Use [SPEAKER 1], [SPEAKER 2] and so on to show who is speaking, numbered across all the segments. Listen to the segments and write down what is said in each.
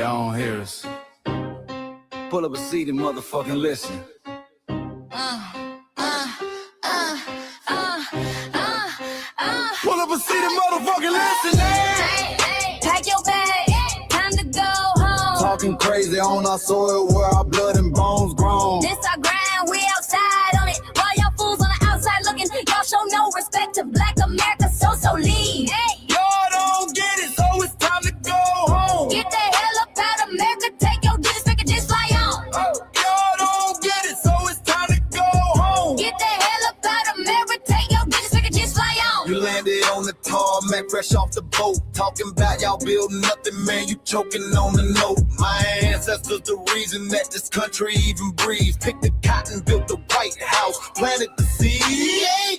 [SPEAKER 1] Y'all don't hear us. Pull up a seat and motherfucking listen. Pull up a seat and motherfucking listen.
[SPEAKER 2] Pack your bag, time to go home.
[SPEAKER 1] Talking crazy on our soil where our blood and bones grown.
[SPEAKER 2] This our grind, we outside on it. While y'all fools on the outside looking, y'all show no respect to Black America, so leave. Hey.
[SPEAKER 1] Y'all don't get it, so it's time to go home.
[SPEAKER 2] Get the hell up out of America, take your digits, make it just fly on.
[SPEAKER 1] Y'all don't get it, so it's time to go home.
[SPEAKER 2] Get the hell up out of America, take your digits, make it just fly on.
[SPEAKER 1] You landed on the tarmac, fresh off the boat. Talking about y'all building nothing, man, you choking on the note. My ancestors the reason that this country even breathes. Picked the cotton, built the White House, planted the seed.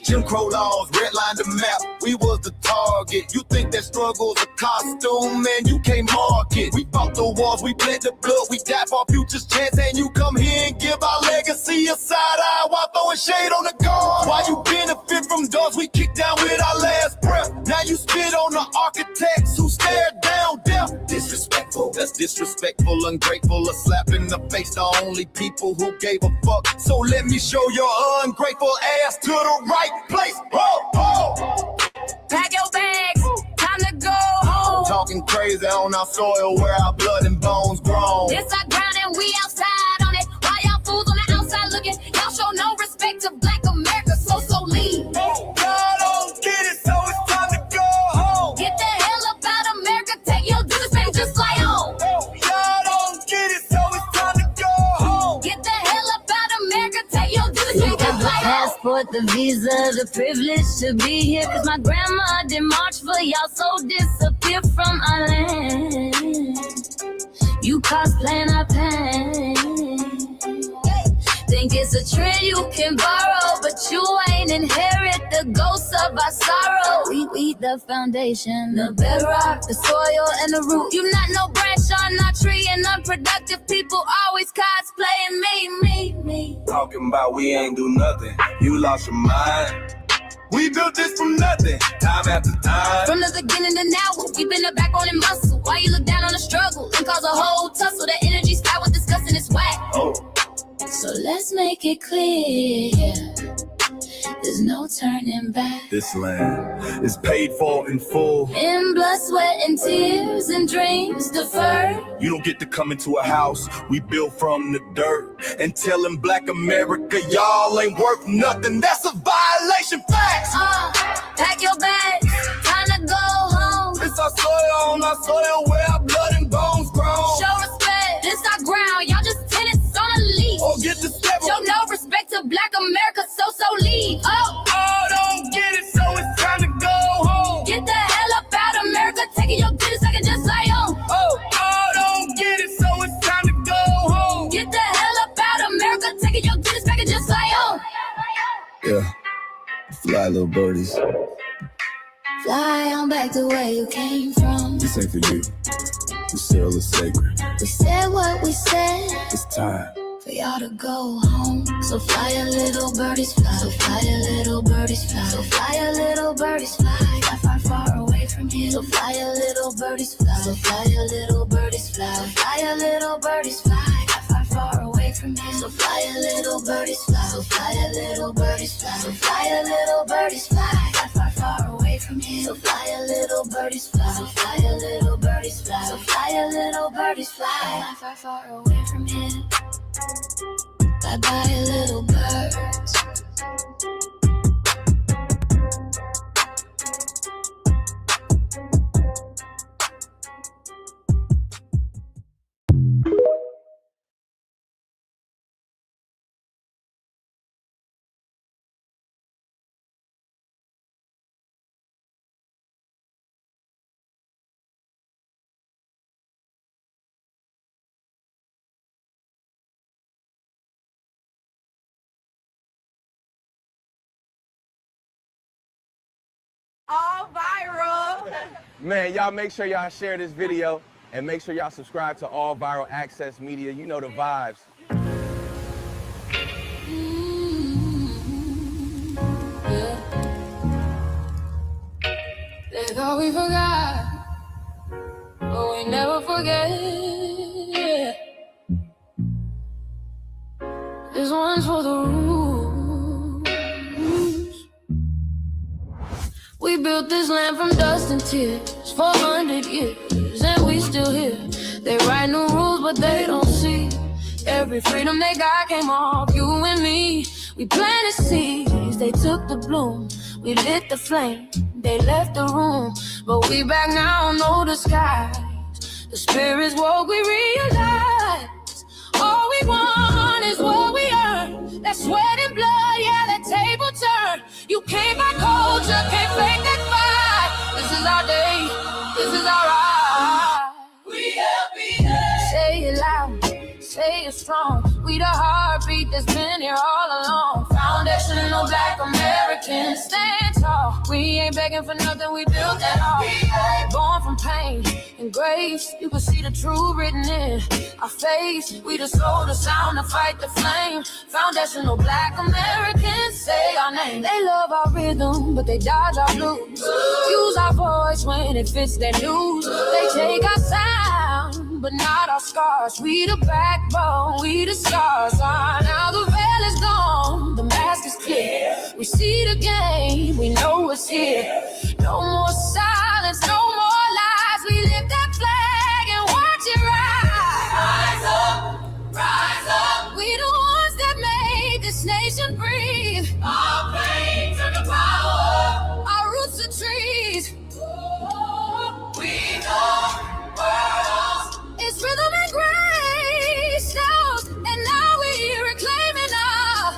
[SPEAKER 1] Jim Crow laws, redlined the map, we was the target. You think that struggle's a costume, man, you can't mark it. We fought the wars, we bled the blood, we died for our future's chance. And you come here and give our legacy a side eye while throwing shade on the guard. While you benefit from doors we kicked down with our last breath. Now you spit on the architects who stared down death. Disrespectful, that's disrespectful, ungrateful, a slap in the face to only people who gave a fuck. So let me show your ungrateful ass to the right place.
[SPEAKER 2] Pack your bags, time to go home.
[SPEAKER 1] Talking crazy on our soil where our blood and bones grown.
[SPEAKER 2] This our ground and we outside on it. While y'all fools on the outside looking, y'all show no respect to Black America, so leave.
[SPEAKER 1] Y'all don't get it, so it's time to go home.
[SPEAKER 2] Get the hell up out of America, take your digits, make it just fly on.
[SPEAKER 1] Y'all don't get it, so it's time to go home.
[SPEAKER 2] Get the hell up out of America, take your digits, make it just fly on.
[SPEAKER 3] Passport, the visa, the privilege to be here. Cause my grandma did march for y'all, so disappear from our land. You cosplaying our pain. Think it's a trend you can borrow, but you ain't inherit the ghosts of our sorrow. We the foundation, the bedrock, the soil and the root. You not no branch on our tree, and unproductive people always cosplaying me.
[SPEAKER 1] Talking about we ain't do nothing, you lost your mind. We built this from nothing, time after time.
[SPEAKER 2] From the beginning to now, we been the backbone and muscle. Why you look down on the struggle and cause a whole tussle? The energy sky was discussing it's whack.
[SPEAKER 3] So let's make it clear, there's no turning back.
[SPEAKER 1] This land is paid for in full.
[SPEAKER 3] In blood, sweat, and tears, and dreams deferred.
[SPEAKER 1] You don't get to come into a house we built from the dirt and telling Black America y'all ain't worth nothing. That's a violation, facts.
[SPEAKER 2] Pack your bags, time to go home.
[SPEAKER 1] It's our soil on our soil where our blood and bones grown.
[SPEAKER 2] Show respect, this our ground, y'all just tenants on a leash.
[SPEAKER 1] Or get the step.
[SPEAKER 2] Show no respect to Black America, so leave.
[SPEAKER 1] Don't get it, so it's time to go home.
[SPEAKER 2] Get the hell up out of America, taking your digits, I can just fly on.
[SPEAKER 1] Don't get it, so it's time to go home.
[SPEAKER 2] Get the hell up out of America, taking your digits, I can just fly on.
[SPEAKER 1] Yeah, fly little birdies.
[SPEAKER 3] Fly on back to where you came from.
[SPEAKER 1] This ain't for you. The sail is sacred.
[SPEAKER 3] We said what we said,
[SPEAKER 1] It's time
[SPEAKER 3] for y'all to go home. So fly a little birdies fly. So fly a little birdies fly. So fly a little birdies fly. Far, far away from here. So fly a little birdies fly. So fly a little birdies fly. So fly a little birdies fly. Far, far away from here. So fly a little birdies fly. So fly a little birdies fly. So fly a little birdies fly. Far, far away from here. So fly a little birdies fly. So fly a little birdies fly. So fly a little birdies fly. Far, far away from here. Bye bye, little birds.
[SPEAKER 4] All viral.
[SPEAKER 5] Man, y'all make sure y'all share this video and make sure y'all subscribe to All Viral Access Media. You know the vibes.
[SPEAKER 3] They thought we forgot, but we never forget. ones for the rules. We built this land from dust and tears for 100 years, and we still here. They write new rules, but they don't see every freedom they got came off you and me. We planted seeds, they took the bloom. We lit the flame, they left the room. But we back now, no disguise. The spirit's woke, we realize all we want is what we earn. That sweat and blood, yeah, that table turn. You can't buy culture, can't fake that fight. This is our day, this is our ride. We LBA. Say it loud, say it strong. We the heartbeat that's been here all along. Foundational Black Americans, stand tall. We ain't begging for nothing, we built that all. Born from pain and grace, you can see the truth written in our face. We the soul, the sound, to fight the flame. Foundational Black Americans, say our name. They love our rhythm, but they dodge our blues. Use our voice when it fits their news. They take our sound, but not our scars. We the backbone, we the stars. Now the veil is gone, the mask is clear. We see the game, we know it's here. No more silence, no more lies. We lift that flag and watch it rise. Rise up, rise up. We the ones that made this nation breathe. Our pain to the power, our roots are trees. We know worlds. It's rhythm and grace, sounds, and now we reclaiming our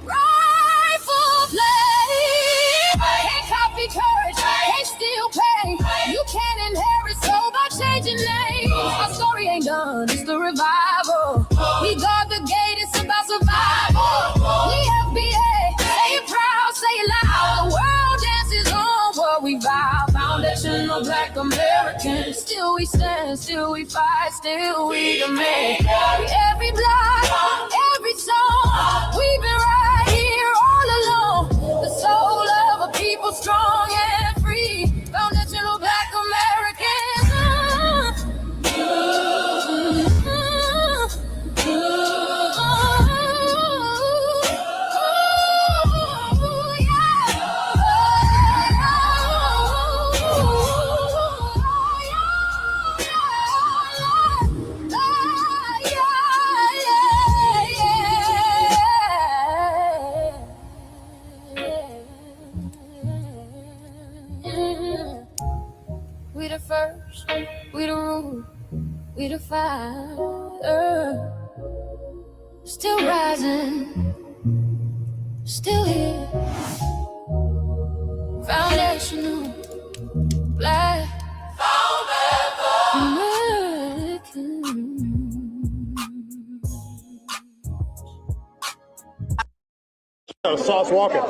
[SPEAKER 3] rightful place. Can't copy courage, can't steal pain. You can't inherit soul by changing names. Our story ain't done, it's the revival. We guard the gate, it's about survival. We FBA, say it proud, say it loud. The world dances on what we vow. Foundational Black Americans, still we stand, still we fight, still we demand. Every block, every song, we've been right here all along. The soul of a people strong and free. Foundational Black Americans. We the first, we the rule, we the fire. Still rising, still here. Foundational Black American.
[SPEAKER 4] Sauce walking.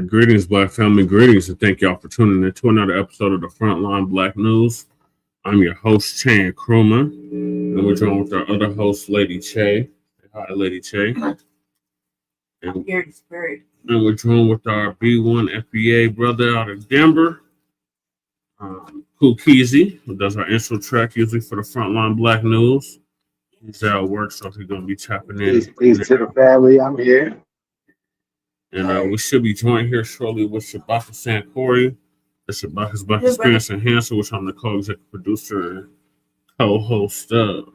[SPEAKER 6] Greetings, Black family. Greetings, and thank y'all for tuning in to another episode of the Frontline Black News. I'm your host, Chan Kruma, and we're joined with our other host, Lady Che. Hi, Lady Che.
[SPEAKER 7] I'm here in spirit.
[SPEAKER 6] And we're joined with our B1 FBA brother out of Denver, KNOCCED, who does our intro track usually for the Frontline Black News. He's at work, so he's going to be tapping in.
[SPEAKER 4] Peace to the family. I'm here.
[SPEAKER 6] And we should be joined here shortly with Shabaka Sankori. The Shabaka's Black Experience Enhancer, which I'm the co-executive producer and co-host of.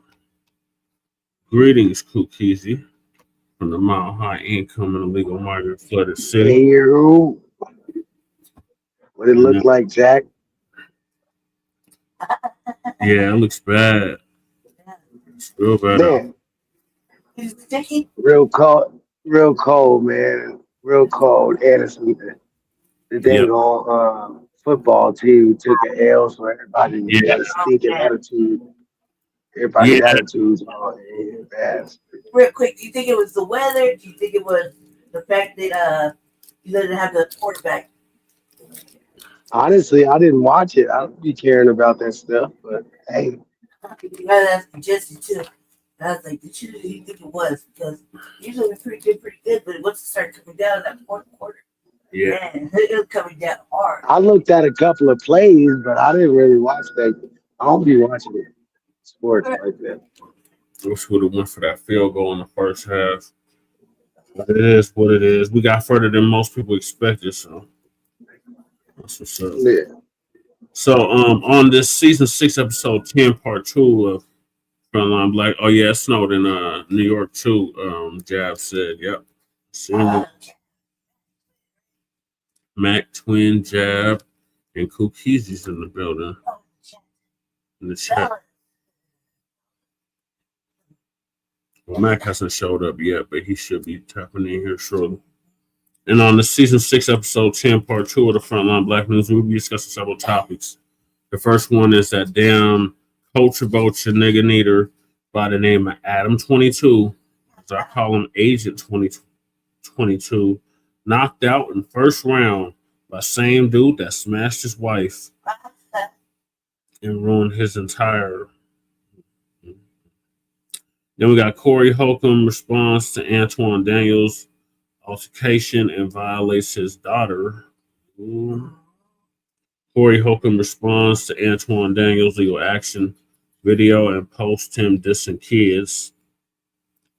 [SPEAKER 6] Greetings, KNOCCED, from the Mile High Income and Illegal Migrant Flooded City.
[SPEAKER 4] Hey, what it look like, Jack?
[SPEAKER 6] Yeah, it looks bad. It's real bad.
[SPEAKER 4] Man, real cold, man. Real cold. Anderson, the dang on football team took an L, so everybody got a stinking attitude. Everybody's attitudes are bad.
[SPEAKER 7] Real quick, do you think it was the weather? Do you think it was the fact that you didn't have the quarterback?
[SPEAKER 4] Honestly, I didn't watch it. I don't be caring about that stuff, but hey.
[SPEAKER 7] You gotta ask Jesse too. I was like, who do you think it was? Because usually it's pretty good, but once it started coming down in that fourth quarter, man, it was coming down hard.
[SPEAKER 4] I looked at a couple of plays, but I didn't really watch that. I don't be watching it. sports like that.
[SPEAKER 6] Wish we would have went for that field goal in the first half. But it is what it is. We got further than most people expected, so that's what's up.
[SPEAKER 4] Yeah.
[SPEAKER 6] So on this season 6, episode 10, part 2 of Frontline Blacc. Oh yeah, it snowed in New York too. Jab said, yep. Mac, Twin, Jab, and KNOCCED's in the building. In the chat. Well, Mac hasn't showed up yet, but he should be tapping in here shortly. And on the season 6, episode 10, part 2 of the Frontline Blacc News, we'll be discussing several topics. The first one is that damn culture vulture nigga neater by the name of Adam 22, as I call him Agent 2022, knocked out in first round by same dude that smashed his wife and ruined his entire. Then we got Corey Holcomb responds to Anton Daniels' altercation and violates his daughter. Corey Holcomb responds to Anton Daniels' legal action video and posts him dissing kids.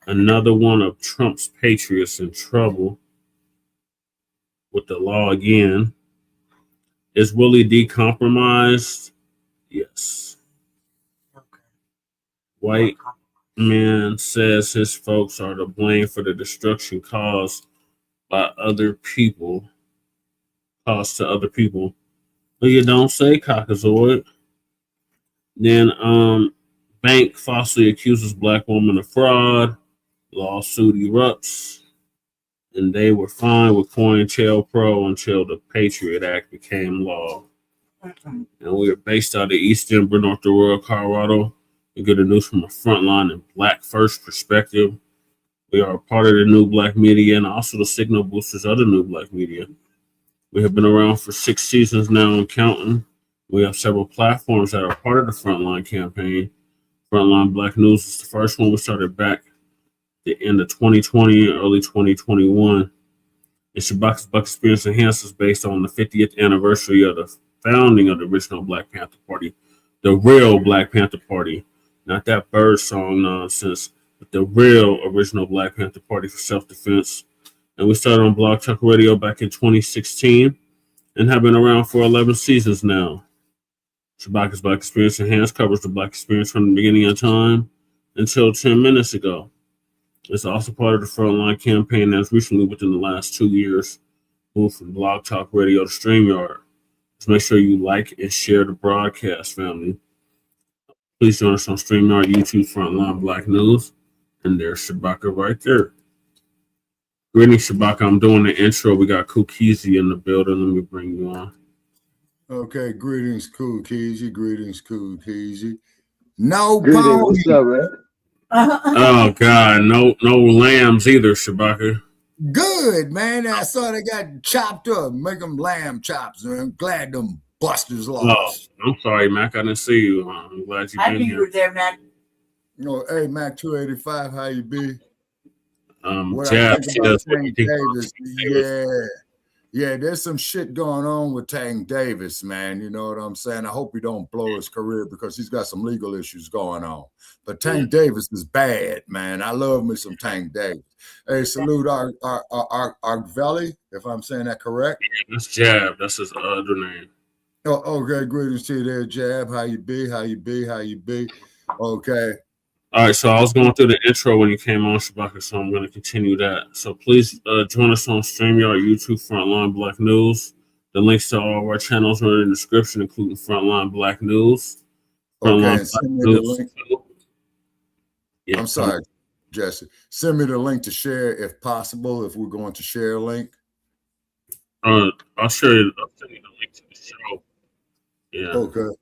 [SPEAKER 6] Another one of Trump's patriots in trouble with the law again. Is Willie decompromised? Yes. White man says his folks are to blame for the destruction caused by other people. Caused to other people. But you don't say, Cockazoid. Then bank falsely accuses black woman of fraud. Lawsuit erupts. And they were fine with CoIntelPro until the Patriot Act became law. And we are based out of East Denver, North Aurora, Colorado. We get the news from a frontline and Black First perspective. We are a part of the New Blacc Media and also the Signal Boosters of the New Blacc Media. We have been around for 6 seasons now and counting. We have several platforms that are part of the Frontline campaign. Frontline Blacc News is the first one we started back the end of 2020 and early 2021. It's your Black Experience Enhancers based on the 50th anniversary of the founding of the original Black Panther Party, the real Black Panther Party, not that bird song nonsense, but the real original Black Panther Party for self-defense. And we started on Blog Talk Radio back in 2016 and have been around for 11 seasons now. Shabaka's Black Experience Enhanced covers the Black experience from the beginning of time until 10 minutes ago. It's also part of the Frontline campaign that's recently, within the last 2 years, moved from Blog Talk Radio to StreamYard. So make sure you like and share the broadcast, family. Please join us on StreamYard, YouTube, Frontline Blacc News. And there's Shabaka right there. Greetings, Shabaka. I'm doing the intro. We got KNOCCED in the building. Let me bring you on.
[SPEAKER 8] Okay, greetings, KNOCCED. Greetings, KNOCCED. No
[SPEAKER 4] Greetings.
[SPEAKER 8] pony.
[SPEAKER 4] What's up, man?
[SPEAKER 6] Oh God, no lambs either, Shabaka.
[SPEAKER 8] Good, man. I saw they got chopped up. Make them lamb chops, man. I'm glad them busters lost.
[SPEAKER 6] Oh, I'm sorry, Mac. I didn't see you. I'm glad you've
[SPEAKER 7] I
[SPEAKER 6] been
[SPEAKER 7] knew you
[SPEAKER 6] here.
[SPEAKER 7] were there, man.
[SPEAKER 8] You know, hey, Mac 285, how you be? What
[SPEAKER 6] Jab
[SPEAKER 8] I think about
[SPEAKER 6] says, what do you
[SPEAKER 8] Tank
[SPEAKER 6] think
[SPEAKER 8] Davis, yeah, there's some shit going on with Tank Davis, man. You know what I'm saying? I hope he don't blow his career because he's got some legal issues going on. But Tank Davis is bad, man. I love me some Tank Davis. Hey, salute Argvelli, if I'm saying that correct.
[SPEAKER 6] Yeah, that's Jab. That's his other name.
[SPEAKER 8] Oh, okay, greetings to you there, Jab. How you be? How you be? How you be? Okay.
[SPEAKER 6] All right, so I was going through the intro when you came on, Shabaka, so I'm going to continue that. So please join us on StreamYard, YouTube, Frontline Blacc News. The links to all of our channels are in the description, including Frontline Blacc News.
[SPEAKER 8] Okay, send me the link. Yeah, I'm sorry, Jesse. Send me the link to share if possible, if we're going to share a link.
[SPEAKER 6] I'll send you the link to the show. Yeah.
[SPEAKER 8] Okay.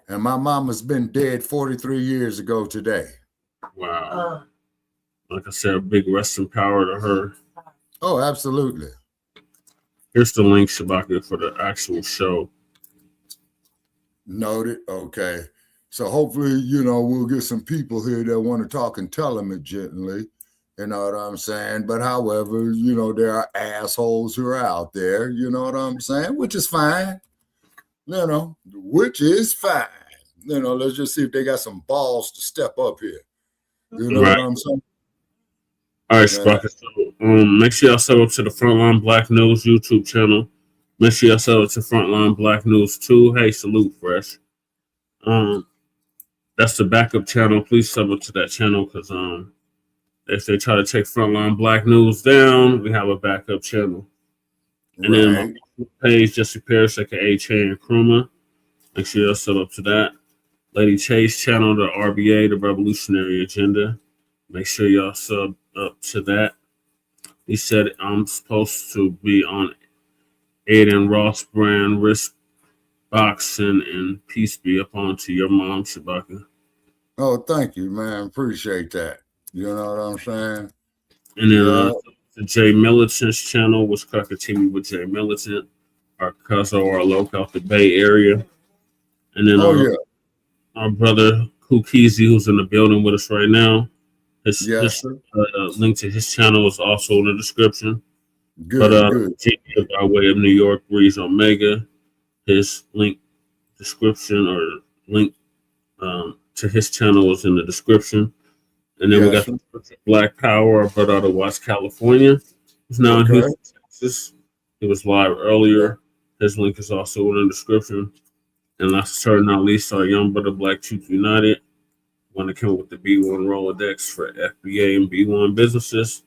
[SPEAKER 8] And my mama's been dead 43 years ago today.
[SPEAKER 6] Wow. Like I said, a big resting power to her.
[SPEAKER 8] Oh, absolutely.
[SPEAKER 6] Here's the link, Shabaka, for the actual show.
[SPEAKER 8] Noted. Okay. So hopefully, you know, we'll get some people here that want to talk intelligently. You know what I'm saying? But however, you know, there are assholes who are out there. You know what I'm saying? Which is fine. You know, which is fine. You know, let's just see if they got some balls to step up here. You know what I'm saying?
[SPEAKER 6] All right, Sprocket. So, make sure y'all sub up to the Frontline Black News YouTube channel. Make sure y'all sub up to Frontline Black News too. Hey, salute, Fresh. That's the backup channel. Please sub up to that channel because if they try to take Frontline Black News down, we have a backup channel. And then my page, Jesse Parrish, aka Che and Kruma. Make sure y'all sub up to that. Lady Chase channel, the RBA, the Revolutionary Agenda. Make sure y'all sub up to that. He said I'm supposed to be on Aiden Ross brand wrist boxing, and peace be upon to your mom, Shabaka.
[SPEAKER 8] Oh, thank you, man. Appreciate that. You know what I'm saying?
[SPEAKER 6] And then the Jay Militant's channel was Cracker TV with Jay Militant, our cousin or our local out the Bay Area. And then our brother Kukizi, who's in the building with us right now. His link to his channel is also in the description. Good. By way of New York, Breeze Omega. His link description or link to his channel is in the description. And then we got Black Power, our brother out of West California. He's now in Houston, Texas. He was live earlier. His link is also in the description. And last but not least, our young brother Black Truth United. Want to come with the B1 Rolodex for FBA and B1 businesses.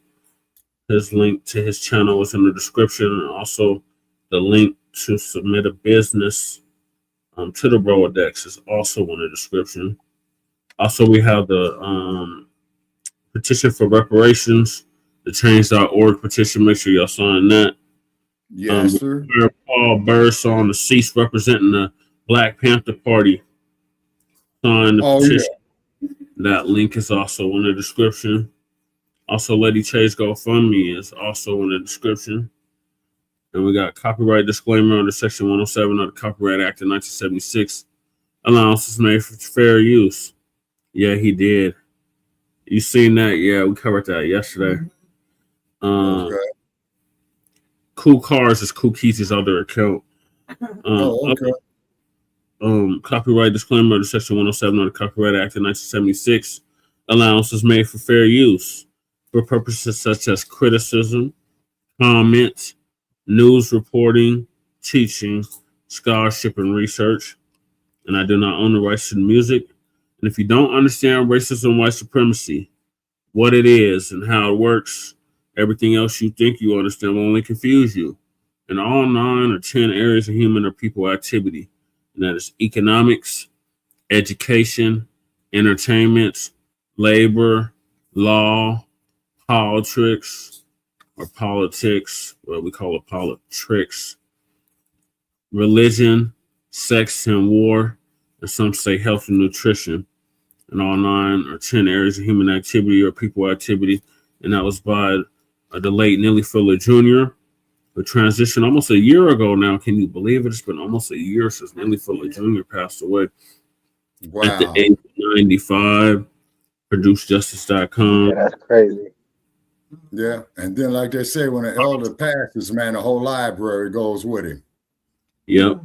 [SPEAKER 6] His link to his channel is in the description, and also the link to submit a business to the Rolodex is also in the description. Also, we have the petition for reparations, the change.org petition. Make sure y'all sign that.
[SPEAKER 8] Yes, sir.
[SPEAKER 6] Paul Burris on the cease representing the Black Panther Party. Sign the petition. Yeah. That link is also in the description. Also, Lady Chase GoFundMe is also in the description. And we got copyright disclaimer under Section 107 of the Copyright Act of 1976. Allowances made for fair use. Yeah, he did. You seen that? Yeah, we covered that yesterday. Cool Cars is Cool Keys' other account. Copyright disclaimer under Section 107 of the Copyright Act of 1976. Allowances made for fair use for purposes such as criticism, comment, news reporting, teaching, scholarship, and research. And I do not own the rights to the music. And if you don't understand racism and white supremacy, what it is and how it works, everything else you think you understand will only confuse you. In all 9 or 10 areas of human or people activity, and that is economics, education, entertainment, labor, law, politics, what we call it politics, religion, sex and war, and some say health and nutrition, in all 9 or 10 areas of human activity or people activity. And that was by the late Nellie Fuller Jr., who transitioned almost a year ago now. Can you believe it? It's been almost a year since Nellie Fuller Jr. passed away. Wow. At the age of 95, ProduceJustice.com.
[SPEAKER 4] Yeah, that's crazy.
[SPEAKER 8] Yeah, and then like they say, when an elder passes, man, the whole library goes with him.
[SPEAKER 6] Yep.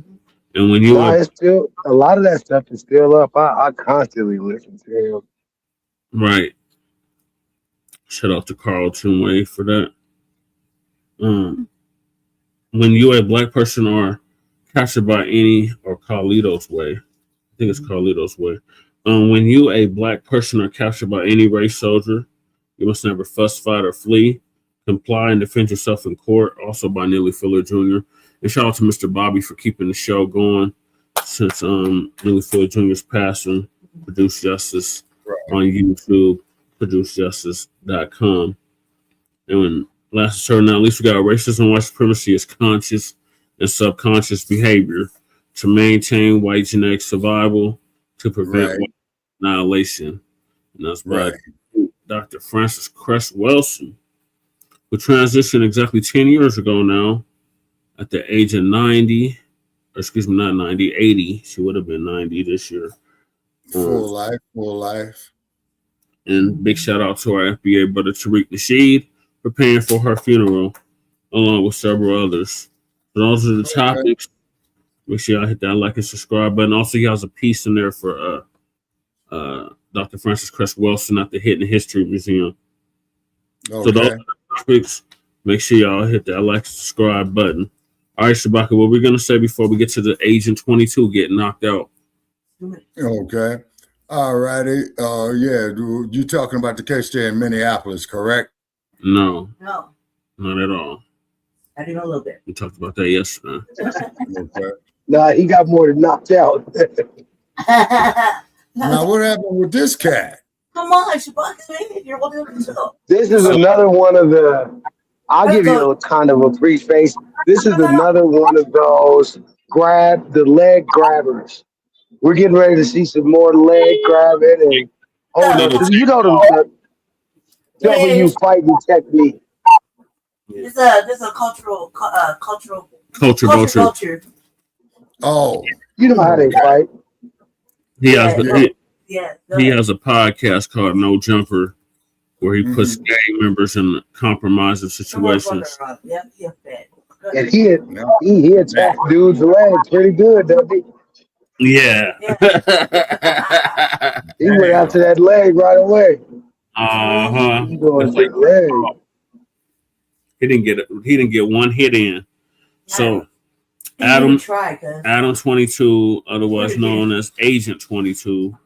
[SPEAKER 6] And when you
[SPEAKER 4] it's still a lot of that stuff is still up. I constantly listen to him.
[SPEAKER 6] Right. Shout out to Carlton Way for that. When you a black person are captured by any, or Carlito's Way, I think it's Carlito's Way. When you a black person are captured by any race soldier, you must never fuss, fight, or flee. Comply and defend yourself in court. Also by Nellie Fuller Jr. And shout out to Mr. Bobby for keeping the show going since Nellie Fuller Jr.'s passing. Produce Justice on YouTube, ProduceJustice.com. And when last but not least, we got racism and white supremacy is conscious and subconscious behavior to maintain white genetic survival, to prevent white annihilation. And that's by Dr. Frances Cress Wilson, who transitioned exactly 10 years ago now at the age of 90. Or excuse me, not 90, 80. She would have been 90 this year.
[SPEAKER 8] Full life.
[SPEAKER 6] And big shout out to our FBA brother Tariq Nasheed for paying for her funeral, along with several others. So those are the topics. Make sure y'all hit that like and subscribe button. Also, he has a piece in there for Dr. Francis Cress Wilson at the Hidden History Museum.
[SPEAKER 8] Okay.
[SPEAKER 6] So those topics, make sure y'all hit that like and subscribe button. All right, Shabaka, what we're gonna say before we get to the Agent 22 getting knocked out?
[SPEAKER 8] Okay. All righty. Yeah, you talking about the case there in Minneapolis, correct?
[SPEAKER 6] No,
[SPEAKER 7] No,
[SPEAKER 6] not at all.
[SPEAKER 7] I do know a little bit.
[SPEAKER 6] We talked about that yesterday.
[SPEAKER 8] Okay.
[SPEAKER 4] Nah, he got more than knocked out.
[SPEAKER 8] Now, what happened with this cat?
[SPEAKER 7] Come on, Shabaka, you're holding up yourself.
[SPEAKER 4] This is another one of the. I'll give you a kind of a preface. This is another one of those the leg grabbers. We're getting ready to see some more leg grabbing and you know the W fighting technique.
[SPEAKER 7] This is a culture.
[SPEAKER 8] Oh,
[SPEAKER 4] you know how they fight.
[SPEAKER 6] He has a podcast called No Jumper, where he puts gang members in compromising situations.
[SPEAKER 4] And he attacked dude's legs pretty good, doesn't he?
[SPEAKER 6] Yeah.
[SPEAKER 4] He went after that leg right away.
[SPEAKER 6] Uh-huh.
[SPEAKER 4] He
[SPEAKER 6] didn't get one hit in. So Adam 22, otherwise known as Agent 22,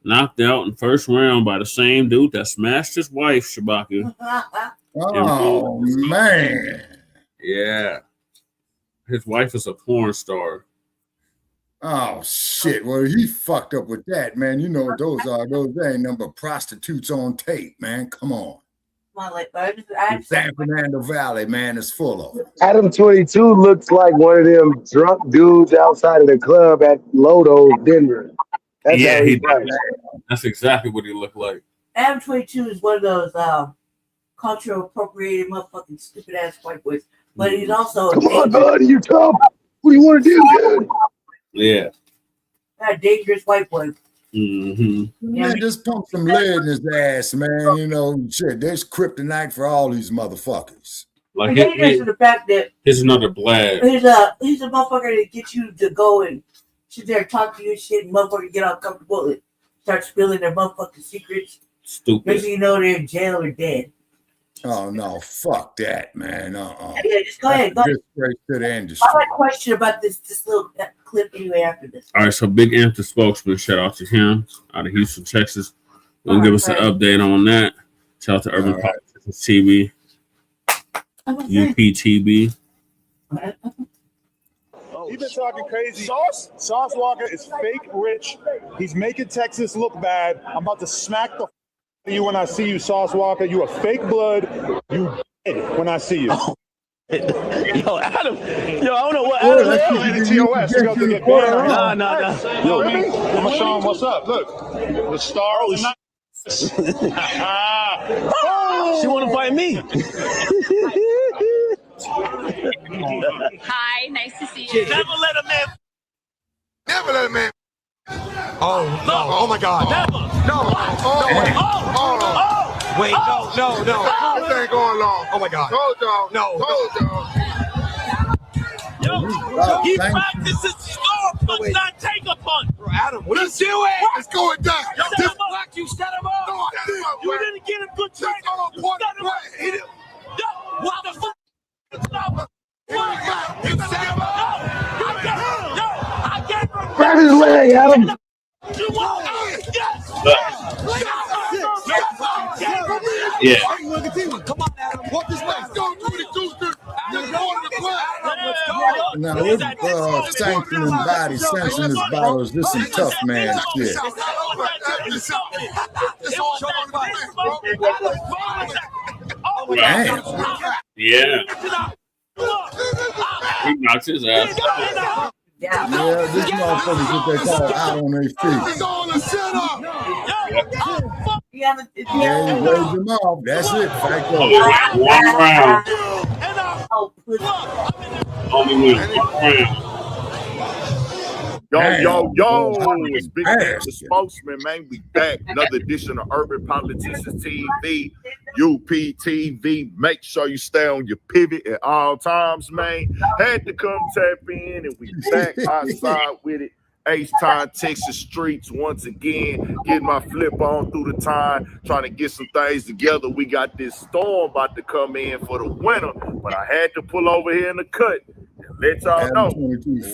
[SPEAKER 6] knocked out in first round by the same dude that smashed his wife, Shabaka.
[SPEAKER 8] Oh man.
[SPEAKER 6] Yeah. His wife is a porn star.
[SPEAKER 8] Oh shit! Well, he fucked up with that, man. You know those ain't number prostitutes on tape, man. Come on. San Fernando Valley, man, is full of it.
[SPEAKER 4] Adam 22 looks like one of them drunk dudes outside of the club at Lodo's, Denver. That's
[SPEAKER 6] that's exactly what he looked like.
[SPEAKER 7] Adam 22 is one of those cultural appropriated motherfucking stupid ass white boys, but he's also
[SPEAKER 4] come on, bud, you tough. What do you want to do, dude?
[SPEAKER 6] Yeah.
[SPEAKER 7] That dangerous white boy.
[SPEAKER 8] Man, just pump some lead in his ass, man. You know, shit, there's kryptonite for all these motherfuckers.
[SPEAKER 6] Like
[SPEAKER 7] the fact that
[SPEAKER 6] here's another Blacc.
[SPEAKER 7] He's a motherfucker that gets you to go and sit there and talk to you and shit, and motherfucker get all comfortable and start spilling their motherfucking secrets.
[SPEAKER 6] Stupid.
[SPEAKER 7] Maybe you know they're in jail or dead.
[SPEAKER 8] Oh no, fuck that, man.
[SPEAKER 7] Yeah, just go ahead. Go
[SPEAKER 8] just straight to the industry.
[SPEAKER 7] I have a question about this little clip anyway after this.
[SPEAKER 6] All right, so Big Anthony spokesman, shout out to him out of Houston, Texas. Gonna give us an update on that. Shout out to Urban Politics TV, UPTV.
[SPEAKER 9] He's been talking crazy. Sauce Walker is fake rich. He's making Texas look bad. I'm about to smack the you when I see you, Sauce Walker. You a fake blood. You dead when I see you.
[SPEAKER 10] Yo, Adam. Yo, I don't know what Adam is.
[SPEAKER 9] TOS. You got to get banned.
[SPEAKER 10] Nah.
[SPEAKER 9] Yo, me? I'm gonna show him what's up. Look, the star.
[SPEAKER 10] She want to fight me.
[SPEAKER 11] Hi, nice to see you.
[SPEAKER 10] Never let a man.
[SPEAKER 1] Never let a man. Oh no! Oh my God!
[SPEAKER 10] Never.
[SPEAKER 1] No! Oh! Wait! No! This ain't going long. Oh my God! Hold on! No! Hold
[SPEAKER 10] on! Yo, he practices score punch, not take a punch.
[SPEAKER 1] Bro, Adam, what are you doing? It's going down.
[SPEAKER 10] Yo, Blacc, you set him up.
[SPEAKER 1] No, I didn't.
[SPEAKER 10] You didn't get him good training. You set him up. Yo, what the fuck?
[SPEAKER 1] You set him up.
[SPEAKER 10] I get him.
[SPEAKER 4] Grab his leg, Adam.
[SPEAKER 10] You want
[SPEAKER 6] Yeah.
[SPEAKER 1] Come on, Adam. What this way? Go 22.
[SPEAKER 8] Now, we're sanctioning body, sanctioning bottles. This is some tough man shit. Damn.
[SPEAKER 6] Yeah. He knocked his ass.
[SPEAKER 8] Yeah, this motherfucker get that call out on their feet. Yeah, he raised him off. That's it. Fight over.
[SPEAKER 6] One round. Only win one round.
[SPEAKER 12] Yo, it's Big Man, the spokesman, man. We back. Another edition of Urban Politicians TV.
[SPEAKER 11] UPTV. Make sure you stay on your pivot at all times, man. Had to come tap in, and we back outside with it. H-Town, Texas streets once again. Getting my flip on through the time, trying to get some things together. We got this storm about to come in for the winter, but I had to pull over here in the cut and let y'all know.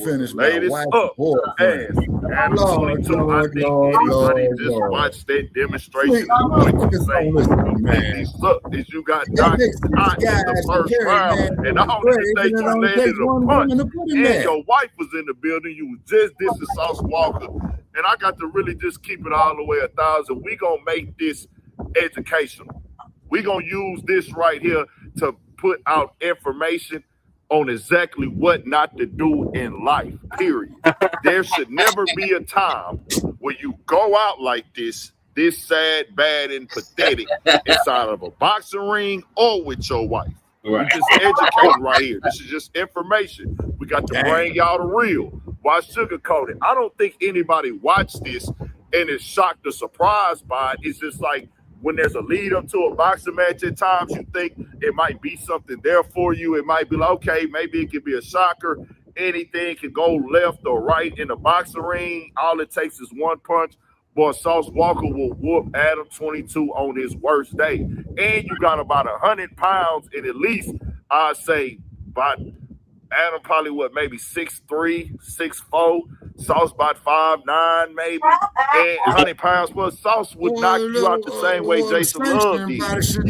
[SPEAKER 8] Finished
[SPEAKER 11] latest up. Ass. Adam 22, I think anybody just watched that demonstration. Look, is you got Doc Scott in the first round, and all the things you landed a punch, and your wife was in the building. You was just dissing Sauce Walker, and I got to really just keep it all the way 1,000. We gonna make this educational. We gonna use this right here to put out information on exactly what not to do in life, period. There should never be a time where you go out like this sad, bad, and pathetic inside of a boxing ring or with your wife. Right. We just educating right here. This is just information. We got to bring y'all the real. Why sugarcoat it? I don't think anybody watched this and is shocked or surprised by it. It's just like when there's a lead up to a boxing match at times, you think it might be something there for you. It might be like, okay, maybe it could be a shocker. Anything can go left or right in the boxing ring. All it takes is one punch. Boy, Sauce Walker will whoop Adam 22 on his worst day. And you got about 100 pounds, and at least I'd say about Adam probably maybe 6'3", 6'4", Sauce about 5'9", maybe, and 100 pounds. But Sauce would knock you out the same way Jason Love did.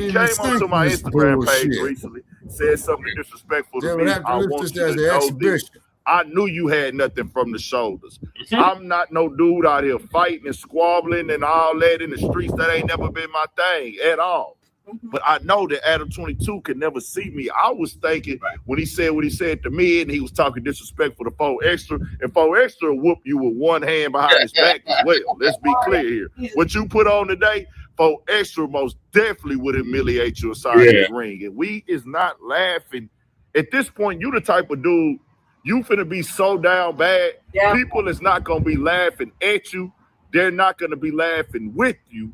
[SPEAKER 11] He came onto my Instagram page recently, said something disrespectful to me. I want you to know this. I knew you had nothing from the shoulders. I'm not no dude out here fighting and squabbling and all that in the streets. That ain't never been my thing at all. But I know that Adam 22 could never see me. I was thinking when he said what he said to me, and he was talking disrespectful to 4 Extra, and 4 Extra will whoop you with one hand behind his back as well. Let's be clear here. What you put on today, 4 Extra most definitely would humiliate you inside the ring. And we is not laughing. At this point, you the type of dude, you finna be so down bad, people is not gonna be laughing at you. They're not gonna be laughing with you.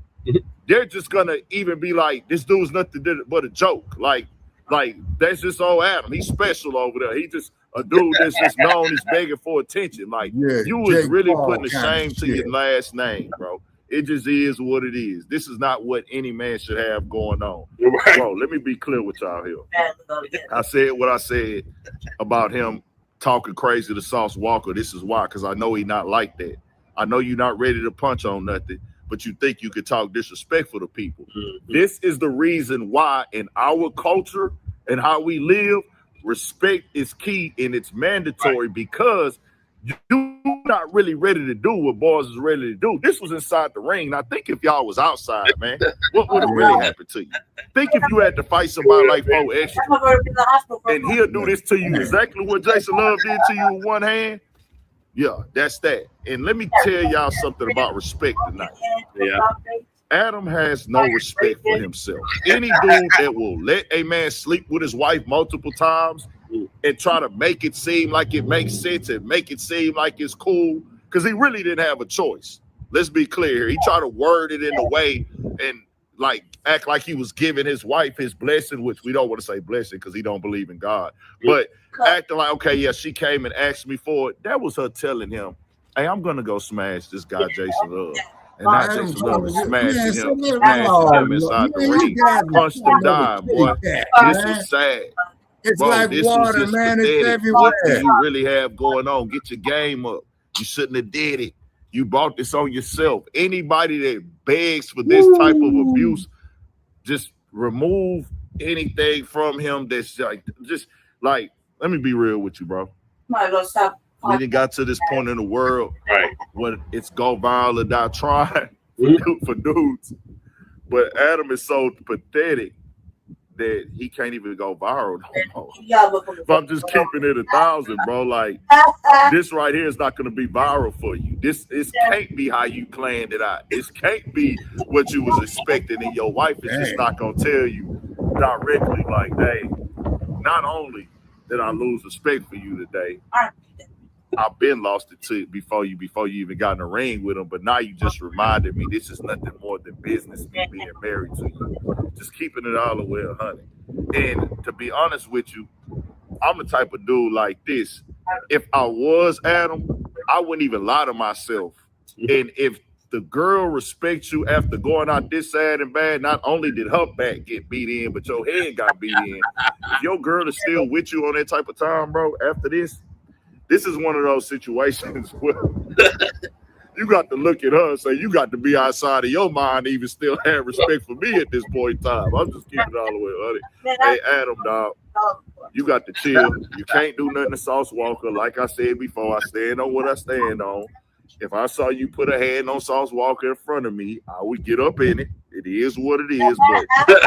[SPEAKER 11] They're just gonna even be like, this dude's nothing but a joke. Like that's just old Adam. He's special over there. He just a dude that's just known as begging for attention. Like you was really putting a shame to your last name, bro. It just is what it is. This is not what any man should have going on. Bro, let me be clear with y'all here. I said what I said about him talking crazy to Sauce Walker. This is why, because I know he not like that. I know you're not ready to punch on nothing, but you think you could talk disrespectful to people. This is the reason why in our culture and how we live, respect is key and it's mandatory because you're not really ready to do what boys is ready to do. This was inside the ring. Now think if y'all was outside, man, what would have really happened to you? Think if you had to fight somebody like 4 Extra and he'll do this to you exactly what Jason Love did to you with one hand. Yeah, that's that. And let me tell y'all something about respect tonight. Adam has no respect for himself. Any dude that will let a man sleep with his wife multiple times and try to make it seem like it makes sense and make it seem like it's cool, because he really didn't have a choice. Let's be clear here. He tried to word it in a way and like act like he was giving his wife his blessing, which we don't want to say blessing because he don't believe in God. But acting like, okay, yeah, she came and asked me for it. That was her telling him, hey, I'm going to go smash this guy Jason Love. And not Jason Love, smashing him inside the ring. Punched him down, boy. This was sad.
[SPEAKER 8] It's
[SPEAKER 11] bro,
[SPEAKER 8] like water, man. It's everywhere.
[SPEAKER 11] What do you really have going on? Get your game up. You shouldn't have did it. You brought this on yourself. Anybody that begs for this type of abuse, just remove anything from him that's like, just like, let me be real with you, bro.
[SPEAKER 7] Might go stop.
[SPEAKER 11] We done got to this point in the world where it's go viral or die trying for dudes. But Adam is so pathetic that he can't even go viral no more. If I'm just keeping it 1,000, bro, like this right here is not going to be viral for you. This can't be how you planned it out. This can't be what you was expecting, and your wife is just not going to tell you directly like, hey, not only did I lose respect for you today, I've been lost it to before you even got in the ring with him. But now you just reminded me this is nothing more than business, me being married to you. Just keeping it all the way 100. And to be honest with you, I'm the type of dude like this. If I was Adam, I wouldn't even lie to myself. And if the girl respects you after going out this sad and bad, not only did her back get beat in, but your head got beat in. If your girl is still with you on that type of time, bro, after this is one of those situations where you got to look at her and say, you got to be outside of your mind to even still have respect for me at this point in time. I'm just keeping it all the way 100. Hey, Adam, dog, you got to chill. You can't do nothing to Sauce Walker. Like I said before, I stand on what I stand on. If I saw you put a hand on Sauce Walker in front of me, I would get up in it. It is what it is. But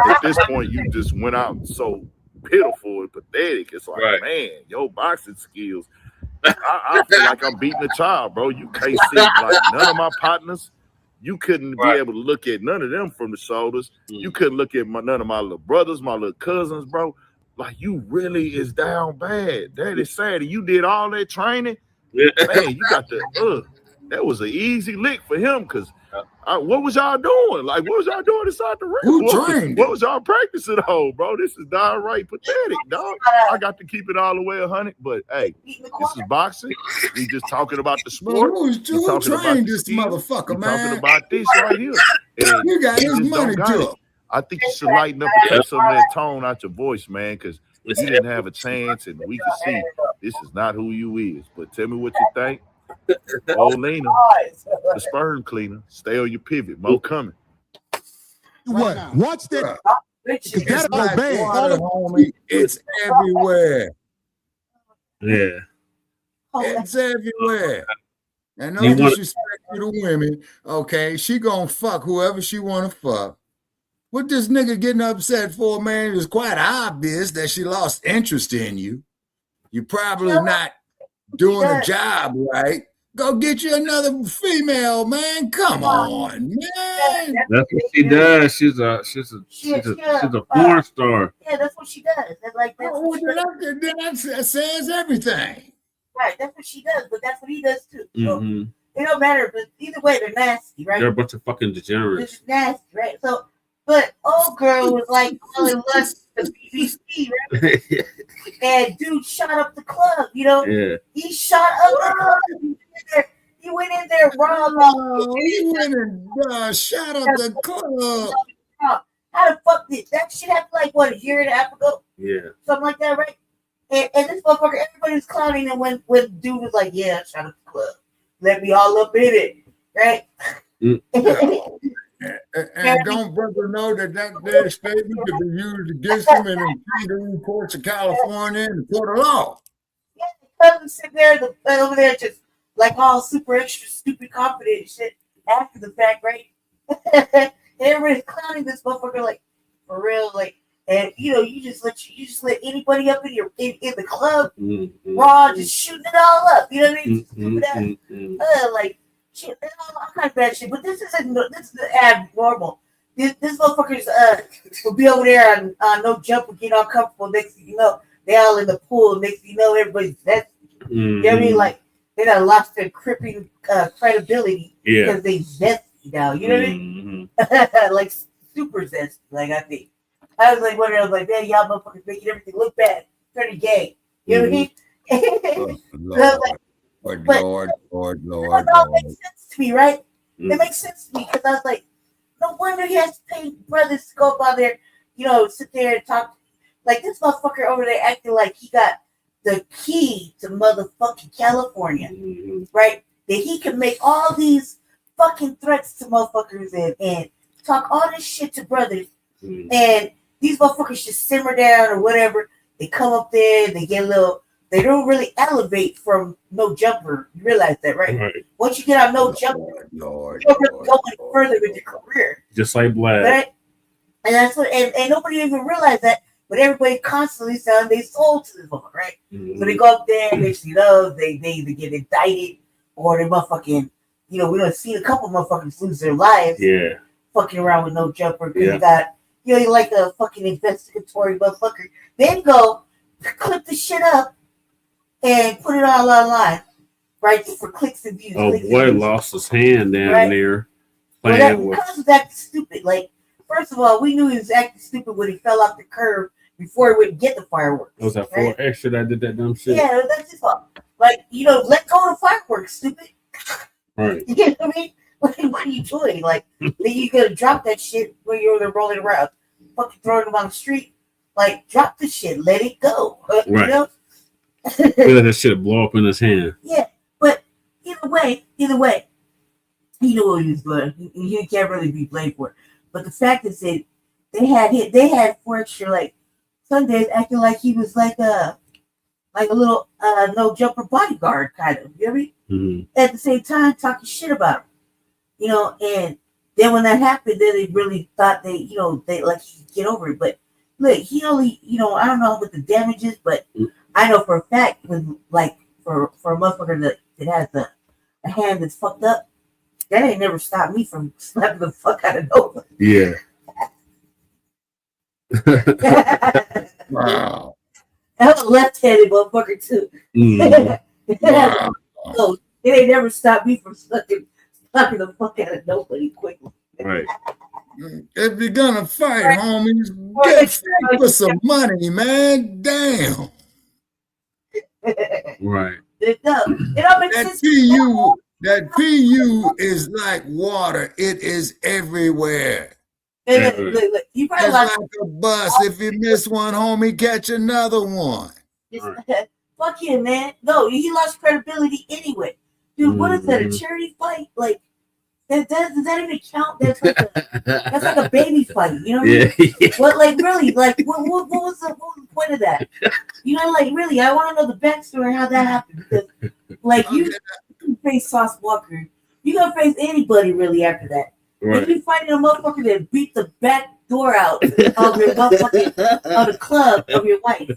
[SPEAKER 11] at this point, you just went out so pitiful and pathetic. It's like, man, your boxing skills. I feel like I'm beating a child, bro. You can't see like none of my partners. You couldn't be able to look at none of them from the shoulders. You couldn't look at none of my little brothers, my little cousins, bro. Like, you really is down bad. That is sad. And you did all that training. Man, you got the that was an easy lick for him because what was y'all doing? Like, what was y'all doing inside the ring?
[SPEAKER 8] Who trained?
[SPEAKER 11] What was y'all practicing on, bro? This is downright pathetic, dog. I got to keep it all the way 100, but hey, this is boxing. We just talking about the sport.
[SPEAKER 8] Who trained this motherfucker, man?
[SPEAKER 11] Talking about this right here. And
[SPEAKER 8] you got his money too.
[SPEAKER 11] I think you should lighten up and take some of that tone out your voice, man, because you didn't have a chance, and we can see this is not who you is. But tell me what you think. Oh, Lena, the sperm cleaner. Stay on your pivot. Mo coming.
[SPEAKER 9] What? Watch that.
[SPEAKER 8] It's like water, homie. It's everywhere.
[SPEAKER 6] Yeah.
[SPEAKER 8] It's everywhere. And no disrespect to the women. Okay, she gonna fuck whoever she wanna fuck. What this nigga getting upset for, man, is quite obvious that she lost interest in you. You're probably not doing a job right. Go get you another female, man. Come on, man.
[SPEAKER 6] That's what she does. She's a porn star.
[SPEAKER 7] Yeah, that's what she does. That's like
[SPEAKER 8] that says everything.
[SPEAKER 7] Right, that's what she does, but that's what he does too. So it don't matter, but either way, they're nasty, right?
[SPEAKER 6] They're a bunch of fucking degenerates.
[SPEAKER 7] They're nasty, right? So, but old girl was like calling lust the BBC, right? And dude shot up the club, you know?
[SPEAKER 6] Yeah.
[SPEAKER 7] He shot up the club. He went in there wrong.
[SPEAKER 8] He went and shot up the club.
[SPEAKER 7] How the fuck did that shit happen? Like what, a year and a half ago?
[SPEAKER 6] Yeah.
[SPEAKER 7] Something like that, right? And this motherfucker, everybody was clowning, and when dude was like, "Yeah, shot up the club, let me all up in it," right?
[SPEAKER 8] And don't brother know that their statement could be used against them in the kangaroo courts of California and the court of law.
[SPEAKER 7] Yeah, the cousin sit there over there just like all super extra stupid confident and shit after the fact, right? Everybody's clowning this motherfucker like for real, like, and you know, you just let anybody up in the club, raw, just shooting it all up. You know what I mean? Stupid ass, like. Shit, all kind of bad shit, but this is abnormal. This motherfuckers will be over there on no jump and get all comfortable. Next thing you know, they all in the pool. Next thing you know, everybody's zesty. You know what I mean? Like they done lost their crippling credibility because they zesty now. You know what I mean? Like super zesty. Like I think I was like, wondering, I was like, man, y'all motherfuckers making everything look bad, pretty gay. You know what I mean? Lord. It all makes sense to me, right? It makes sense to me because I was like, no wonder he has to pay brothers to go up on there, you know, sit there and talk. Like this motherfucker over there acting like he got the key to motherfucking California, right? That he can make all these fucking threats to motherfuckers and talk all this shit to brothers. And these motherfuckers just simmer down or whatever. They come up there, they get a little. They don't really elevate from no jumper. You realize that, right? Once you get on no jumper, you don't really go any further with your career.
[SPEAKER 6] Just like Blacc.
[SPEAKER 7] Right? And that's what, and nobody even realized that, but everybody constantly selling their soul to this motherfucker, right? So they go up there and they either get indicted or they motherfucking, you know, we done seen a couple motherfuckers lose their lives. Yeah. Fucking around with no jumper. Because you got, you know, you like a fucking investigatory motherfucker. Then go clip the shit up and put it all online right? Just for clicks and views.
[SPEAKER 6] Oh boy, lost his hand down there.
[SPEAKER 7] Well, that was acting stupid. Like, first of all, we knew he was acting stupid when he fell off the curb before he would get the fireworks.
[SPEAKER 6] Was that for extra that did that dumb shit?
[SPEAKER 7] Yeah, that's his fault. Like, let go of the fireworks, stupid.
[SPEAKER 6] Right.
[SPEAKER 7] You know what I mean? Like, what are you doing? Like, then you gonna drop that shit when you're rolling around, fucking throwing them on the street. Like, drop the shit, let it go.
[SPEAKER 6] Right.
[SPEAKER 7] You know?
[SPEAKER 6] Let that shit blow up in his hand.
[SPEAKER 7] Yeah, but either way, you know what he was doing. He can't really be blamed for it. But the fact is that they had Forrester like Sundays acting like he was like a little no jumper bodyguard kind of. You know what I mean?
[SPEAKER 6] Mm-hmm.
[SPEAKER 7] At the same time, talking shit about him. And then when that happened, then they really thought they like he could get over it. But look, he only, I don't know what the damage is, but I know for a fact when like for a motherfucker that has a hand that's fucked up, that ain't never stopped me from slapping the fuck out of nobody.
[SPEAKER 6] Yeah.
[SPEAKER 8] Wow.
[SPEAKER 7] I'm a left-handed motherfucker too.
[SPEAKER 8] Wow.
[SPEAKER 7] So it ain't never stopped me from slapping the fuck out of nobody quickly.
[SPEAKER 6] Right.
[SPEAKER 8] If you're gonna fight, homies, get fight for some money, man. Damn.
[SPEAKER 6] Right.
[SPEAKER 7] It all makes sense.
[SPEAKER 8] That PU is like water. It is everywhere.
[SPEAKER 7] Look, you probably
[SPEAKER 8] it's like a bus. If you miss one, homie, catch another one.
[SPEAKER 7] Fuck him, man. No, he lost credibility anyway. Dude, what is that? A charity fight? Like, does that even count? That's like a baby fight. You know what I mean? What, like, really? Like, what was the point of that? Like, really, I want to know the backstory how that happened. Because, like, you face Sauce Walker. You gonna face anybody really after that.
[SPEAKER 6] Right.
[SPEAKER 7] If you fighting a motherfucker that beat the back door out of your motherfucking of the club of your wife.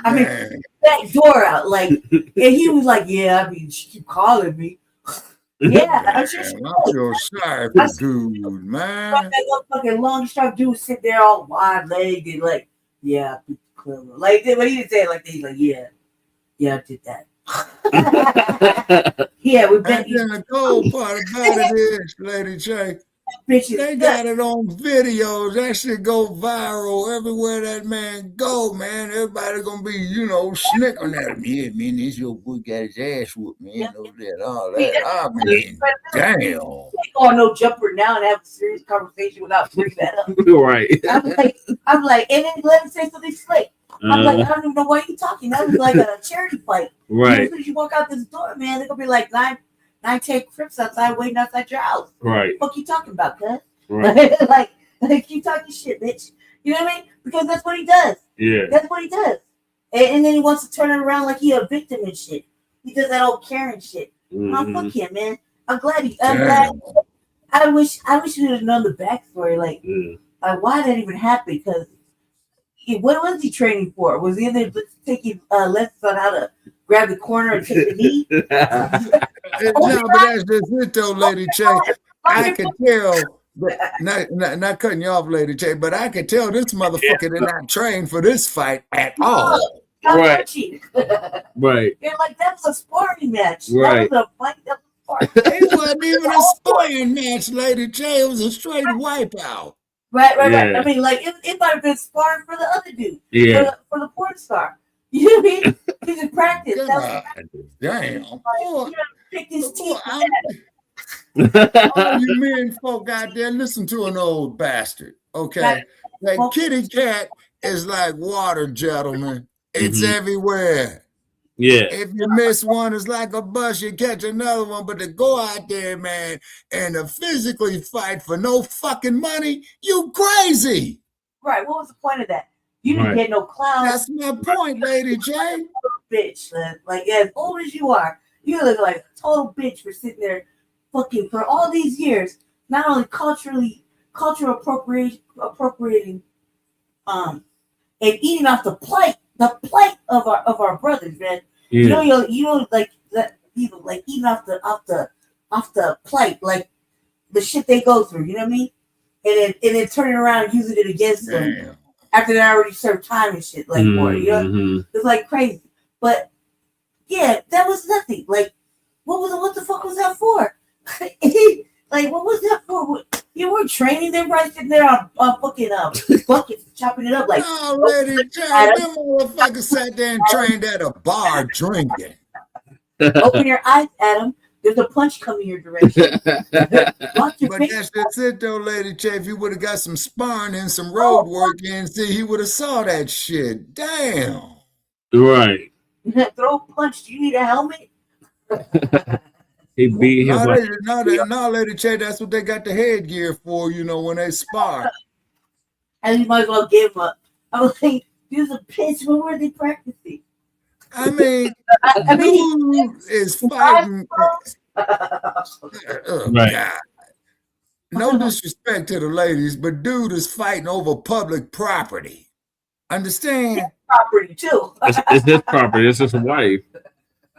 [SPEAKER 7] I mean, back door out. Like, and he was like, yeah, I mean, she keep calling me. Yeah, I'm sure.
[SPEAKER 8] I feel sorry for dude, man.
[SPEAKER 7] That motherfucking long, sharp dude sit there all wide-legged, like, yeah, I beat the club. Like, but he didn't say it like that. He's like, yeah, I did that. Yeah, we bet you.
[SPEAKER 8] And the cold part about it is, Lady J, they got it on videos. That shit go viral everywhere that man go, man. Everybody gonna be, snickering at him. Yeah, man, this your boy got his ass whooped, man. All that. I mean, damn.
[SPEAKER 7] Oh, no jumper now and have a serious conversation without bringing that up.
[SPEAKER 6] Right.
[SPEAKER 7] I'm like, and then let me say something slick. I'm like, I don't even know why you talking. That was like a charity fight.
[SPEAKER 6] Right.
[SPEAKER 7] As soon as you walk out this door, man, they're gonna be like 9-10 crips outside waiting outside your house.
[SPEAKER 6] Right.
[SPEAKER 7] What you talking about, cuz?
[SPEAKER 6] Right.
[SPEAKER 7] like keep talking shit, bitch. You know what I mean? Because that's what he does.
[SPEAKER 6] Yeah.
[SPEAKER 7] That's what he does. And then he wants to turn it around like he a victim and shit. He does that old Karen shit. Oh, fuck him, man. I'm glad. I wish you would have known the backstory. Like why that even happened? Because what was he training for? Was he in there taking lessons on how to grab the corner and take the knee?
[SPEAKER 8] No, but that's just it, though, Lady J. I could tell, but not cutting you off, Lady J, but I could tell this motherfucker did not train for this fight at all.
[SPEAKER 6] Right. Right.
[SPEAKER 7] They're like, that was a sparring match.
[SPEAKER 6] Right.
[SPEAKER 7] That was a fight. That was a sparring.
[SPEAKER 8] It wasn't even a sparring match, Lady J. It was a straight wipeout.
[SPEAKER 7] Right. I mean, like, it might have been sparring for the other dude.
[SPEAKER 6] Yeah.
[SPEAKER 7] For the porn star. You know what I mean? He's in practice.
[SPEAKER 8] God, damn.
[SPEAKER 7] Pick his teeth.
[SPEAKER 8] All you men folk out there, listen to an old bastard, okay? Like, kitty cat is like water, gentlemen. It's everywhere.
[SPEAKER 6] Yeah.
[SPEAKER 8] If you miss one, it's like a bus, you catch another one. But to go out there, man, and to physically fight for no fucking money, you crazy.
[SPEAKER 7] Right. What was the point of that? You didn't get no clout.
[SPEAKER 8] That's my point, Lady J.
[SPEAKER 7] Bitch, man. Like, as old as you are, you look like a total bitch for sitting there fucking for all these years, not only cultural appropriating, and eating off the plate of our brothers, man. Yeah. You know, like that, like eating off the plate, like the shit they go through. You know what I mean? And then turning around and using it against them after they already served time and shit. Like, more, you know, it's like crazy. But yeah, that was nothing. Like, what the fuck was that for? Like, what was that for? You were training them right sitting there on fucking buckets, chopping it up like.
[SPEAKER 8] Oh, lady, Jay, them motherfuckers sat there and trained at a bar drinking.
[SPEAKER 7] Open your eyes, Adam. There's a punch coming your direction.
[SPEAKER 8] But that's just it, though, Lady J. If you would have got some sparring and some road work in, see, he would have saw that shit. Damn.
[SPEAKER 6] Right.
[SPEAKER 7] Throw a punch. Do you need a helmet?
[SPEAKER 6] He beat him.
[SPEAKER 8] No, Lady J, that's what they got the headgear for, you know, when they spar.
[SPEAKER 7] And you might as well give up. I was like, use a pitch. When were they practicing?
[SPEAKER 8] I mean, dude is fighting.
[SPEAKER 6] Right.
[SPEAKER 8] God. No disrespect to the ladies, but dude is fighting over public property. Understand?
[SPEAKER 7] Property too.
[SPEAKER 6] It's his property. It's his wife.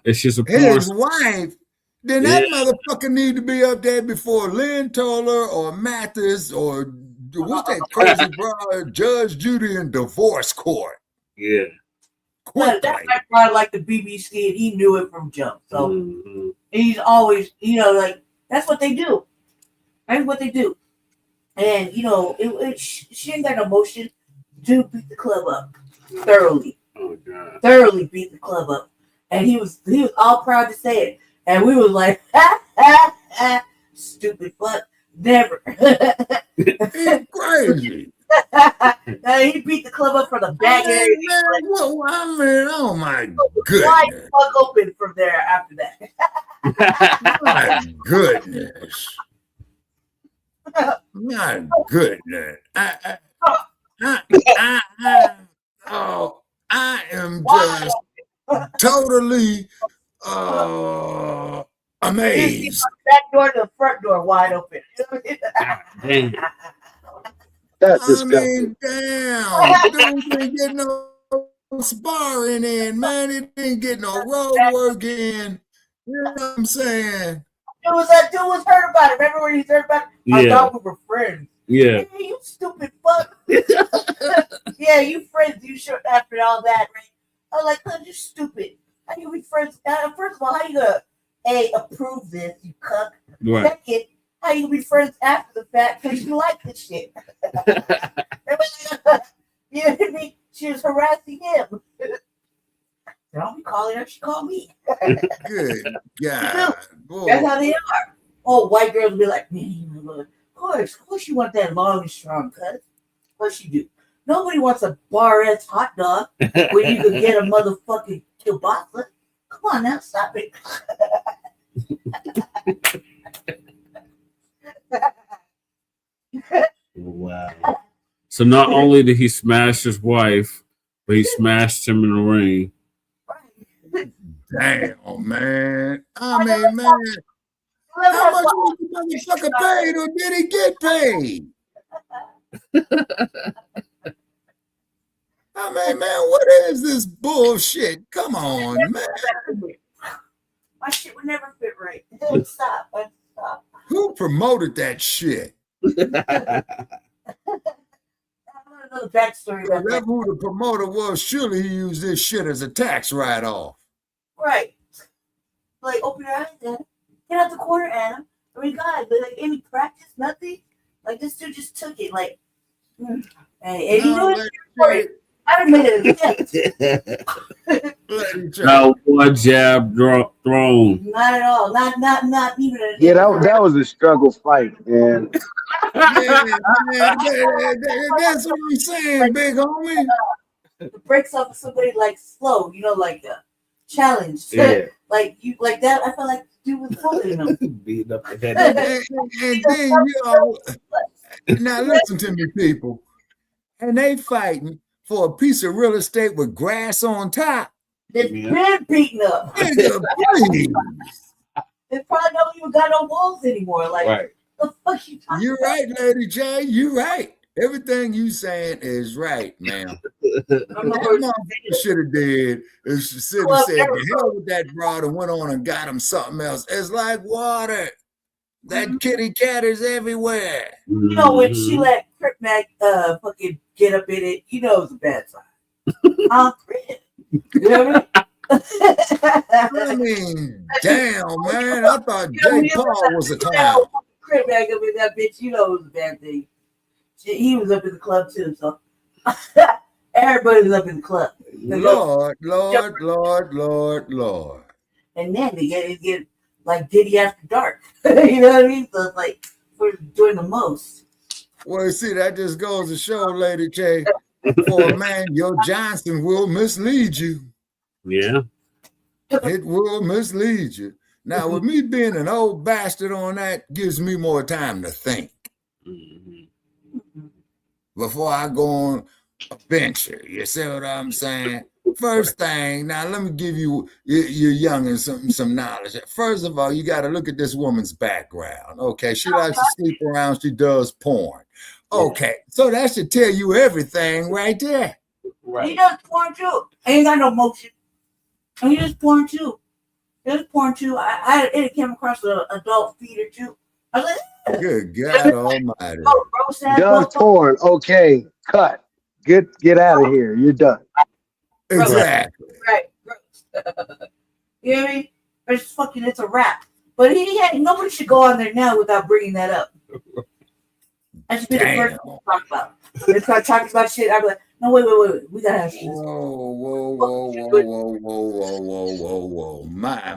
[SPEAKER 6] It's just
[SPEAKER 8] his wife. Then that motherfucker need to be up there before Lynn Toller or Mathis or what's that crazy brother, Judge Judy in divorce court.
[SPEAKER 6] Yeah.
[SPEAKER 7] That's probably like the BBC, and he knew it from jump. So he's always, you know, like that's what they do. That's what they do. And you know, she ain't got no motion. Dude beat the club up thoroughly.
[SPEAKER 6] Oh God.
[SPEAKER 7] Thoroughly beat the club up, and he was all proud to say it, and we was like, ha ha ha, stupid fuck, never.
[SPEAKER 8] It's crazy.
[SPEAKER 7] He beat the club up from the back area.
[SPEAKER 8] Oh my goodness.
[SPEAKER 7] Wide fuck open from there after that.
[SPEAKER 8] My goodness. My goodness. I am just totally amazed.
[SPEAKER 7] Back door to the front door wide open.
[SPEAKER 6] Dang.
[SPEAKER 4] That's
[SPEAKER 8] I
[SPEAKER 4] disgusting.
[SPEAKER 8] mean, damn. Dude didn't get no sparring in, man. He didn't get no road work in. You know what I'm saying?
[SPEAKER 7] That dude was hurt about it. Remember when he heard about it? I thought we were friends.
[SPEAKER 6] Yeah.
[SPEAKER 7] Hey, you stupid fuck. Yeah, you friends. You should after all that, right? I was like, you're stupid. How you be friends? First of all, how you gonna approve this, you cuck?
[SPEAKER 6] Right.
[SPEAKER 7] Second, how you be friends after the fact because you like the shit? You know what I mean? She was harassing him. Don't be calling her, she called me.
[SPEAKER 8] Good God. Boy.
[SPEAKER 7] That's how they are. Oh, white girls be like, man, of course you want that long and strong cut. Of course you do. Nobody wants a bar-ass hot dog when you could get a motherfucking kielbasa. Come on now, stop it.
[SPEAKER 6] Wow. So not only did he smash his wife, but he smashed him in the ring.
[SPEAKER 8] Damn, man. I mean, man. How much was the motherfucker paid, or did he get paid? I mean, man, what is this bullshit? Come on, man.
[SPEAKER 7] My shit would never fit right. Stop.
[SPEAKER 8] Who promoted that shit?
[SPEAKER 7] I want to know the backstory about
[SPEAKER 8] Whatever who the promoter was, surely he used this shit as a tax write-off.
[SPEAKER 7] Right. Like, open your eyes, Adam. Get out the corner, Adam. I mean, God, but like any practice, nothing. Like this dude just took it. Like, hey, you know what? I made it.
[SPEAKER 6] Not one jab thrown.
[SPEAKER 7] Not at all. Not even.
[SPEAKER 4] Yeah, that was a struggle fight, man.
[SPEAKER 8] Man, that's what I'm saying, big homie.
[SPEAKER 7] The breaks off of somebody like slow, you know, like challenge.
[SPEAKER 6] Yeah.
[SPEAKER 7] Like you, like that. I felt like dude was holding him.
[SPEAKER 6] Beating up the head.
[SPEAKER 8] And then you know, now listen to me, people. And they fighting for a piece of real estate with grass on top.
[SPEAKER 7] They've been beaten up.
[SPEAKER 8] Nigga, please.
[SPEAKER 7] They probably don't even got no walls anymore. Like,
[SPEAKER 6] right.
[SPEAKER 7] The fuck you talking
[SPEAKER 8] You're right, Lady J. You're right. Everything you saying is right, ma'am. That motherfucker should have did is she said the hell with that broad and went on and got him something else. It's like water. That kitty cat is everywhere.
[SPEAKER 7] You know when she let Crip Mac fucking get up in it, you know it's a bad sign. You know what I mean?
[SPEAKER 8] I mean, damn, man. I thought Jake Paul was a clown.
[SPEAKER 7] Crib back up in that bitch. You know it was a bad thing. He was up in the club too, so everybody was up in the club.
[SPEAKER 8] Lord.
[SPEAKER 7] And then they get like Diddy after dark. You know what I mean? So it's like we're doing the most.
[SPEAKER 8] Well, see, that just goes to show, Lady K, for a man, your Johnson will mislead you.
[SPEAKER 6] Yeah.
[SPEAKER 8] It will mislead you. Now, with me being an old bastard on that, gives me more time to think. Before I go on a venture. You see what I'm saying? First thing, now let me give you, you're young and some knowledge. First of all, you got to look at this woman's background. Okay, she likes to sleep around. She does porn. Okay, so that should tell you everything right there.
[SPEAKER 7] Right. He does porn too. Ain't got no motion. And he does porn too. There's porn too. It came across an adult feeder too. I was like,
[SPEAKER 8] good God Almighty.
[SPEAKER 4] Does porn? Okay, cut. Get out of here. You're done.
[SPEAKER 8] Exactly.
[SPEAKER 7] Right. You know what I mean? It's a wrap. But nobody should go on there now without bringing that up. I should be the first one to talk about. If I talk about shit, I'd be like, no, wait. We gotta have shit.
[SPEAKER 8] Whoa. My.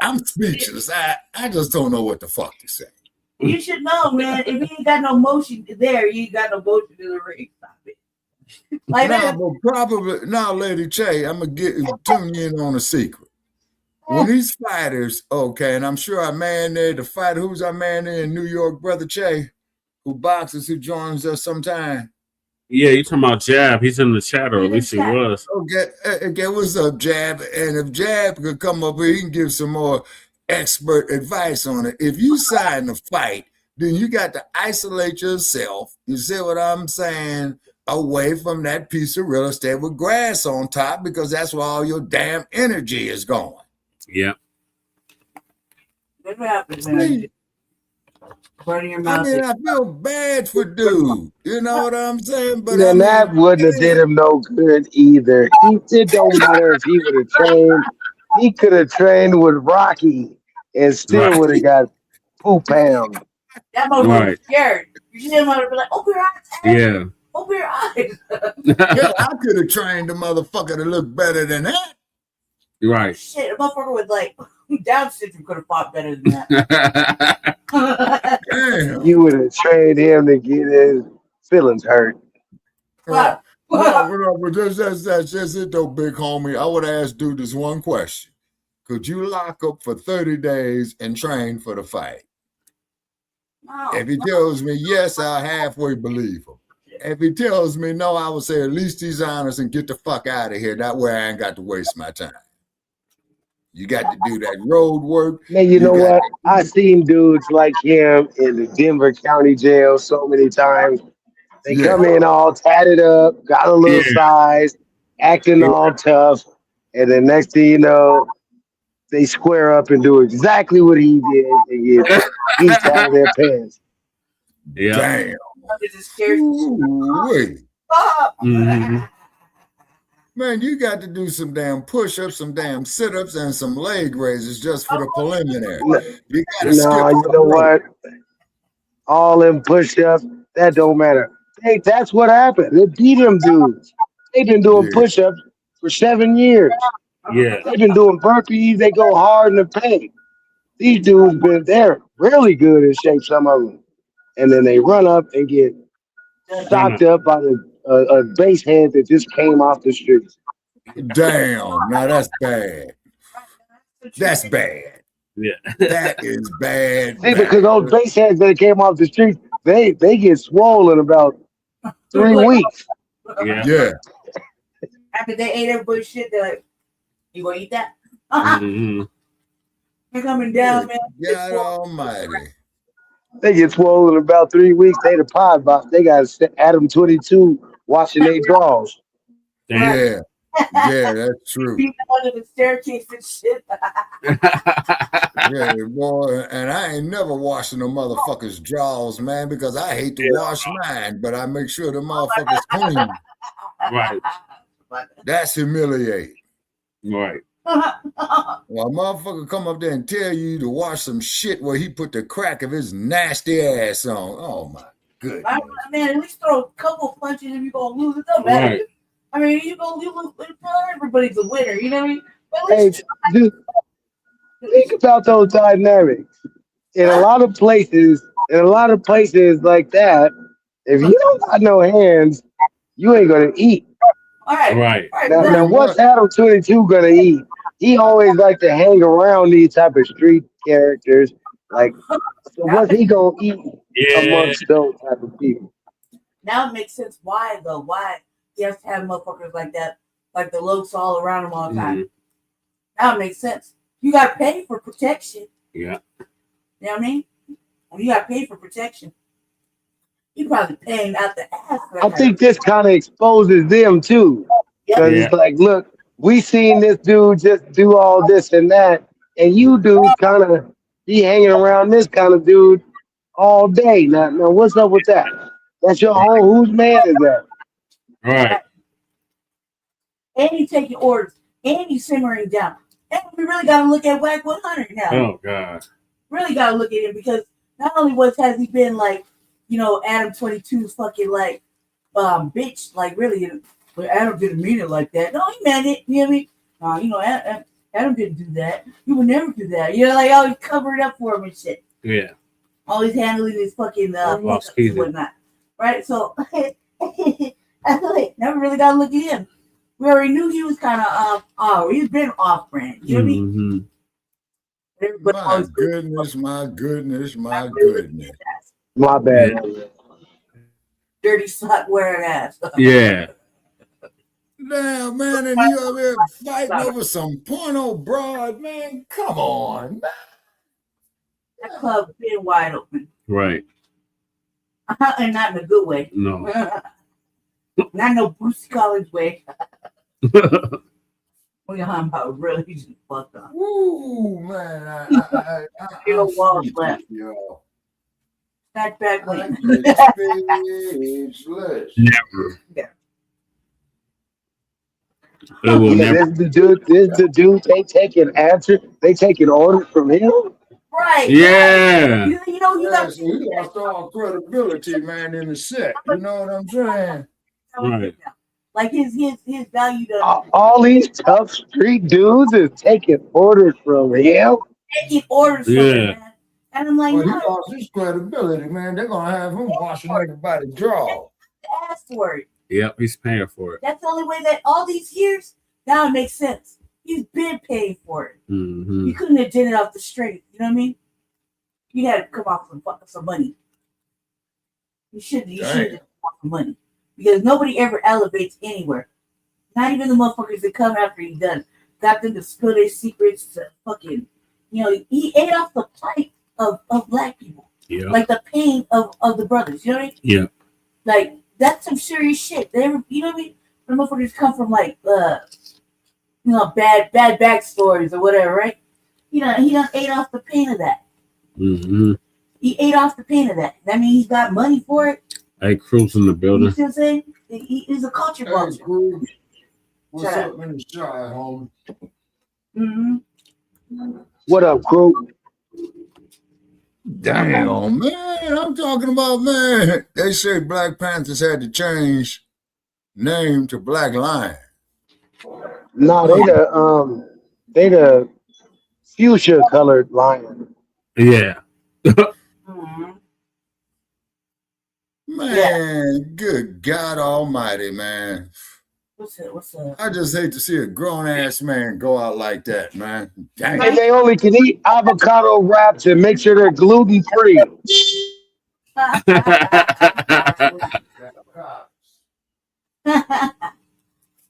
[SPEAKER 8] I'm speechless. I just don't know what the fuck to say.
[SPEAKER 7] You should know, man. If you ain't got no motion there, you ain't got no motion in the ring. Stop it. Like
[SPEAKER 8] now, Lady Che, I'm gonna tune you in on a secret. When these fighters, okay, and I'm sure our man there, the fighter, who's our man there in New York, Brother Che, who boxes, who joins us sometime.
[SPEAKER 6] Yeah, you talking about Jab? He's in the chat, or at least he was.
[SPEAKER 8] Okay, what's up, Jab? And if Jab could come up here, he can give some more expert advice on it. If you sign a fight, then you got to isolate yourself. You see what I'm saying? Away from that piece of real estate with grass on top, because that's where all your damn energy is going.
[SPEAKER 6] Yeah.
[SPEAKER 7] What happens, man? Burning your mouth.
[SPEAKER 8] I mean, I feel bad for dude. You know what I'm saying? But
[SPEAKER 4] then that wouldn't have did him no good either. It don't matter if he would have trained. He could have trained with Rocky and still would have got poop pound.
[SPEAKER 7] That motherfucker was scared. You see him be like, open your eyes.
[SPEAKER 6] Yeah.
[SPEAKER 7] Open your eyes.
[SPEAKER 8] Yeah, I could have trained the motherfucker to look better than that.
[SPEAKER 6] Right.
[SPEAKER 7] Shit, a motherfucker with like Down syndrome could have fought better than that.
[SPEAKER 8] Damn.
[SPEAKER 4] You would have trained him to get his feelings hurt.
[SPEAKER 8] But that's just it though, big homie. I would ask dude this one question. Could you lock up for 30 days and train for the fight?
[SPEAKER 7] No,
[SPEAKER 8] if he tells me yes, I'll halfway believe him. If he tells me no, I would say at least he's honest and get the fuck out of here. That way I ain't got to waste my time. You got to do that road work.
[SPEAKER 4] Man, you know what? I seen dudes like him in the Denver County Jail so many times. They come in all tatted up, got a little size, acting all tough, and then next thing you know, they square up and do exactly what he did and get beat out of their pants.
[SPEAKER 6] Yeah.
[SPEAKER 8] Damn. Man, you got to do some damn push-ups, some damn sit-ups, and some leg raises just for the preliminary. You got to skip.
[SPEAKER 4] You know what? All them push-ups, that don't matter. Hey, that's what happened. They beat them dudes. They've been doing push-ups for 7 years.
[SPEAKER 6] Yeah.
[SPEAKER 4] They've been doing burpees. They go hard in the paint. These dudes they're really good in shape, some of them. And then they run up and get stocked up by a base head that just came off the streets.
[SPEAKER 8] Damn. Now that's bad. That's bad.
[SPEAKER 6] Yeah.
[SPEAKER 8] That is bad.
[SPEAKER 4] See, because those base heads that came off the streets, they get swollen about 3 weeks.
[SPEAKER 8] Yeah.
[SPEAKER 7] After they ate everybody's shit, they're like, you gonna eat that? You're coming down, man.
[SPEAKER 8] God almighty.
[SPEAKER 4] They get swollen in about 3 weeks. They the pod box. They got Adam 22 washing their drawers.
[SPEAKER 8] Yeah. Yeah, that's true.
[SPEAKER 7] People under the staircase and shit.
[SPEAKER 8] Yeah, boy. And I ain't never washing the motherfuckers' drawers, man, because I hate to wash mine, but I make sure the motherfuckers clean.
[SPEAKER 6] Right.
[SPEAKER 8] That's humiliating.
[SPEAKER 6] Right.
[SPEAKER 8] Well, a motherfucker come up there and tell you to watch some shit where he put the crack of his nasty ass on. Oh my goodness.
[SPEAKER 7] Man, at least throw a couple punches if you're gonna lose. It don't matter.
[SPEAKER 6] Right.
[SPEAKER 7] I mean, you lose. Everybody's a winner. You know what I mean? But at
[SPEAKER 4] Hey,
[SPEAKER 7] least
[SPEAKER 4] dude, think about those dynamics. In a lot of places like that, if you don't got no hands, you ain't gonna eat.
[SPEAKER 7] all right.
[SPEAKER 6] Right.
[SPEAKER 4] Now what's Adam 22 gonna eat? He always like to hang around these type of street characters. Like, so what's he gonna eat amongst those type of people?
[SPEAKER 7] Now it makes sense why though. Why he has to have motherfuckers like that, like the lokes all around him all the time. Now it makes sense. You gotta pay for protection.
[SPEAKER 6] Yeah.
[SPEAKER 7] You know what I mean? When you gotta pay for protection, you probably paying out the ass.
[SPEAKER 4] I think this kind of exposes them too. Because it's like, look, we seen this dude just do all this and that, and you dude kind of be hanging around this kind of dude all day. Now what's up with that? That's your home. Whose man is that?
[SPEAKER 6] Right.
[SPEAKER 7] And you taking orders, and you simmering down. And we really got to look at WAC 100 now.
[SPEAKER 6] Oh God.
[SPEAKER 7] Really got to look at him because not only has he been like, you know, Adam 22's fucking like bitch, like really, but Adam didn't mean it like that. No, he meant it. You know what I mean? You know, Adam didn't do that. You would never do that. You know, like always cover it up for him and shit.
[SPEAKER 6] Yeah.
[SPEAKER 7] Always handling his fucking and whatnot. Right? So I like never really got to look at him. We already knew he was kind of he's been off brand. You know what I mean?
[SPEAKER 8] My goodness.
[SPEAKER 4] My bad.
[SPEAKER 7] Dirty sock wearing ass.
[SPEAKER 6] Yeah.
[SPEAKER 8] Damn, man, and you over there fighting over some porno broad, man. Come on, man.
[SPEAKER 7] That club been wide open.
[SPEAKER 6] Right.
[SPEAKER 7] And not in a good way.
[SPEAKER 6] No.
[SPEAKER 7] Not no Bruce Collins way. We're talking about really just fucked up.
[SPEAKER 8] Ooh, man.
[SPEAKER 7] Still walls left. Back when.
[SPEAKER 6] Never.
[SPEAKER 7] Yeah.
[SPEAKER 6] It will never.
[SPEAKER 4] This the dude they taking orders from him.
[SPEAKER 7] Right.
[SPEAKER 6] Yeah.
[SPEAKER 7] You know, you got
[SPEAKER 8] he lost all credibility, man, in the set. You know what I'm saying?
[SPEAKER 6] Right.
[SPEAKER 7] Like his value to
[SPEAKER 4] All these tough street dudes is taking orders from him.
[SPEAKER 7] taking orders from him, man. And I'm like,
[SPEAKER 8] Well, he
[SPEAKER 7] no,
[SPEAKER 8] lost his credibility, man. They're gonna have him washing everybody's jaw.
[SPEAKER 7] ask for it.
[SPEAKER 6] Yep, he's paying for it.
[SPEAKER 7] That's the only way that all these years now it makes sense. He's been paying for it.
[SPEAKER 6] Mm-hmm.
[SPEAKER 7] You couldn't have did it off the straight. You know what I mean? You had to come off some money. You should have come off some money. Because nobody ever elevates anywhere. Not even the motherfuckers that come after he done. Got them to spill their secrets to fucking, you know, he ate off the plight of black people.
[SPEAKER 6] Yeah.
[SPEAKER 7] Like the pain of the brothers. You know what I mean?
[SPEAKER 6] Yeah.
[SPEAKER 7] Like, that's some serious shit. They ever, you know what I mean? The motherfuckers come from like, you know, bad backstories or whatever, right? You know, he done ate off the pain of that.
[SPEAKER 6] Mm-hmm.
[SPEAKER 7] He ate off the pain of that. That means he's got money for it.
[SPEAKER 6] Hey, Cruz in the building.
[SPEAKER 7] You see what I'm saying? He's a culture vulture.
[SPEAKER 8] Cruz. What's up in the shy, homie?
[SPEAKER 7] Mm-hmm.
[SPEAKER 4] What up, crew?
[SPEAKER 8] Damn, man. I'm talking about, man. They say Black Panthers had to change name to Black Lion.
[SPEAKER 4] No, they the fuchsia colored lion.
[SPEAKER 6] Yeah.
[SPEAKER 8] Man, good God Almighty, man.
[SPEAKER 7] What's up?
[SPEAKER 8] I just hate to see a grown ass man go out like that, man. Dang.
[SPEAKER 4] And they only can eat avocado wraps and make sure they're gluten free.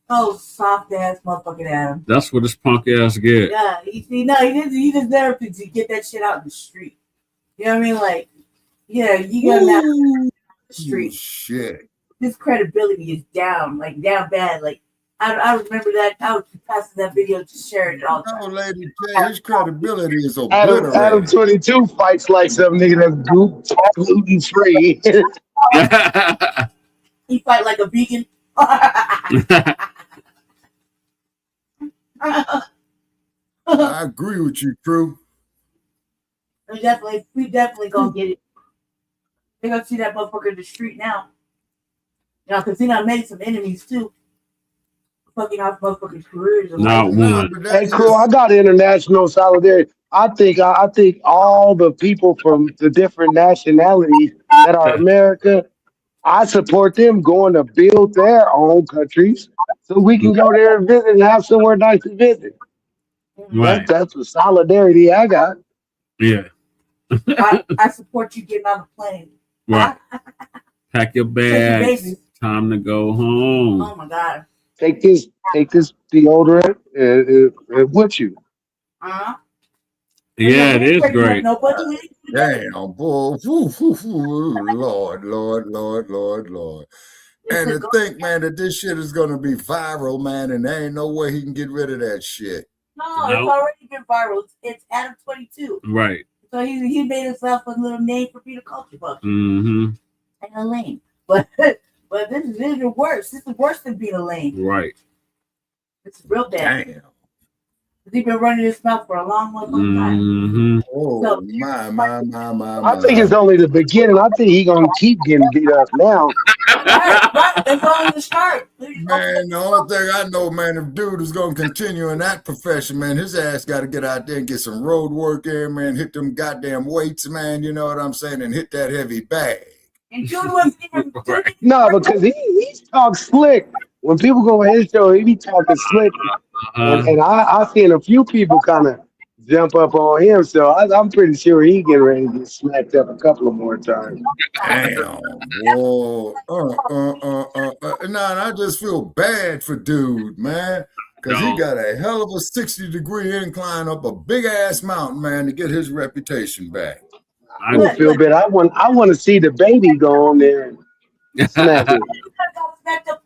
[SPEAKER 7] Oh, soft ass motherfucking Adam.
[SPEAKER 6] That's what this punk ass get.
[SPEAKER 7] Yeah, he just never could get that shit out in the street. You know what I mean? Like, yeah, you got that in the street.
[SPEAKER 8] Shit.
[SPEAKER 7] His credibility is down bad. Like, I remember that. I was passing that video, just sharing it all the time.
[SPEAKER 8] No, lady, his credibility is obliterated.
[SPEAKER 4] Adam 22 fights like some nigga that's gluten free.
[SPEAKER 7] He fight like a vegan.
[SPEAKER 8] I agree with you, Crew.
[SPEAKER 7] We definitely gonna get it. They're gonna see that motherfucker in the street now. You know, because he done made some enemies too. Fucking off motherfuckers' careers.
[SPEAKER 6] Not one.
[SPEAKER 4] Hey, Crew, I got international solidarity. I think all the people from the different nationalities that are America, I support them going to build their own countries so we can go there and visit and have somewhere nice to visit.
[SPEAKER 6] Right.
[SPEAKER 4] That's the solidarity I got.
[SPEAKER 6] Yeah.
[SPEAKER 7] I support you getting on the plane.
[SPEAKER 6] Right. Pack your bags. Time to go home.
[SPEAKER 7] Oh my God.
[SPEAKER 4] Take this deodorant with you.
[SPEAKER 7] Uh-huh.
[SPEAKER 6] Yeah, it is great.
[SPEAKER 8] Damn, boy. Lord. And to think, man, that this shit is going to be viral, man, and there ain't no way he can get rid of that shit.
[SPEAKER 7] No, it's already been viral. It's Adam 22.
[SPEAKER 6] Right.
[SPEAKER 7] So he made himself a little name for Peter Culture Buck.
[SPEAKER 6] Mm-hmm.
[SPEAKER 7] And a lame. But this is worse. This is worse than being a lame.
[SPEAKER 6] Right.
[SPEAKER 7] It's real bad.
[SPEAKER 8] Damn.
[SPEAKER 7] He's been running his mouth for a long time.
[SPEAKER 6] Mm-hmm.
[SPEAKER 8] Oh,
[SPEAKER 7] So,
[SPEAKER 8] my.
[SPEAKER 4] I think it's only the beginning. I think he's going to keep getting beat up now.
[SPEAKER 7] Right. That's only the start.
[SPEAKER 8] Man, the only thing I know, man, if dude is going to continue in that profession, man, his ass got to get out there and get some road work in, man, hit them goddamn weights, man, you know what I'm saying, and hit that heavy bag.
[SPEAKER 7] And dude was
[SPEAKER 6] Right.
[SPEAKER 4] No, because he talks slick. When people go on his show, he be talking slick. And I seen a few people kind of jump up on him, so I'm pretty sure he getting ready to get smacked up a couple of more times.
[SPEAKER 8] Damn, boy. I just feel bad for dude, man, because he got a hell of a 60-degree incline up a big-ass mountain, man, to get his reputation back.
[SPEAKER 4] I don't feel bad. I want to see the baby go on there and smack him.
[SPEAKER 7] Smacked up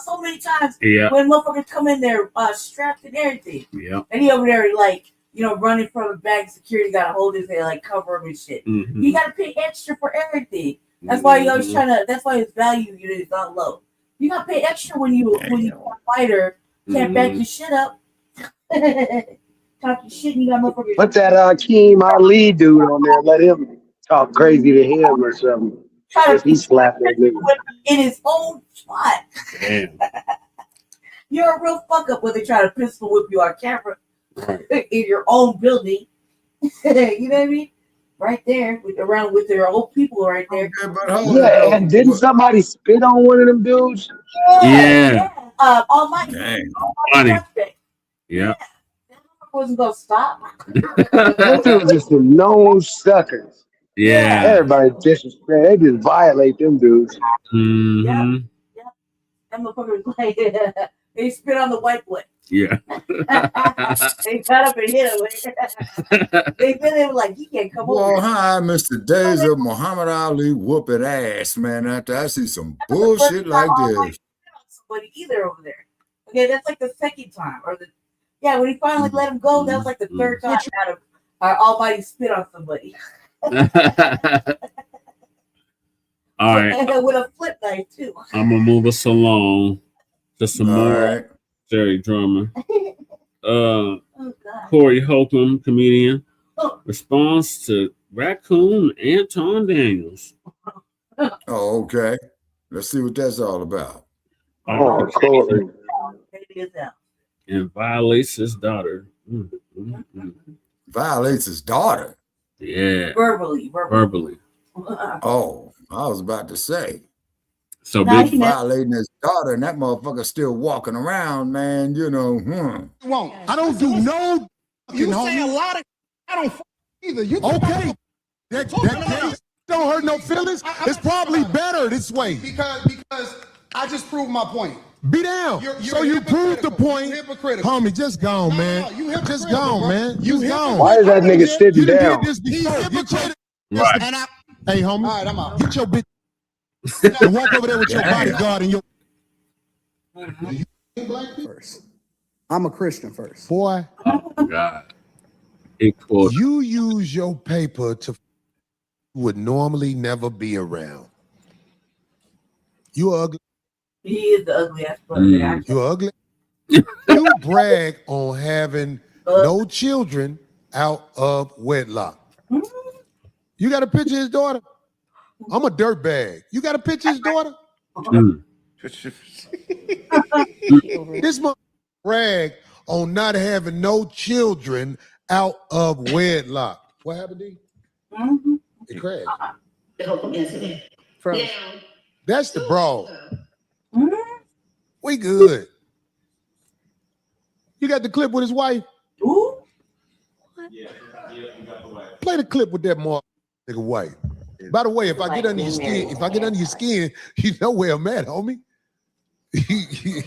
[SPEAKER 7] so many times
[SPEAKER 6] Yeah.
[SPEAKER 7] when motherfuckers come in there strapped and everything.
[SPEAKER 6] Yeah.
[SPEAKER 7] And he over there like, running from the back, security gotta hold his head, like cover him and shit.
[SPEAKER 6] Mm-hmm.
[SPEAKER 7] You gotta pay extra for everything. That's why he always that's why his value is not low. You gotta pay extra when you're a fighter, can't back your shit up. Talk your shit and you got motherfuckers.
[SPEAKER 4] Put that Akeem Ali dude on there. Let him talk crazy to him or something. If he slapped that nigga
[SPEAKER 7] in his own spot.
[SPEAKER 6] Damn.
[SPEAKER 7] You're a real fuck up when they try to pistol whip you on camera in your own building. You know what I mean? Right there, with their old people right there.
[SPEAKER 4] Yeah, and didn't somebody spit on one of them dudes?
[SPEAKER 6] Yeah.
[SPEAKER 7] Almighty.
[SPEAKER 6] Funny. Yeah.
[SPEAKER 7] Wasn't gonna stop.
[SPEAKER 4] Those are just some known suckers.
[SPEAKER 6] Yeah.
[SPEAKER 4] Everybody disrespect. They just violate them dudes.
[SPEAKER 6] Mm-hmm.
[SPEAKER 7] Yeah. That motherfucker was like, they spit on the white boy.
[SPEAKER 6] Yeah.
[SPEAKER 7] They got up and hit him. They feel like he can't come over.
[SPEAKER 8] Well, hi, Mr. Days of Muhammad Ali whooping ass, man. After I see some bullshit like this.
[SPEAKER 7] Somebody either over there. Okay, that's like the second time, when he finally let him go, that was like the third time out of Almighty spit on somebody.
[SPEAKER 6] All right.
[SPEAKER 7] And with a flip knife too.
[SPEAKER 6] I'm gonna move us along to some more Jerry Drummer. Corey Holcomb, comedian, responds to Raccoon Anton Daniels.
[SPEAKER 8] Oh, okay. Let's see what that's all about.
[SPEAKER 4] Oh, Corey.
[SPEAKER 6] And violates his daughter.
[SPEAKER 8] Violates his daughter?
[SPEAKER 6] Yeah.
[SPEAKER 7] Verbally.
[SPEAKER 8] Oh, I was about to say.
[SPEAKER 6] So
[SPEAKER 8] big violating his daughter, and that motherfucker still walking around, man.
[SPEAKER 10] I don't do no. You say a lot of. I don't either. You okay? That case don't hurt no feelings. It's probably better this way because I just proved my point. Be down. You proved the point. Homie, just gone, man. Just gone, man. You gone.
[SPEAKER 4] Why is that nigga sitting down?
[SPEAKER 10] Right. Hey, homie. All right, I'm out. Get your bitch. And walk over there with your bodyguard and your.
[SPEAKER 12] First. I'm a Christian first.
[SPEAKER 10] Boy.
[SPEAKER 6] Oh, God.
[SPEAKER 10] You use your paper to would normally never be around. You ugly.
[SPEAKER 7] He is the ugly ass brother.
[SPEAKER 10] You ugly. You brag on having no children out of wedlock. You got a picture of his daughter? I'm a dirtbag. You got a picture of his daughter? This mother brag on not having no children out of wedlock. What happened, D? It crashed. That's the brawl. We good. You got the clip with his wife? Play the clip with that nigga wife. By the way, if I get under your skin, you know where I'm at, homie. You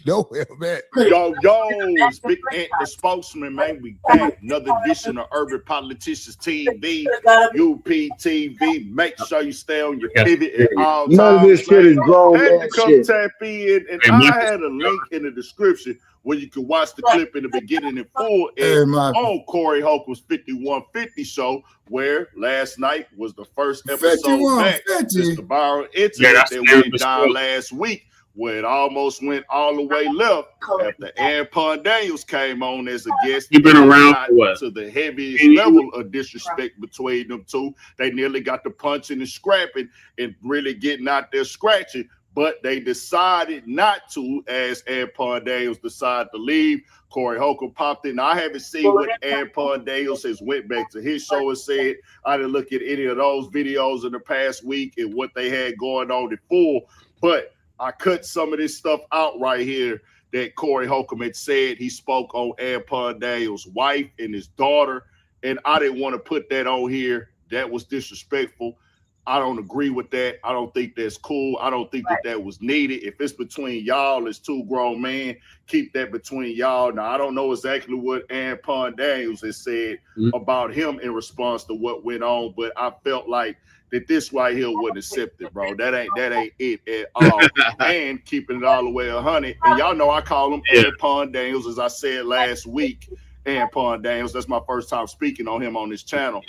[SPEAKER 10] know where I'm at.
[SPEAKER 11] Yo, it's Big Ant, the spokesman, man. We back. Another edition of Urban Politicians TV, UPTV. Make sure you stay on your pivot at all times.
[SPEAKER 4] None of this shit is grown man
[SPEAKER 11] come
[SPEAKER 4] shit.
[SPEAKER 11] tap in, and I had a link in the description where you can watch the clip in the beginning in full on Corey Holcomb's 5150 show, where last night was the first episode back. It's the viral incident that went down last week, where it almost went all the way left after Anton Daniels came on as a guest.
[SPEAKER 6] You've been around for what?
[SPEAKER 11] To the heaviest level of disrespect between them two. They nearly got the punching and scrapping and really getting out there scratching, but they decided not to, as Anton Daniels decided to leave. Corey Holcomb popped in. I haven't seen what Anton Daniels has went back to his show and said. I didn't look at any of those videos in the past week and what they had going on in full, but I cut some of this stuff out right here that Corey Holcomb had said. He spoke on Anton Daniels' wife and his daughter, and I didn't want to put that on here. That was disrespectful. I don't agree with that. I don't think that's cool. I don't think that was needed. If it's between y'all as two grown men, keep that between y'all. Now, I don't know exactly what Anton Daniels has said about him in response to what went on, but I felt like that this right here wasn't accepted, bro. That ain't it at all. And keeping it all the way 100. And y'all know I call him Anton Daniels, as I said last week. Anton Daniels, that's my first time speaking on him on this channel.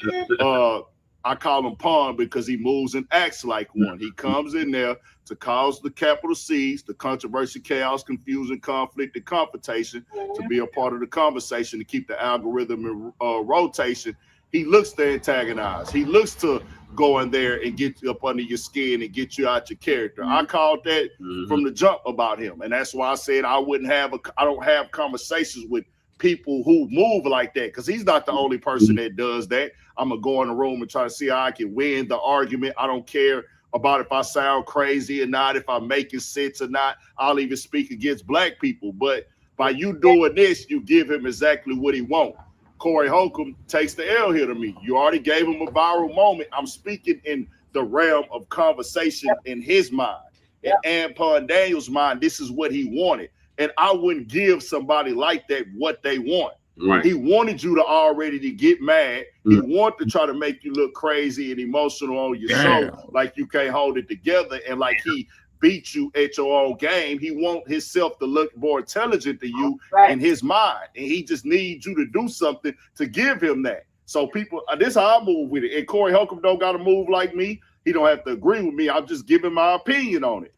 [SPEAKER 11] I call him Pawn because he moves and acts like one. He comes in there to cause the capital C's, the controversy, chaos, confusion, conflict, and confrontation, to be a part of the conversation, to keep the algorithm in rotation. He looks to antagonize. He looks to go in there and get you up under your skin and get you out your character. I called that from the jump about him, and that's why I said I don't have conversations with people who move like that, because he's not the only person that does that. I'm gonna go in the room and try to see how I can win the argument. I don't care about if I sound crazy or not, if I'm making sense or not. I'll even speak against black people. But by you doing this, you give him exactly what he wants. Corey Holcomb takes the L here to me. You already gave him a viral moment. I'm speaking in the realm of conversation in his mind. In Anton Daniels' mind, this is what he wanted. And I wouldn't give somebody like that what they want. Right. He wanted you to already to get mad. He wanted to try to make you look crazy and emotional on your show, like you can't hold it together, and like he beat you at your own game. He wants himself to look more intelligent than you in his mind, and he just needs you to do something to give him that. So people, this is how I move with it. And Corey Holcomb don't got to move like me. He don't have to agree with me. I'm just giving my opinion on it.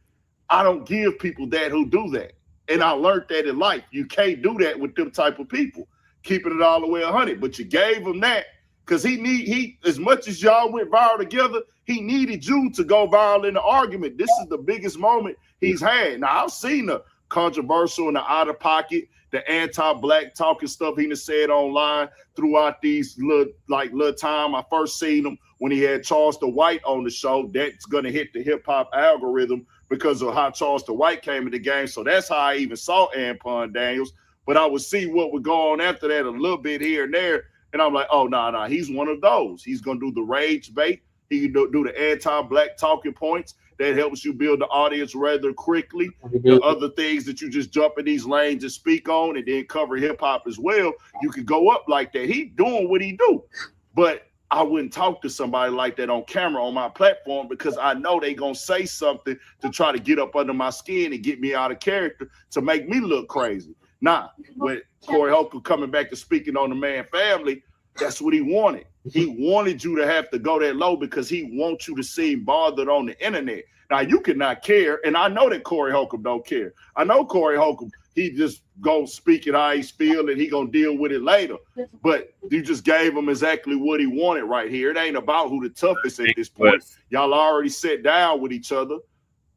[SPEAKER 11] I don't give people that who do that. And I learned that in life. You can't do that with them type of people. Keeping it all the way 100. But you gave him that because he as much as y'all went viral together, he needed you to go viral in the argument. This is the biggest moment he's had. Now, I've seen the controversial and the out of pocket, the anti-black talking stuff he said online throughout these little time. I first seen him when he had Charles the White on the show. That's gonna hit the hip hop algorithm because of how Charles the White came in the game. So that's how I even saw Anton Daniels. But I would see what would go on after that a little bit here and there. And I'm like, oh, no, he's one of those. He's going to do the rage bait. He can do the anti-black talking points that helps you build the audience rather quickly. The other things that you just jump in these lanes and speak on and then cover hip-hop as well, you could go up like that. He doing what he do. But I wouldn't talk to somebody like that on camera on my platform because I know they going to say something to try to get up under my skin and get me out of character to make me look crazy. Nah, with Corey Holcomb coming back to speaking on the man family, that's what he wanted. He wanted you to have to go that low because he wants you to seem bothered on the internet. Now, you cannot care, and I know that Corey Holcomb don't care. I know Corey Holcomb, he just gonna speak it how he feel and he gonna deal with it later. But you just gave him exactly what he wanted right here. It ain't about who the toughest at this point. Y'all already sat down with each other.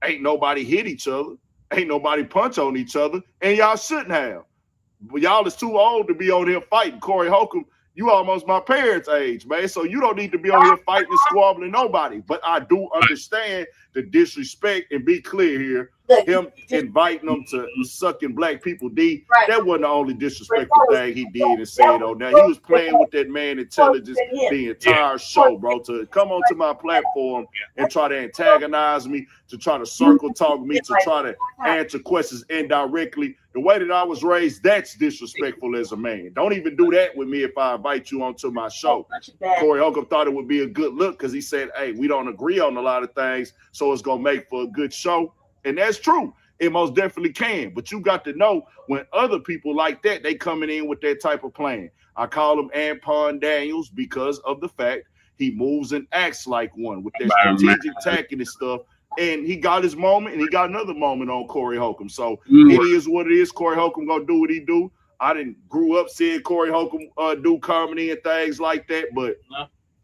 [SPEAKER 11] Ain't nobody hit each other. Ain't nobody punch on each other, and y'all shouldn't have. But y'all is too old to be on here fighting. Corey Holcomb, you almost my parents' age, man. So you don't need to be on here fighting and squabbling nobody. But I do understand the disrespect, and be clear here. Him inviting them to sucking black people D, that wasn't the only disrespectful thing he did and said on that. He was playing with that man intelligence the entire show, bro. To come onto my platform and try to antagonize me, to try to circle talk me, to try to answer questions indirectly. The way that I was raised, that's disrespectful as a man. Don't even do that with me if I invite you onto my show. Corey Holcomb thought it would be a good look because he said, hey, we don't agree on a lot of things, so it's going to make for a good show. And that's true. It most definitely can. But you got to know when other people like that, they coming in with that type of plan. I call him Anton Daniels because of the fact he moves and acts like one with that strategic tactic and stuff. And he got his moment, and he got another moment on Corey Holcomb. So it is what it is. Corey Holcomb gonna do what he do. I didn't grew up seeing Corey Holcomb do comedy and things like that, but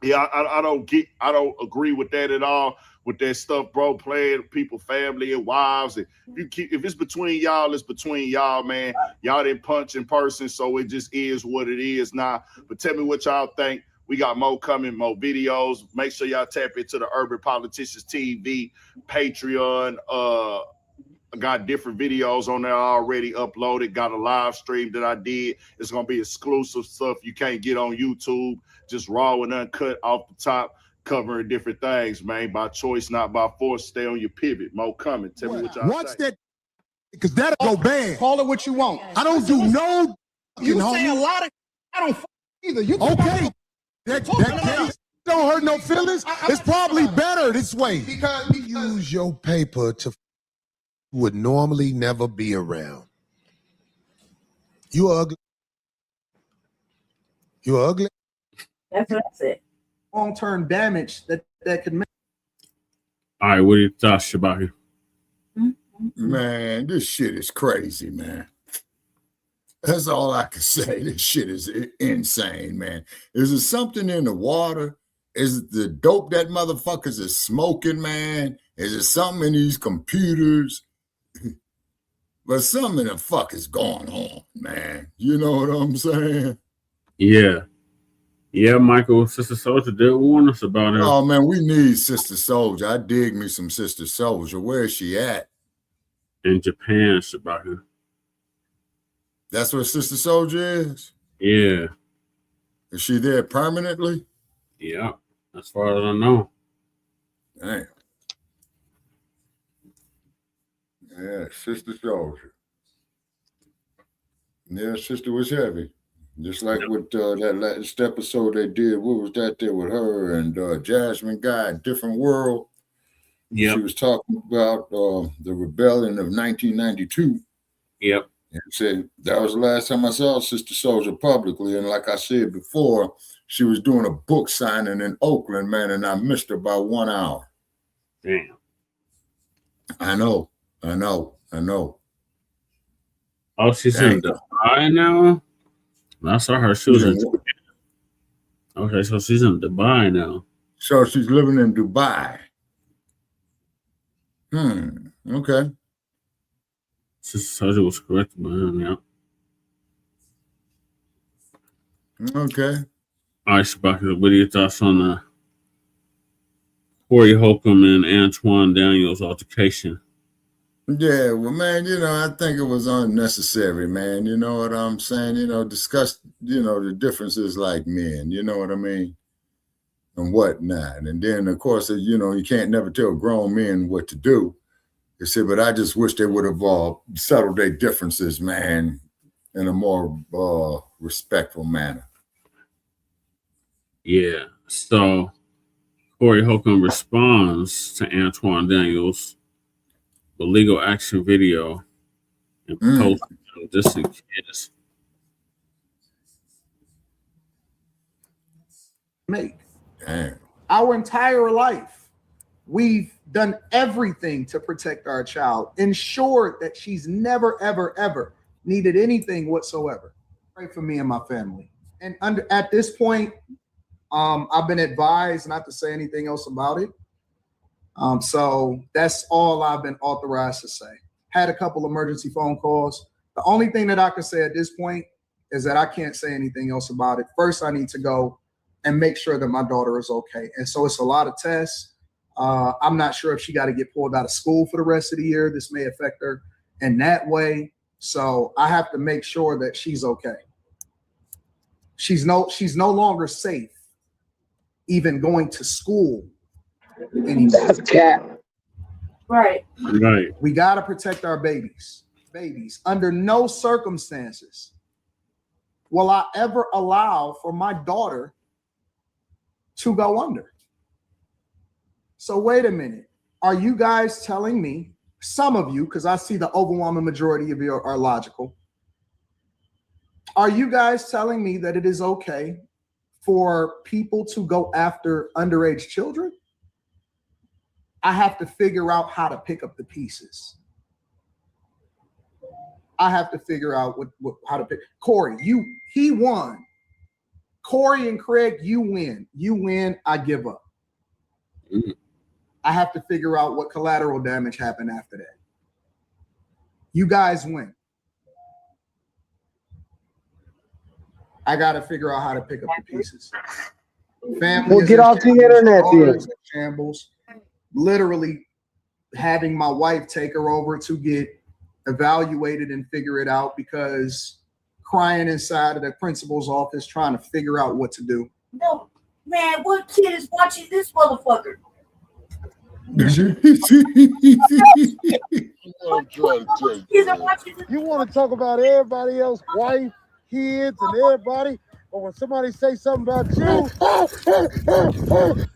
[SPEAKER 11] yeah, I don't agree with that at all. With that stuff, bro, playing people, family, and wives. And if it's between y'all, it's between y'all, man. Y'all didn't punch in person, so it just is what it is now. But tell me what y'all think. We got more coming, more videos. Make sure y'all tap into the Urban Politicians TV, Patreon. I got different videos on there already uploaded. Got a live stream that I did. It's going to be exclusive stuff you can't get on YouTube. Just raw and uncut off the top, covering different things, man. By choice, not by force. Stay on your pivot. More coming. Tell me what y'all
[SPEAKER 10] Watch
[SPEAKER 11] think.
[SPEAKER 10] that, because that'll go bad.
[SPEAKER 12] Call it what you want.
[SPEAKER 10] I don't do no.
[SPEAKER 12] You say a lot of. I don't either. You
[SPEAKER 10] Okay. That case don't hurt no feelings. It's probably better this way. Because use your paper to would normally never be around. You ugly. You ugly.
[SPEAKER 7] That's what I said.
[SPEAKER 12] long-term damage that could make.
[SPEAKER 6] All right, what are your thoughts about here?
[SPEAKER 8] Man, this shit is crazy, man. That's all I can say. This shit is insane, man. Is there something in the water? Is it the dope that motherfuckers is smoking, man? Is it something in these computers? But something in the fuck is going on, man. You know what I'm saying?
[SPEAKER 6] Yeah. Yeah, Michael, Sister Soldier did warn us about it.
[SPEAKER 8] Oh, man, we need Sister Soldier. I dig me some Sister Soldier. Where is she at?
[SPEAKER 6] In Japan, Shabaka.
[SPEAKER 8] That's where Sister Soldier is?
[SPEAKER 6] Yeah.
[SPEAKER 8] Is she there permanently?
[SPEAKER 6] Yeah, as far as I know.
[SPEAKER 8] Damn. Yeah, Sister Soldier. Yeah, Sister was heavy. Just like with that last episode they did. What was that there with her and Jasmine Guy, Different World?
[SPEAKER 6] Yeah.
[SPEAKER 8] She was talking about the rebellion of 1992.
[SPEAKER 6] Yep.
[SPEAKER 8] And said that was the last time I saw Sister Soldier publicly. And like I said before, she was doing a book signing in Oakland, man, and I missed her by 1 hour.
[SPEAKER 6] Damn.
[SPEAKER 8] I know.
[SPEAKER 6] Oh, she's in Dubai now? I saw her. She was in Okay, so she's in Dubai now.
[SPEAKER 8] So she's living in Dubai. Okay.
[SPEAKER 6] Sister Soldier was correct about him, yeah.
[SPEAKER 8] Okay.
[SPEAKER 6] All right, Shabaka, what are your thoughts on Corey Holcomb and Antoine Daniels altercation?
[SPEAKER 8] Yeah, well, man, I think it was unnecessary, man. You know what I'm saying? Discuss, the differences like men, you know what I mean? And whatnot. And then, of course, you can't never tell grown men what to do. You see, but I just wish they would have settled their differences, man, in a more respectful manner.
[SPEAKER 6] Yeah, so Corey Holcomb responds to Antoine Daniels' the legal action video and post this in kids.
[SPEAKER 12] Make.
[SPEAKER 8] Damn.
[SPEAKER 12] Our entire life, we've done everything to protect our child, ensured that she's never, ever, ever needed anything whatsoever, pray for me and my family. And at this point, I've been advised not to say anything else about it. So that's all I've been authorized to say. Had a couple emergency phone calls. The only thing that I can say at this point is that I can't say anything else about it. First, I need to go and make sure that my daughter is okay. And so it's a lot of tests. I'm not sure if she got to get pulled out of school for the rest of the year. This may affect her in that way. So I have to make sure that she's okay. She's no longer safe even going to school anymore.
[SPEAKER 4] That's cat.
[SPEAKER 7] Right.
[SPEAKER 6] Right.
[SPEAKER 12] We got to protect our babies. Babies, under no circumstances will I ever allow for my daughter to go under. So wait a minute. Are you guys telling me, some of you, because I see the overwhelming majority of you are logical, are you guys telling me that it is okay for people to go after underage children? I have to figure out how to pick up the pieces. I have to figure out how to pick. Corey, he won. Corey and Craig, you win. You win, I give up.
[SPEAKER 6] Mm-hmm.
[SPEAKER 12] I have to figure out what collateral damage happened after that. You guys win. I got to figure out how to pick up the pieces. Family,
[SPEAKER 4] Well, get off the internet then.
[SPEAKER 12] Shambles. Literally having my wife take her over to get evaluated and figure it out, because crying inside of the principal's office trying to figure out what to do.
[SPEAKER 7] No, man, what kid is watching this motherfucker?
[SPEAKER 10] You want to talk about everybody else, wife, kids, and everybody, but when somebody say something about you,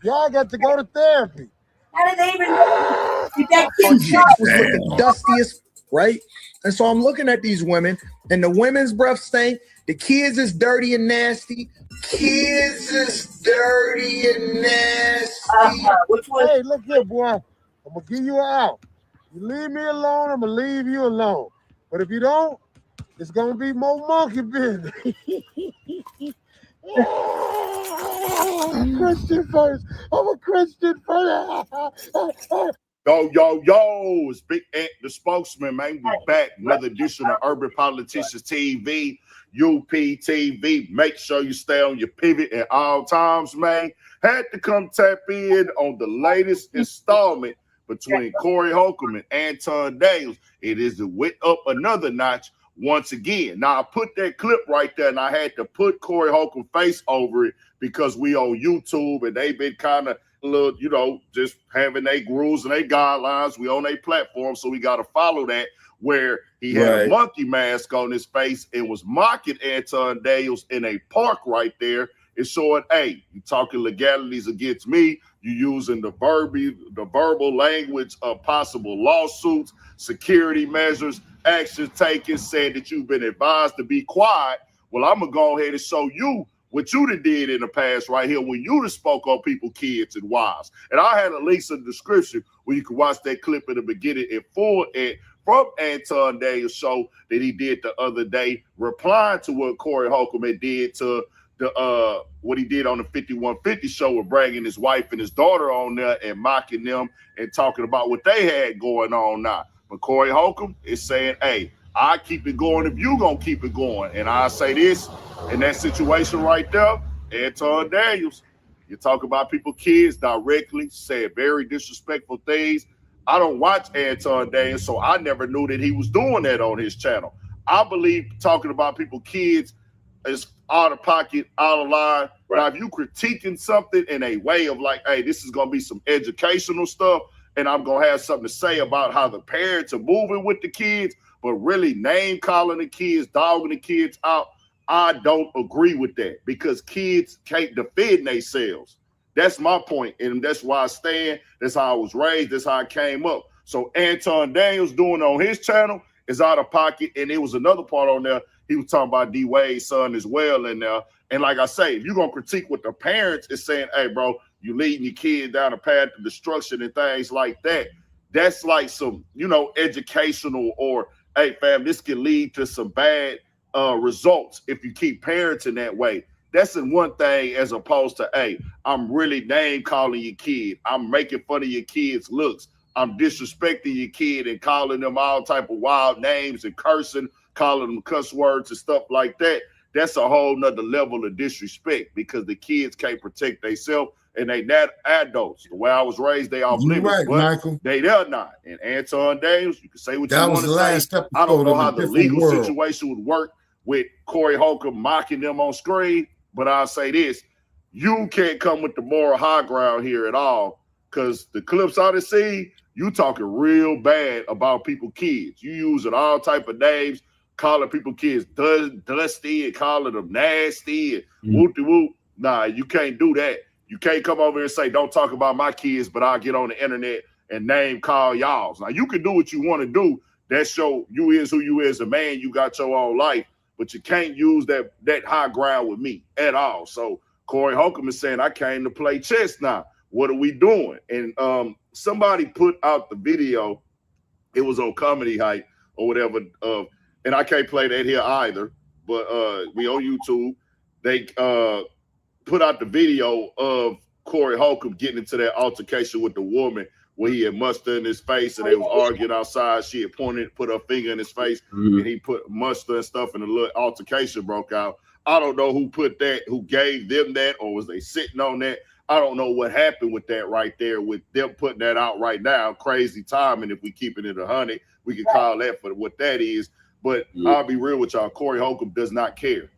[SPEAKER 10] y'all got to go to therapy.
[SPEAKER 7] How did they even that kid
[SPEAKER 12] Was looking dustiest, right? And so I'm looking at these women, and the women's breath stink. The kids is dirty and nasty. Kids is dirty and nasty.
[SPEAKER 7] Which one?
[SPEAKER 10] Hey, look here, boy. I'm gonna give you an out. You leave me alone, I'm gonna leave you alone. But if you don't, it's gonna be more monkey business. I'm a Christian first. I'm a Christian first.
[SPEAKER 11] Yo, it's Big Ant, the spokesman, man. We back. Another edition of Urban Politicians TV, UPTV. Make sure you stay on your pivot at all times, man. Had to come tap in on the latest installment between Corey Holcomb and Anton Daniels. It is went up another notch once again. Now, I put that clip right there, and I had to put Corey Holcomb's face over it because we on YouTube, and they've been kind of little, you know, just having their rules and their guidelines. We on their platform, so we got to follow that, where he had a monkey mask on his face and was mocking Anton Daniels in a park right there and showing, hey, you talking legalities against me, you using the verbal language of possible lawsuits, security measures, actions taken, saying that you've been advised to be quiet. Well, I'm going to go ahead and show you what you done did in the past right here when you done spoke on people, kids, and wives. And I had a link in the description where you can watch that clip in the beginning in full from Anton Daniels' show that he did the other day, replying to what Corey Holcomb had did to the what he did on the 5150 show with bringing his wife and his daughter on there and mocking them and talking about what they had going on now. But Corey Holcomb is saying, hey, I keep it going if you gonna keep it going. And I say this, in that situation right there, Anton Daniels, you talk about people, kids directly, said very disrespectful things. I don't watch Anton Daniels, so I never knew that he was doing that on his channel. I believe talking about people, kids, is out of pocket, out of line. Right. Now, if you critiquing something in a way of like, hey, this is gonna be some educational stuff, and I'm gonna have something to say about how the parents are moving with the kids, but really name calling the kids, dogging the kids out, I don't agree with that, because kids can't defend themselves. That's my point, and that's why I stand. That's how I was raised. That's how I came up. So Anton Daniels doing on his channel is out of pocket, and there was another part on there. He was talking about D Wade's son as well in there. And like I say, if you're gonna critique what the parents is saying, hey, bro, you leading your kid down a path to destruction and things like that, that's like some, you know, educational or, hey fam, this can lead to some bad results if you keep parenting that way. That's the one thing as opposed to, hey, I'm really name calling your kid. I'm making fun of your kid's looks. I'm disrespecting your kid and calling them all type of wild names and cursing, calling them cuss words and stuff like that. That's a whole nother level of disrespect because the kids can't protect themselves and they not adults. The way I was raised, they off limits,
[SPEAKER 8] right,
[SPEAKER 11] but
[SPEAKER 8] Michael.
[SPEAKER 11] they're not. And Anton Daniels, you can say what
[SPEAKER 8] That
[SPEAKER 11] you
[SPEAKER 8] was
[SPEAKER 11] want
[SPEAKER 8] the
[SPEAKER 11] to
[SPEAKER 8] last
[SPEAKER 11] say.
[SPEAKER 8] episode
[SPEAKER 11] I don't know
[SPEAKER 8] of
[SPEAKER 11] how
[SPEAKER 8] A
[SPEAKER 11] the
[SPEAKER 8] Different
[SPEAKER 11] legal
[SPEAKER 8] World.
[SPEAKER 11] situation would work with Corey Holcomb mocking them on screen, but I'll say this. You can't come with the moral high ground here at all because the clips I done seen, you talking real bad about people kids. You using all type of names, calling people kids dusty and calling them nasty and whoop-de-whoop. Nah, you can't do that. You can't come over and say, don't talk about my kids, but I'll get on the internet and name call y'all's. Now, you can do what you want to do. That's you is who you is, a man. You got your own life, but you can't use that high ground with me at all. So Corey Holcomb is saying, I came to play chess now. What are we doing? And somebody put out the video. It was on Comedy Hype or whatever. And I can't play that here either, but we on YouTube. They put out the video of Corey Holcomb getting into that altercation with the woman where he had mustard in his face and they was arguing outside. She had put her finger in his face and he put mustard and stuff and a little altercation broke out. I don't know who put that, who gave them that, or was they sitting on that? I don't know what happened with that right there, with them putting that out right now. Crazy timing. If we keep it at 100, we can call that for what that is. But I'll be real with y'all. Corey Holcomb does not care.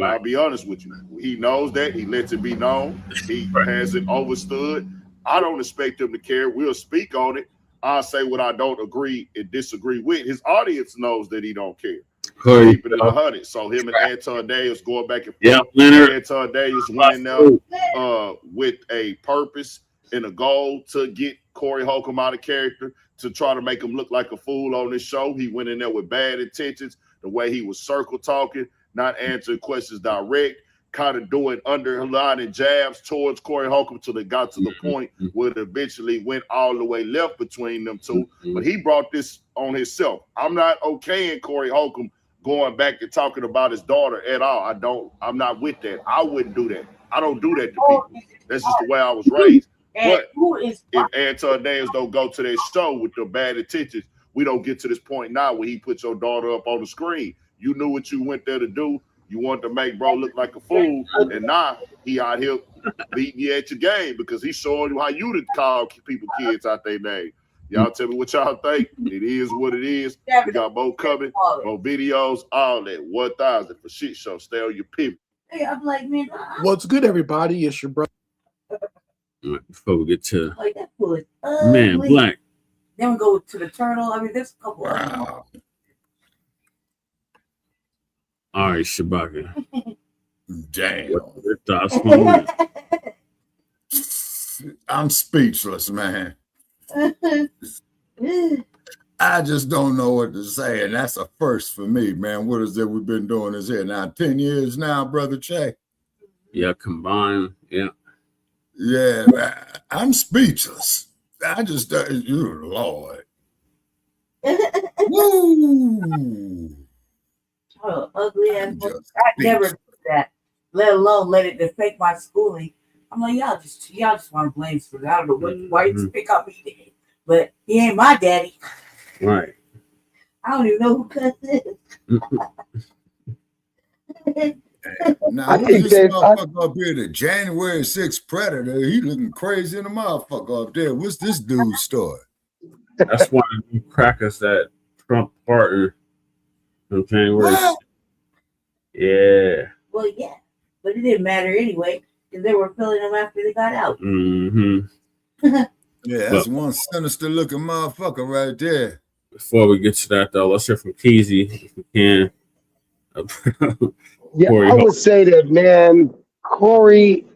[SPEAKER 11] I'll be honest with you. He knows that. He lets it be known. He has it overstood. I don't expect him to care. We'll speak on it. I'll say what I don't agree and disagree with. His audience knows that he don't care. Keep it at 100. So him and Anton Daniels going back and forth. Anton Daniels winning now with a purpose and a goal to get Corey Holcomb out of character, to try to make him look like a fool on this show. He went in there with bad intentions, the way he was circle talking, not answering questions direct, kind of doing underlining jabs towards Corey Holcomb till it got to the point where it eventually went all the way left between them two. But he brought this on himself. I'm not okaying Corey Holcomb going back and talking about his daughter at all. I'm not with that. I wouldn't do that. I don't do that to people. That's just the way I was raised. But if Anton Daniels don't go to that show with the bad intentions, we don't get to this point now where he put your daughter up on the screen. You knew what you went there to do. You wanted to make bro look like a fool, and now he out here beating you at your game because he's showing you how you to call people kids out their name. Y'all tell me what y'all think. It is what it is. We got more coming, more videos, all that. 1,000 for shit show. Stay on your pivot.
[SPEAKER 7] Hey, I'm like, man.
[SPEAKER 13] What's good, everybody? It's your brother.
[SPEAKER 6] Before we get to
[SPEAKER 7] Like that foot.
[SPEAKER 6] Man Blacc.
[SPEAKER 7] Then we go to the turtle. I mean, there's a couple.
[SPEAKER 8] Wow.
[SPEAKER 6] All right, Shabaka.
[SPEAKER 8] Damn.
[SPEAKER 6] What your thoughts on it?
[SPEAKER 8] I'm speechless, man. I just don't know what to say, and that's a first for me, man. What is it we've been doing this here now? 10 years now, Brother Che?
[SPEAKER 6] Yeah, combined, yeah.
[SPEAKER 8] Yeah, I'm speechless. I just, you Lord. Woo!
[SPEAKER 7] Oh, ugly ass. I never did that, let alone let it affect my schooling. I'm like, y'all just want to blame for that. I don't know why you pick up me, but he ain't my daddy.
[SPEAKER 6] Right.
[SPEAKER 7] I don't even know who Cuz is.
[SPEAKER 8] Now, this motherfucker up here, the January 6th Predator, he looking crazy in the motherfucker up there. What's this dude's story?
[SPEAKER 6] That's one of the crackers that Trump partner from January. Yeah.
[SPEAKER 7] Well, yeah, but it didn't matter anyway because they were filling them after they got out.
[SPEAKER 8] Yeah, that's one sinister looking motherfucker right there.
[SPEAKER 6] Before we get to that, though, let's hear from Keezy if we can.
[SPEAKER 4] Yeah, I would say that, man, Corey,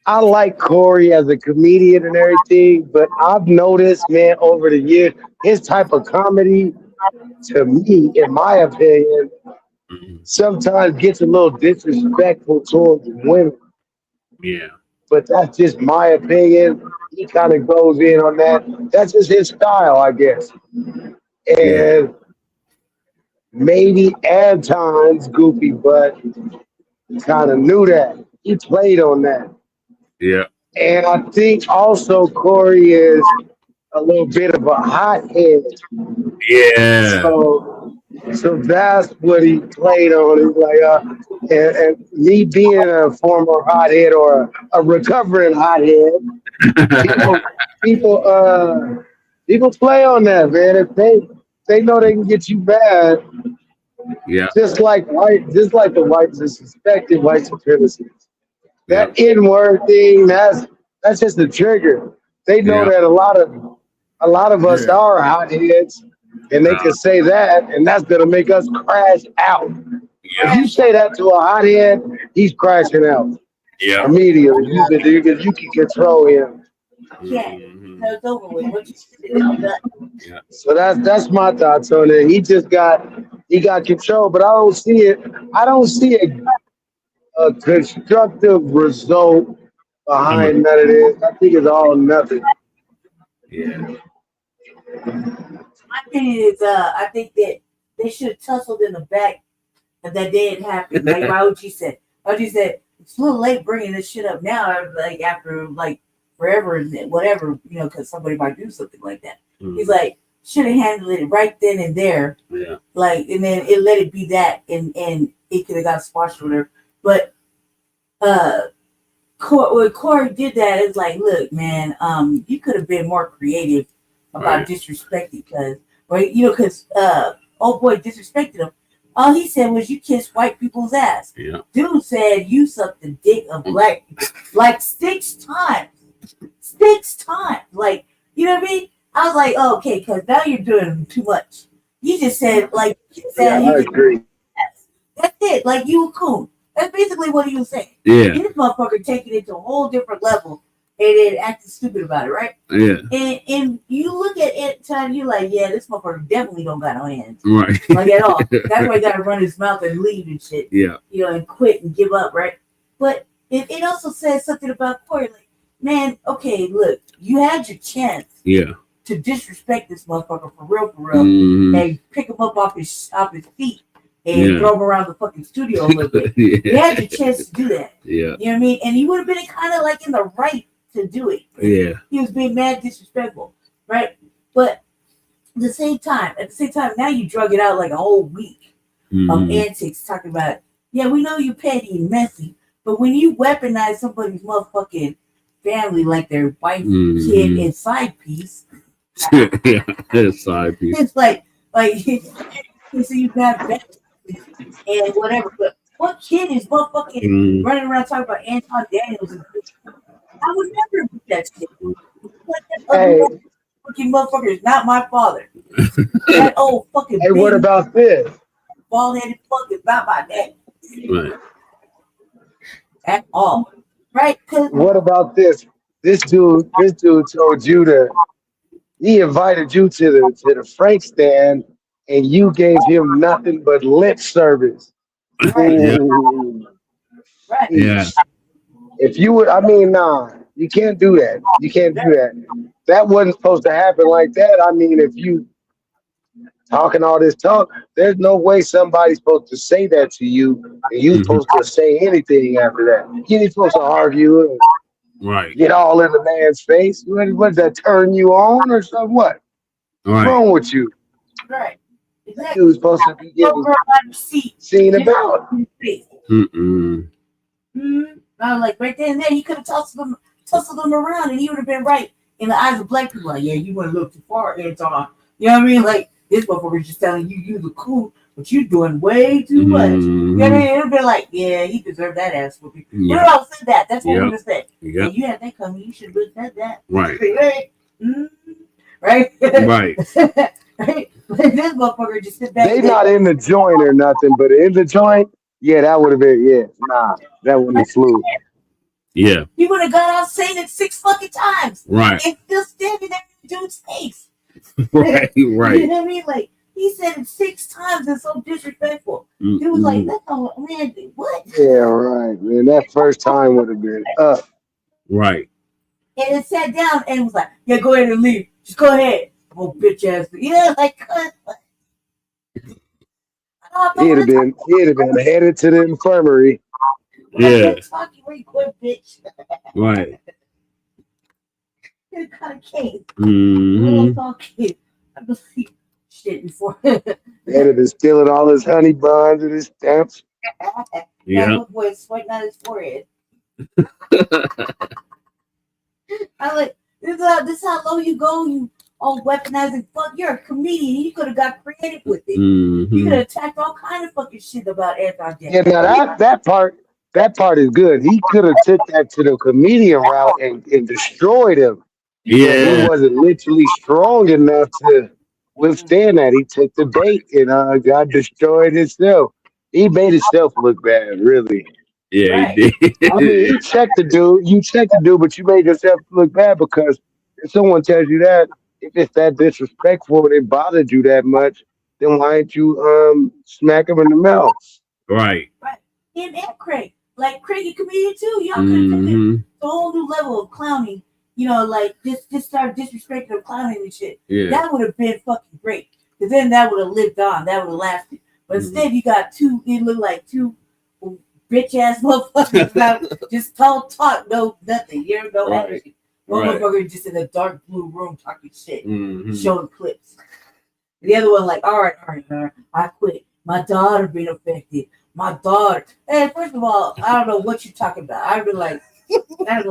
[SPEAKER 4] I like Corey as a comedian and everything, but I've noticed, man, over the years, his type of comedy, to me, in my opinion, sometimes gets a little disrespectful towards women.
[SPEAKER 6] Yeah.
[SPEAKER 4] But that's just my opinion. He kind of goes in on that. That's just his style, I guess. And maybe Anton's goofy butt kind of knew that. He played on that.
[SPEAKER 6] Yeah.
[SPEAKER 4] And I think also Corey is a little bit of a hothead.
[SPEAKER 6] Yeah.
[SPEAKER 4] So that's what he played on. He's like, and me being a former hothead or a recovering hothead, people play on that, man. If they know they can get you bad,
[SPEAKER 6] yeah.
[SPEAKER 4] Just like the white disrespected white supremacists. That N-word thing, that's just a trigger. They know that a lot of us are hotheads, and they can say that, and that's gonna make us crash out. If you say that to a hothead, he's crashing out.
[SPEAKER 6] Yeah.
[SPEAKER 4] Immediately. You can control him.
[SPEAKER 7] Yeah. So it's over with. What you said.
[SPEAKER 6] Yeah.
[SPEAKER 4] So that's my thoughts on it. He got control, but I don't see a constructive result behind none of this. I think it's all nothing.
[SPEAKER 6] Yeah.
[SPEAKER 7] My opinion is, I think that they should have tussled in the back, and that didn't happen. Like Raoji said, it's a little late bringing this shit up now. Like after like forever, whatever, because somebody might do something like that. He's like, should have handled it right then and there.
[SPEAKER 6] Yeah.
[SPEAKER 7] Like, and then it let it be that, and it could have got squashed or whatever. But when Corey did that, it's like, look, man, you could have been more creative about disrespecting, because old boy disrespected him. All he said was, you kiss white people's ass.
[SPEAKER 6] Yeah.
[SPEAKER 7] Dude said you sucked the dick of black like 6 times. 6 times. Like, you know what I mean? I was like, oh, okay, because now you're doing too much. You just said, like,
[SPEAKER 4] I agree.
[SPEAKER 7] That's it. Like, you a coon. That's basically what he was saying.
[SPEAKER 6] Yeah.
[SPEAKER 7] This motherfucker taking it to a whole different level and then acting stupid about it, right?
[SPEAKER 6] Yeah.
[SPEAKER 7] And you look at it, time you're like, yeah, this motherfucker definitely don't got no hands.
[SPEAKER 6] Right.
[SPEAKER 7] Like at all. That's why he got to run his mouth and leave and shit.
[SPEAKER 6] Yeah.
[SPEAKER 7] And quit and give up, right? But it also says something about Corey. Like, man, okay, look, you had your chance.
[SPEAKER 6] Yeah.
[SPEAKER 7] To disrespect this motherfucker for real, and pick him up off his feet and throw him around the fucking studio a little bit. You had your chance to do that.
[SPEAKER 6] Yeah.
[SPEAKER 7] You know what I mean? And you would have been kind of like in the right to do it.
[SPEAKER 6] Yeah.
[SPEAKER 7] He was being mad disrespectful, right? But at the same time, now you drug it out like a whole week of antics talking about, yeah, we know you petty and messy, but when you weaponize somebody's motherfucking family like their wife, kid, and side piece,
[SPEAKER 6] side piece.
[SPEAKER 7] it's like so you have that and whatever. But what kid is motherfucking running around talking about Anton Daniels? I would never do that shit. That fucking motherfucker is not my father. That old fucking.
[SPEAKER 4] Hey, what about this?
[SPEAKER 7] Bald-headed fucking not my dad.
[SPEAKER 6] Right.
[SPEAKER 7] At all. Right?
[SPEAKER 4] What about this? This dude told you to. He invited you to the Frank stand, and you gave him nothing but lip service.
[SPEAKER 7] Right. Right.
[SPEAKER 6] Yeah.
[SPEAKER 4] If you would, nah, you can't do that. You can't do that. That wasn't supposed to happen like that. I mean, if you talking all this talk, there's no way somebody's supposed to say that to you, and you're supposed to say anything after that. You ain't supposed to argue and get all in the man's face. What does that turn you on or something? What? What's wrong with you?
[SPEAKER 7] Right. Exactly.
[SPEAKER 4] He was supposed to be getting seen about.
[SPEAKER 7] I was like, right there and there, he could have tussled them around, and he would have been right in the eyes of black people. Like, yeah, you want to look too far, Anton. You know what I mean? Like, this motherfucker's just telling you the cool, but you're doing way too much. You know what I mean? It would be like, yeah, he deserved that ass whooping. We all said that. That's what we would have said. Yeah, you had that coming. You should have said that.
[SPEAKER 6] Right.
[SPEAKER 7] Right?
[SPEAKER 6] Right.
[SPEAKER 7] Right? Like, this motherfucker just sit back.
[SPEAKER 4] They not in the joint or nothing, but in the joint, yeah, that would have been, that wouldn't have flew.
[SPEAKER 6] Yeah.
[SPEAKER 7] He would have got out saying it 6 fucking times.
[SPEAKER 6] Right.
[SPEAKER 7] And still standing there in the dude's face.
[SPEAKER 6] Right.
[SPEAKER 7] You know what I mean? Like, he said it 6 times and so disrespectful. He was like, that's all, man, what?
[SPEAKER 4] Yeah, right, man. That first time would have been up.
[SPEAKER 6] Right.
[SPEAKER 7] And it sat down and was like, yeah, go ahead and leave. Just go ahead. Oh, bitch ass. Yeah, like,
[SPEAKER 4] He'd have been headed to the infirmary.
[SPEAKER 6] Yeah.
[SPEAKER 7] Talking where you quit, bitch.
[SPEAKER 6] Right.
[SPEAKER 7] You're kind of kid.
[SPEAKER 6] Mm-hmm.
[SPEAKER 7] Kid. I've seen shit before.
[SPEAKER 4] They'd have been stealing all his honey buns and his stamps.
[SPEAKER 6] Yeah.
[SPEAKER 7] That boy is sweating on his forehead. I like this is how low you go. You all weaponizing. Fuck, you're a comedian. You could have got creative with it.
[SPEAKER 6] Mm-hmm.
[SPEAKER 7] You could have attacked all kind of fucking shit about Anton.
[SPEAKER 4] Yeah, now that part is good. He could have took that to the comedian route and destroyed him.
[SPEAKER 6] Yeah.
[SPEAKER 4] But he wasn't literally strong enough to withstand that. He took the bait and got destroyed himself. He made himself look bad, really.
[SPEAKER 6] Yeah, he did.
[SPEAKER 4] I mean, you checked the dude, but you made yourself look bad because if someone tells you that, if it's that disrespectful and it bothered you that much, then why ain't you smack him in the mouth?
[SPEAKER 6] Right.
[SPEAKER 7] Him and Craig. Like Craig, a comedian too. Y'all could have taken the whole new level of clowning. You know, like just start disrespecting or clowning and shit.
[SPEAKER 6] Yeah.
[SPEAKER 7] That would have been fucking great. Because then that would have lived on. That would have lasted. But instead, you got two. It looked like two bitch ass motherfuckers. Now, just talk, no nothing. You know, no energy. One motherfucker just in a dark blue room talking shit, showing clips. The other one like, all right, I quit. My daughter been affected. My daughter. Hey, first of all, I don't know what you're talking about. I'd be like, I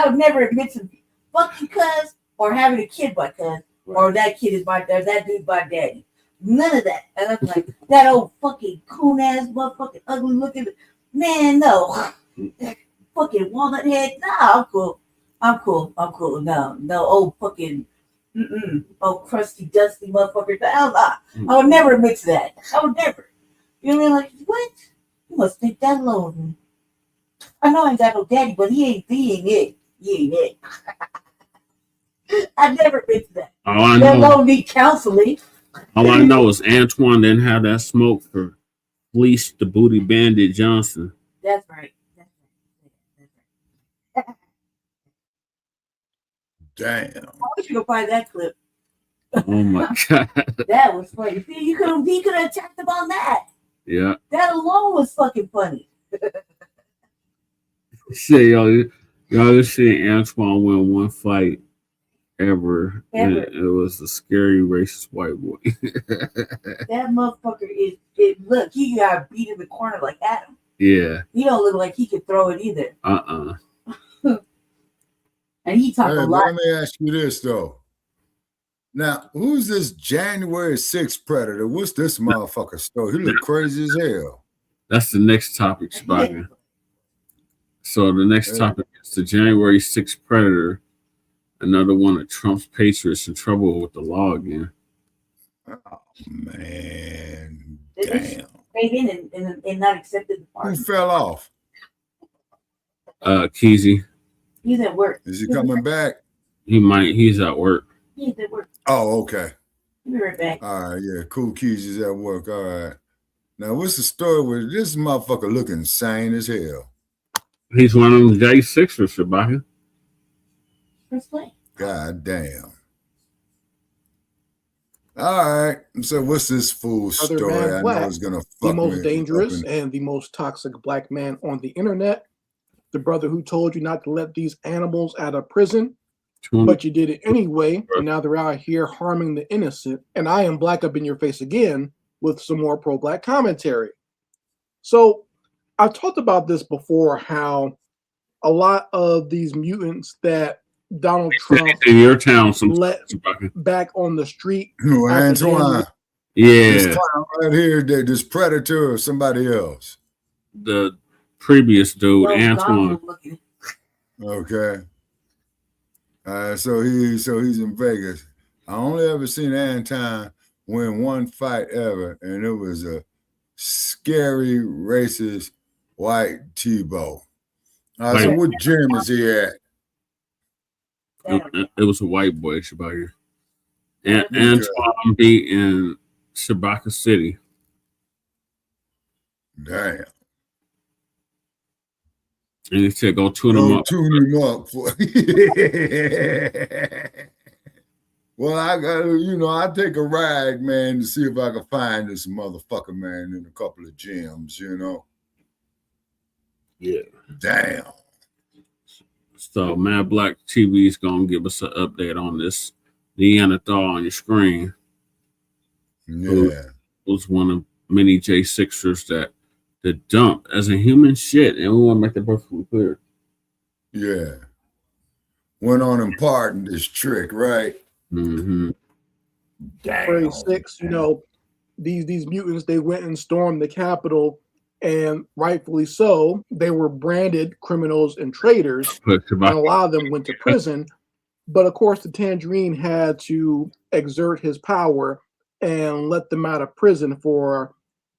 [SPEAKER 7] would never admit to fucking cuz or having a kid by cuz or that kid is my or that dude by daddy. None of that. And I'm like, that old fucking coon ass motherfucking ugly looking man, no. Fucking walnut head. Nah, I'm cool. No, old fucking old crusty, dusty motherfucker. Hell nah. I would never admit to that. I would never. You know what I mean? Like, what? You must think that low of me. I know I ain't got no daddy, but he ain't it. I never admit to that.
[SPEAKER 6] I
[SPEAKER 7] don't need counseling.
[SPEAKER 6] All I know is Antoine didn't have that smoke for Fleece the Booty Bandit Johnson.
[SPEAKER 7] That's right.
[SPEAKER 8] Damn.
[SPEAKER 7] I wish you could find that clip.
[SPEAKER 6] Oh my god.
[SPEAKER 7] That was funny. See, he could have attacked him on that.
[SPEAKER 6] Yeah.
[SPEAKER 7] That alone was fucking funny.
[SPEAKER 6] Shit, y'all just see Antoine win one fight ever. And it was a scary racist white boy.
[SPEAKER 7] That motherfucker look, he got beat in the corner like Adam.
[SPEAKER 6] Yeah.
[SPEAKER 7] He don't look like he could throw it either. And he talked a lot.
[SPEAKER 8] Let me ask you this though. Now, who's this January 6th predator? What's this motherfucker story? He look crazy as hell.
[SPEAKER 6] That's the next topic, Spiker. So the next topic is the January 6th predator. Another one of Trump's patriots in trouble with the law again.
[SPEAKER 8] Oh man,
[SPEAKER 7] damn. Paid in and not accepted the pardon.
[SPEAKER 8] Who fell off?
[SPEAKER 6] Kesey.
[SPEAKER 7] He's at work.
[SPEAKER 8] Is he coming back?
[SPEAKER 6] He's at work.
[SPEAKER 7] He's at work.
[SPEAKER 8] Oh, okay.
[SPEAKER 7] He'll be right back.
[SPEAKER 8] All right, yeah. Cool Kesey's at work. All right. Now, what's the story with this motherfucker looking insane as hell?
[SPEAKER 6] He's one of them J6ers, Shabaka.
[SPEAKER 7] First play.
[SPEAKER 8] God damn. All right. So what's this fool story? I know it's gonna fuck
[SPEAKER 13] the most
[SPEAKER 8] me
[SPEAKER 13] dangerous and the most toxic black man on the internet. The brother who told you not to let these animals out of prison, but you did it anyway. And now they're out here harming the innocent. And I am black up in your face again with some more pro-black commentary. So I've talked about this before, how a lot of these mutants that Donald Trump
[SPEAKER 6] in your town
[SPEAKER 13] let back on the street.
[SPEAKER 8] Antoine.
[SPEAKER 6] Yeah.
[SPEAKER 8] This clown right here, this predator or somebody else.
[SPEAKER 6] The previous dude, Antoine.
[SPEAKER 8] Okay. So he's in Vegas. I only ever seen Anton win one fight ever, and it was a scary, racist white Tebow. So what gym is he at?
[SPEAKER 6] It was a white boy, Shabaka. Antoine beat in Shabaka City.
[SPEAKER 8] Damn.
[SPEAKER 6] And he said, go tune him up.
[SPEAKER 8] Tune him up. Well, I got, I take a rag, man, to see if I can find this motherfucker, man, in a couple of gyms,
[SPEAKER 6] Yeah.
[SPEAKER 8] Damn.
[SPEAKER 6] So Mad Blacc TV is gonna give us an update on this Neanderthal on your screen.
[SPEAKER 8] Yeah.
[SPEAKER 6] Was one of many J6ers that dumped as a human shit, and we want to make that perfectly clear.
[SPEAKER 8] Yeah. Went on imparting this trick, right?
[SPEAKER 6] Mm-hmm.
[SPEAKER 13] January 6th, these mutants, they went and stormed the Capitol, and rightfully so. They were branded criminals and traitors, and a lot of them went to prison. But of course, the Tangerine had to exert his power and let them out of prison for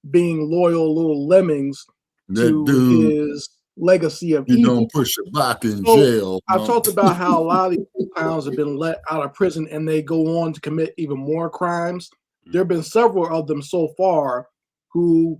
[SPEAKER 13] being loyal little lemmings to his legacy of evil.
[SPEAKER 8] Don't push it back in jail.
[SPEAKER 13] I talked about how a lot of these clowns have been let out of prison and they go on to commit even more crimes. There have been several of them so far who,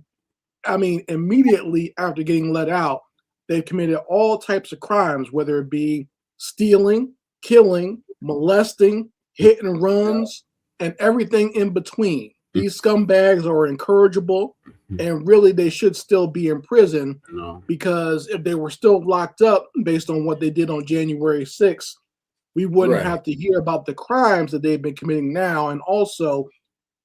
[SPEAKER 13] immediately after getting let out, they've committed all types of crimes, whether it be stealing, killing, molesting, hit and runs, and everything in between. These scumbags are incorrigible, and really they should still be in prison because if they were still locked up based on what they did on January 6th, we wouldn't have to hear about the crimes that they've been committing now. And also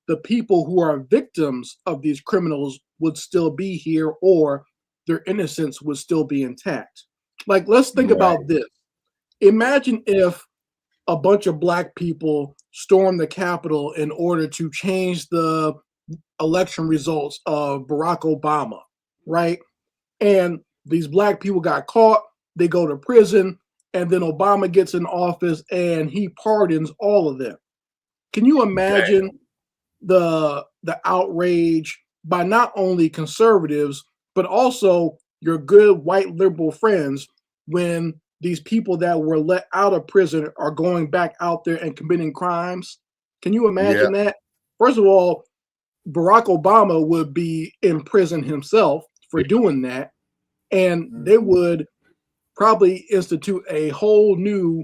[SPEAKER 13] the people who are victims of these criminals would still be here, or their innocence would still be intact. Like, let's think about this. Imagine if a bunch of black people stormed the Capitol in order to change the election results of Barack Obama, right? And these black people got caught, they go to prison, and then Obama gets in office and he pardons all of them. Can you imagine the outrage by not only conservatives, but also your good white liberal friends when these people that were let out of prison are going back out there and committing crimes? Can you imagine that? First of all, Barack Obama would be in prison himself for doing that, and they would probably institute a whole new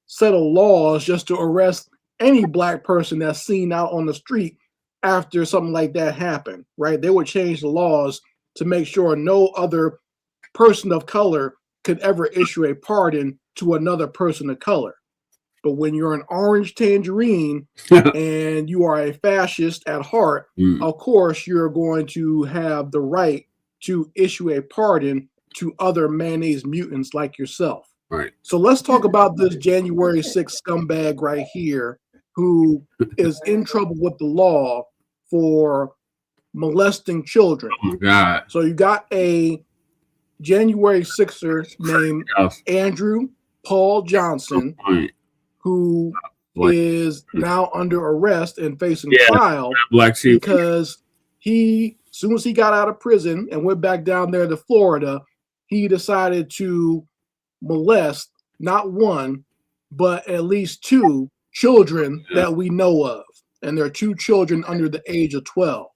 [SPEAKER 13] set of laws just to arrest any black person that's seen out on the street after something like that happened, right? They would change the laws to make sure no other person of color could ever issue a pardon to another person of color. But when you're an orange tangerine and you are a fascist at heart, of course, you're going to have the right to issue a pardon to other mayonnaise mutants like yourself.
[SPEAKER 6] Right.
[SPEAKER 13] So let's talk about this January 6th scumbag right here who is in trouble with the law for molesting children.
[SPEAKER 6] Oh my God.
[SPEAKER 13] So you got a January 6er named Andrew Paul Johnson, who is now under arrest and facing trial because he, as soon as he got out of prison and went back down there to Florida, he decided to molest not one, but at least two children that we know of. And there are two children under the age of 12.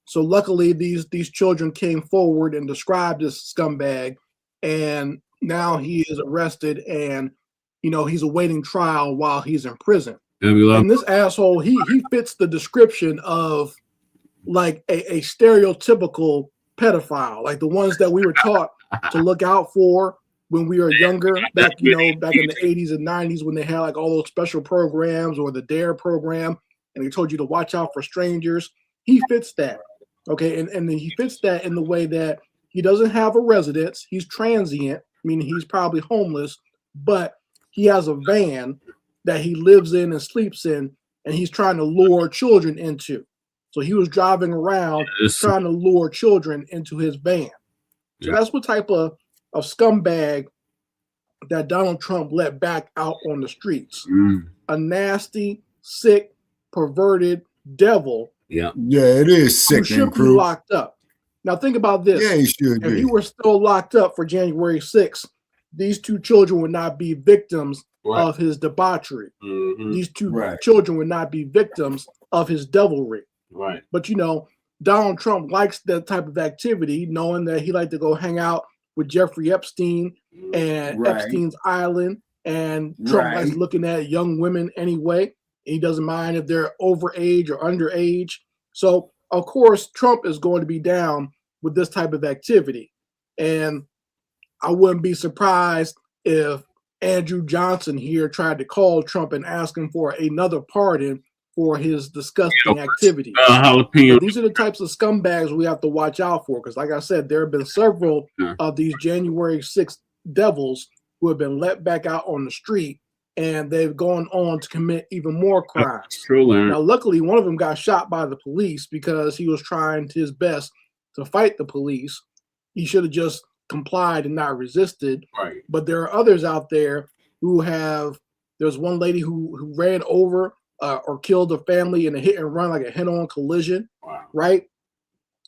[SPEAKER 13] So luckily, these children came forward and described this scumbag, and now he is arrested, and he's awaiting trial while he's in prison. And this asshole, he fits the description of like a stereotypical pedophile, like the ones that we were taught to look out for when we were younger, back in the 80s and 90s when they had like all those special programs or the DARE program, and they told you to watch out for strangers. He fits that. Okay, and then he fits that in the way that he doesn't have a residence. He's transient, meaning he's probably homeless, but he has a van that he lives in and sleeps in, and he's trying to lure children into. So he was driving around trying to lure children into his van. So that's what type of scumbag that Donald Trump let back out on the streets. A nasty, sick, perverted devil.
[SPEAKER 8] Yeah, it is sick.
[SPEAKER 13] Should be locked up. Now think about this.
[SPEAKER 8] Yeah, he should be.
[SPEAKER 13] If he were still locked up for January 6th, these two children would not be victims of his debauchery. These two children would not be victims of his devilry.
[SPEAKER 6] Right.
[SPEAKER 13] But Donald Trump likes that type of activity, knowing that he liked to go hang out with Jeffrey Epstein and Epstein's Island, and Trump likes looking at young women anyway. He doesn't mind if they're overage or underage. So, of course, Trump is going to be down with this type of activity. And I wouldn't be surprised if Andrew Johnson here tried to call Trump and ask him for another pardon for his disgusting activities. These are the types of scumbags we have to watch out for, because like I said, there have been several of these January 6th devils who have been let back out on the street, and they've gone on to commit even more crimes. Now, luckily, one of them got shot by the police because he was trying his best to fight the police. He should have just complied and not resisted.
[SPEAKER 6] Right.
[SPEAKER 13] But there are others out there who have. There's one lady who ran over or killed a family in a hit and run, like a head-on collision.
[SPEAKER 6] Wow.
[SPEAKER 13] Right.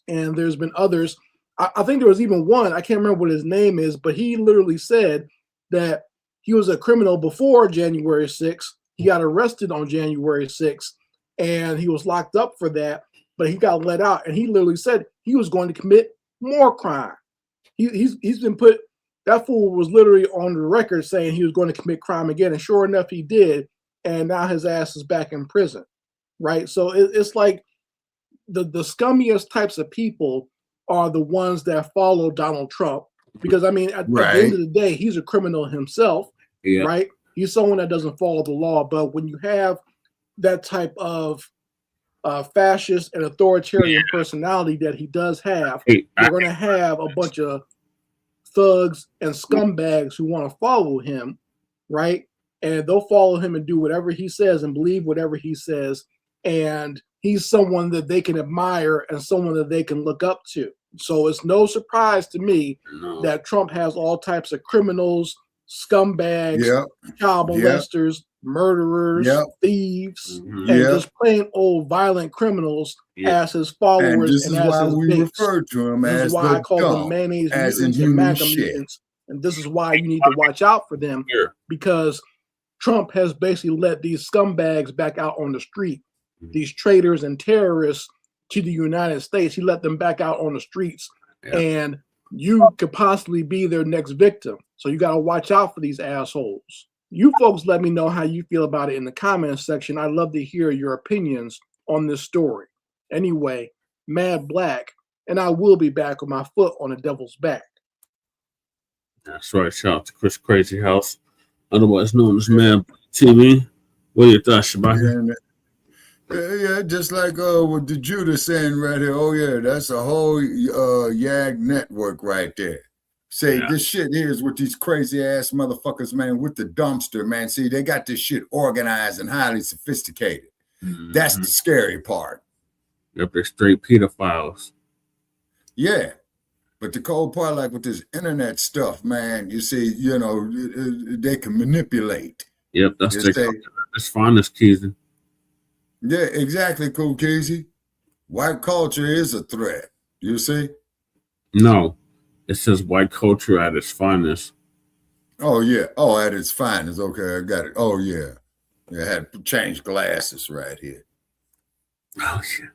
[SPEAKER 13] And there's been others. I think there was even one, I can't remember what his name is, but he literally said that he was a criminal before January 6th. He got arrested on January 6th, and he was locked up for that, but he got let out. And he literally said he was going to commit more crime. He's been put, that fool was literally on the record saying he was going to commit crime again. And sure enough, he did. And now his ass is back in prison. Right. So it's like the scummiest types of people are the ones that follow Donald Trump. Because, I mean, at the end of the day, he's a criminal himself.
[SPEAKER 6] Yeah.
[SPEAKER 13] Right. He's someone that doesn't follow the law. But when you have that type of fascist and authoritarian personality that he does have, you're going to have a bunch of thugs and scumbags who want to follow him, right? And they'll follow him and do whatever he says and believe whatever he says. And he's someone that they can admire and someone that they can look up to. So it's no surprise to me that Trump has all types of criminals, scumbags, child molesters, murderers, thieves, and just plain old violent criminals as his followers.
[SPEAKER 8] And this is
[SPEAKER 13] as
[SPEAKER 8] why
[SPEAKER 13] his
[SPEAKER 8] we
[SPEAKER 13] base.
[SPEAKER 8] refer to him
[SPEAKER 13] This
[SPEAKER 8] as
[SPEAKER 13] is why
[SPEAKER 8] the
[SPEAKER 13] I call them
[SPEAKER 8] dumb,
[SPEAKER 13] mayonnaise
[SPEAKER 8] as
[SPEAKER 13] mutants
[SPEAKER 8] in
[SPEAKER 13] and
[SPEAKER 8] human
[SPEAKER 13] MAGA
[SPEAKER 8] shit.
[SPEAKER 13] mutants. And this is why you need to watch out for them, because Trump has basically let these scumbags back out on the street, these traitors and terrorists to the United States. He let them back out on the streets, and you could possibly be their next victim. So you got to watch out for these assholes. You folks let me know how you feel about it in the comments section. I'd love to hear your opinions on this story. Anyway, Mad Blacc, and I will be back with my foot on the devil's back.
[SPEAKER 6] That's right. Shout out to Chris Crazy House, otherwise known as Mad TV. What are your thoughts about it?
[SPEAKER 8] Yeah, just like what the Judah saying right here. Oh yeah, that's a whole YAG network right there. Say this shit here is with these crazy ass motherfuckers, man, with the dumpster, man. See, they got this shit organized and highly sophisticated. That's the scary part.
[SPEAKER 6] Yep, they're straight pedophiles.
[SPEAKER 8] Yeah. But the cold part, like with this internet stuff, man, you see, you know, they can manipulate.
[SPEAKER 6] Yep, that's finest, Keezy.
[SPEAKER 8] Yeah, exactly, Cool Keezy. White culture is a threat. You see?
[SPEAKER 6] No, it says white culture at its finest.
[SPEAKER 8] Oh, yeah. Oh, at its finest. Okay, I got it. Oh, yeah. I had to change glasses right here.
[SPEAKER 6] Oh, shit.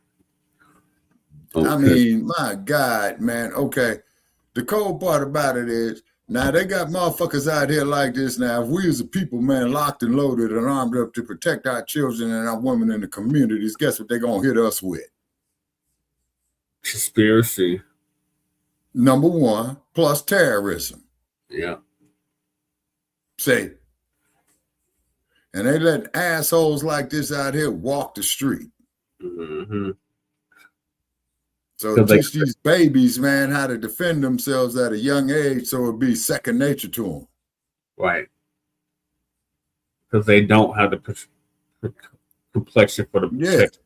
[SPEAKER 6] Okay.
[SPEAKER 8] I mean, my God, man. Okay. The cold part about it is, now they got motherfuckers out here like this now. If we as a people, man, locked and loaded and armed up to protect our children and our women in the communities, guess what they're going to hit us with?
[SPEAKER 6] Conspiracy.
[SPEAKER 8] Number one, plus terrorism.
[SPEAKER 6] Yeah.
[SPEAKER 8] Say. And they let assholes like this out here walk the street. So teach these babies, man, how to defend themselves at a young age so it'll be second nature to them.
[SPEAKER 6] Right. Because they don't have the complexion for the protection.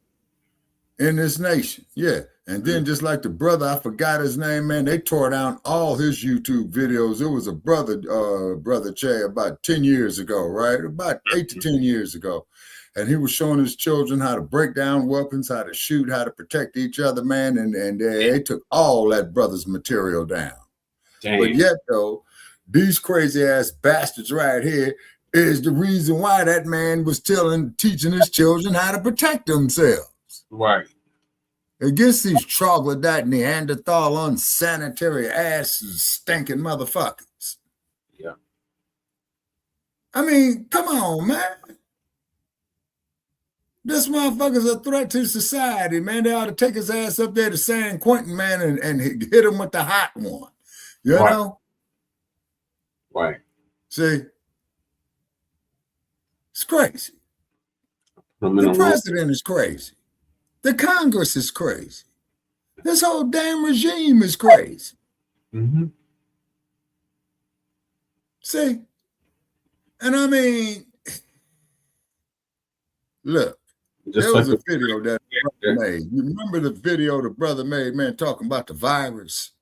[SPEAKER 8] In this nation. Yeah. And then just like the brother, I forgot his name, man, they tore down all his YouTube videos. It was a brother, Brother Che, about 10 years ago, right? About 8 to 10 years ago. And he was showing his children how to break down weapons, how to shoot, how to protect each other, man. And they took all that brother's material down. Dang. But yet, though, these crazy ass bastards right here is the reason why that man was teaching his children how to protect themselves.
[SPEAKER 6] Right.
[SPEAKER 8] Against these troglodyte, Neanderthal, unsanitary asses, stinking motherfuckers.
[SPEAKER 6] Yeah.
[SPEAKER 8] I mean, come on, man. This motherfucker's a threat to society, man. They ought to take his ass up there to San Quentin, man, and hit him with the hot one. You know?
[SPEAKER 6] Right.
[SPEAKER 8] See? It's crazy. The president is crazy. The Congress is crazy. This whole damn regime is crazy.
[SPEAKER 6] Mm-hmm.
[SPEAKER 8] See? And I mean, look, there was a video that brother made. You remember the video the brother made, man, talking about the virus?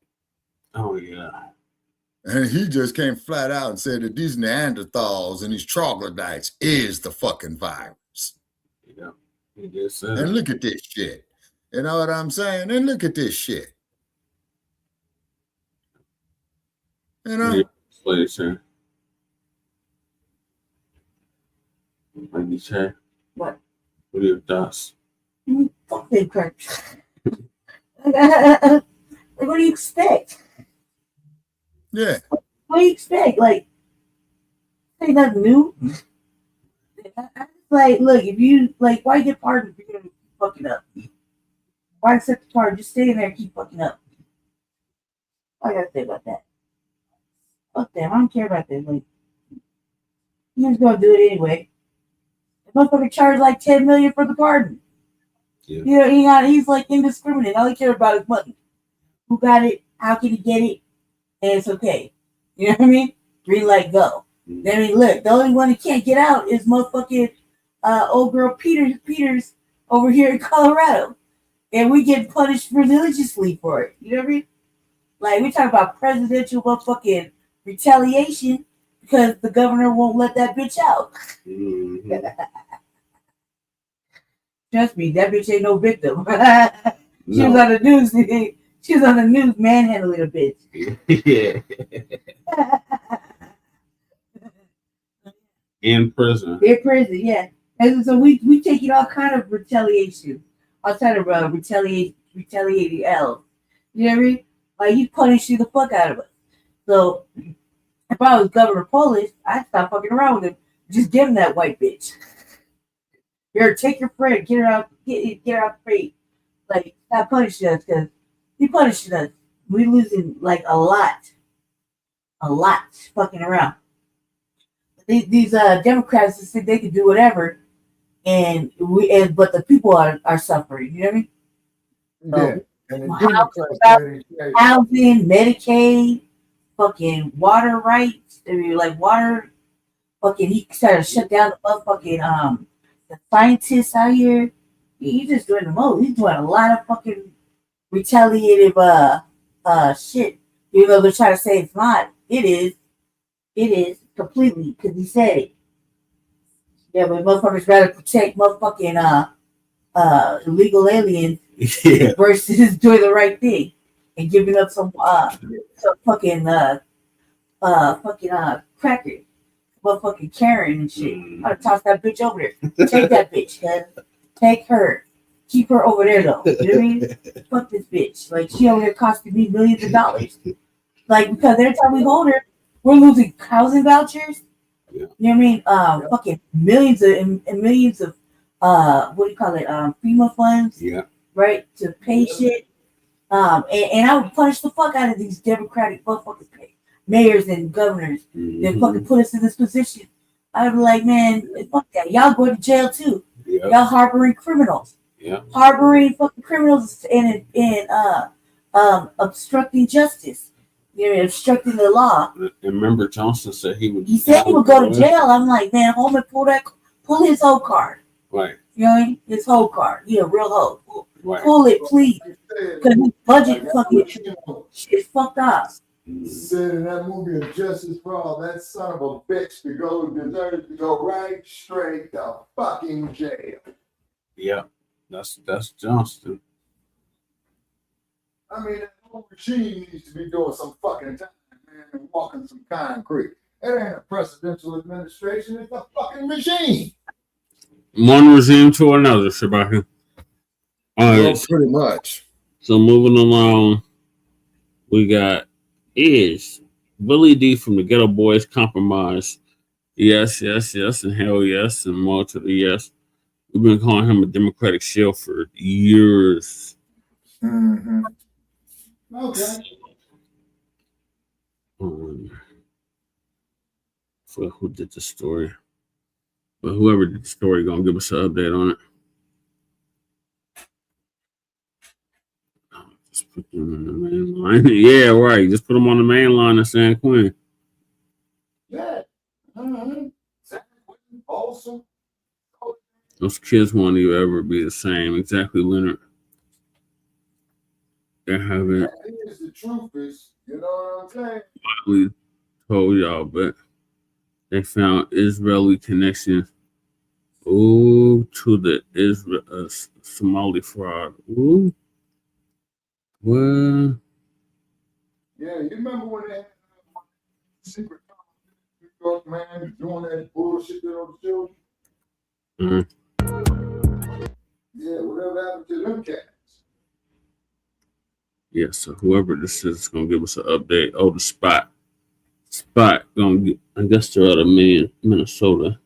[SPEAKER 6] Oh, yeah.
[SPEAKER 8] And he just came flat out and said that these Neanderthals and these troglodytes is the fucking virus.
[SPEAKER 6] Yeah, he just said.
[SPEAKER 8] And look at this shit. You know what I'm saying? And look at this shit. You know?
[SPEAKER 6] Yeah, sir. Sir.
[SPEAKER 7] What?
[SPEAKER 6] What are your thoughts?
[SPEAKER 7] Fuck big crap. Like, what do you expect?
[SPEAKER 8] Yeah.
[SPEAKER 7] What do you expect? Like, ain't nothing new. Like, look, if you like, why get pardoned if you're gonna keep fucking up? Why accept the pardon? Just stay in there and keep fucking up. What I gotta say about that? Fuck them. I don't care about them. Like, he was gonna do it anyway. The motherfucker charged like $10 million for the pardon.
[SPEAKER 6] Yeah.
[SPEAKER 7] You know, he's like indiscriminate. All he cares about is money. Who got it? How can he get it? And it's okay. You know what I mean? Green light, go.
[SPEAKER 6] Mm-hmm.
[SPEAKER 7] I mean, look, the only one who can't get out is motherfucking old girl Peters over here in Colorado. And we get punished religiously for it. You know what I mean? Like, we talk about presidential motherfucking retaliation because the governor won't let that bitch out.
[SPEAKER 6] Mm-hmm.
[SPEAKER 7] Trust me, that bitch ain't no victim. She was on the news. She was on the news manhandling a bitch.
[SPEAKER 6] Yeah. In prison.
[SPEAKER 7] In prison, yeah. And so we taking all kind of retaliation. All kind of retaliating L. You know what I mean? Like, he's punishing the fuck out of us. So if I was Governor Polish, I'd stop fucking around with him. Just give him that white bitch. Here, take your friend, get her out the free. Like, stop punishing us, because he punishing us. We losing like a lot fucking around. These Democrats just think they can do whatever, but the people are suffering. You know what I mean?
[SPEAKER 8] Yeah. And
[SPEAKER 7] Housing, Medicaid, fucking water rights. I mean, like water. Fucking, he started to shut down the motherfucking the scientists out here. He's just doing the most. He's doing a lot of fucking retaliative shit. Even though they're trying to say it's not, it is completely, because he said it. Yeah, but motherfuckers rather protect motherfucking illegal aliens versus doing the right thing and giving up some fucking cracker. Motherfucking Karen and shit. I'm gonna toss that bitch over there. Take that bitch, cuz. Take her. Keep her over there though. You know what I mean? Fuck this bitch. Like, she over there costing me millions of dollars. Like, because every time we hold her, we're losing housing vouchers.
[SPEAKER 6] Yeah.
[SPEAKER 7] You know what I mean? Fucking millions of what do you call it? FEMA funds.
[SPEAKER 6] Yeah.
[SPEAKER 7] Right? To pay shit. And I would punish the fuck out of these Democratic motherfuckers mayors and governors that fucking put us in this position. I'd be like, man, fuck that. Y'all go to jail too.
[SPEAKER 6] Yeah.
[SPEAKER 7] Y'all harboring criminals.
[SPEAKER 6] Yeah.
[SPEAKER 7] Harboring fucking criminals and obstructing justice. You know, obstructing the law.
[SPEAKER 6] And remember, Johnson said he would.
[SPEAKER 7] He said he would go to jail. I'm like, man, Holman, pull his whole card.
[SPEAKER 6] Right.
[SPEAKER 7] You know what I mean? His whole card. He a real hoe.
[SPEAKER 6] Right.
[SPEAKER 7] Pull it, please. Because his budget fucking shit fucked up.
[SPEAKER 8] Said in that movie of Justice for All, that son of a bitch deserves to go right straight to fucking jail.
[SPEAKER 6] Yeah, that's Johnston.
[SPEAKER 8] I mean, that whole regime needs to be doing some fucking time, man, and walking some concrete. It ain't a presidential administration, it's a fucking regime.
[SPEAKER 6] One regime to another, Shabaka. All right,
[SPEAKER 8] well, pretty much.
[SPEAKER 6] So moving along, we got is Willie D from the Ghetto Boys compromise. Yes, and hell yes, and more to the yes. We've been calling him a Democratic shill for years.
[SPEAKER 8] Mm-hmm. Okay.
[SPEAKER 6] For who did the story? But whoever did the story gonna give us an update on it. Just put them on the main line. Yeah, right. Just put them on the main line of San Quentin.
[SPEAKER 8] Yeah. San Quentin, Folsom.
[SPEAKER 6] Those kids won't even ever be the same. Exactly, Leonard. They haven't.
[SPEAKER 8] That is the truth is, you know what I'm saying?
[SPEAKER 6] We told y'all, but they found Israeli connection. Ooh, to the Israel Somali fraud. Ooh. Well.
[SPEAKER 8] Yeah, you remember when they had secret New York man doing that bullshit there on the children?
[SPEAKER 6] Mm-hmm.
[SPEAKER 8] Yeah, whatever happened to them cats?
[SPEAKER 6] Yeah, so whoever this is gonna give us an update. Oh, the Spot gonna get, I guess they're out of Minnesota.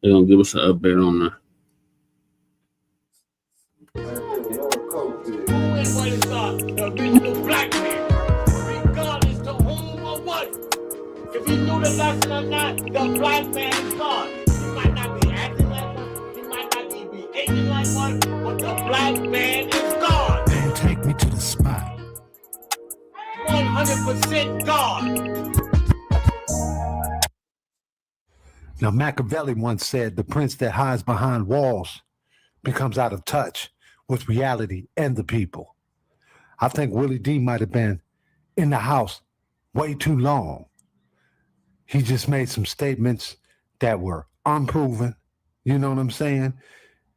[SPEAKER 6] They're gonna give us an update on that.
[SPEAKER 14] The original black man, regardless to whom or what. If he knew the lesson or not, the black man is gone. He might not be acting like one, he might not be behaving like one, but the black man is gone.
[SPEAKER 10] Man, take me to the spot.
[SPEAKER 14] 100% gone.
[SPEAKER 10] Now, Machiavelli once said, the prince that hides behind walls becomes out of touch with reality and the people. I think Willie D might have been in the house way too long. He just made some statements that were unproven, you know what I'm saying?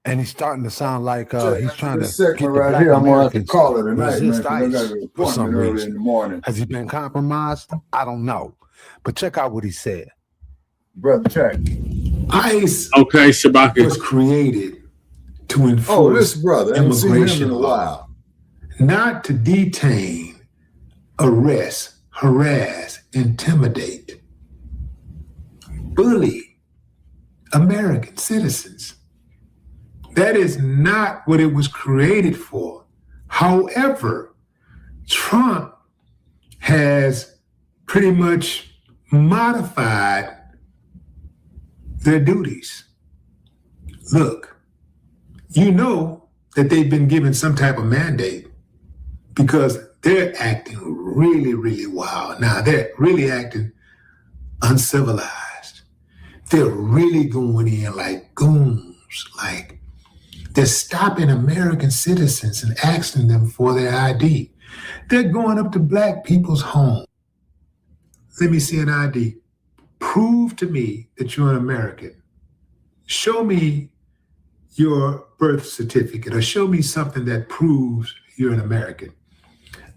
[SPEAKER 10] And he's starting to sound like he's trying to
[SPEAKER 8] segment
[SPEAKER 10] get the
[SPEAKER 8] right
[SPEAKER 10] black
[SPEAKER 8] here. I'm gonna have to
[SPEAKER 10] Americans
[SPEAKER 8] call it tonight,
[SPEAKER 10] resist
[SPEAKER 8] man. 'Cause I
[SPEAKER 10] ICE
[SPEAKER 8] got an
[SPEAKER 10] for some
[SPEAKER 8] appointment early
[SPEAKER 10] reason.
[SPEAKER 8] in the morning.
[SPEAKER 10] Has he been compromised? I don't know. But check out what he said.
[SPEAKER 8] Brother, check.
[SPEAKER 10] ICE
[SPEAKER 6] Shabaki
[SPEAKER 10] was created to enforce
[SPEAKER 8] Oh, this brother. I haven't seen him
[SPEAKER 10] immigration
[SPEAKER 8] in a
[SPEAKER 10] law,
[SPEAKER 8] while.
[SPEAKER 10] not to detain, arrest, harass, intimidate, bully American citizens. That is not what it was created for. However, Trump has pretty much modified their duties. Look, you know that they've been given some type of mandate because they're acting really, really wild. Now, they're really acting uncivilized. They're really going in like goons, like they're stopping American citizens and asking them for their ID. They're going up to black people's home. Let me see an ID. Prove to me that you're an American. Show me your birth certificate or show me something that proves you're an American.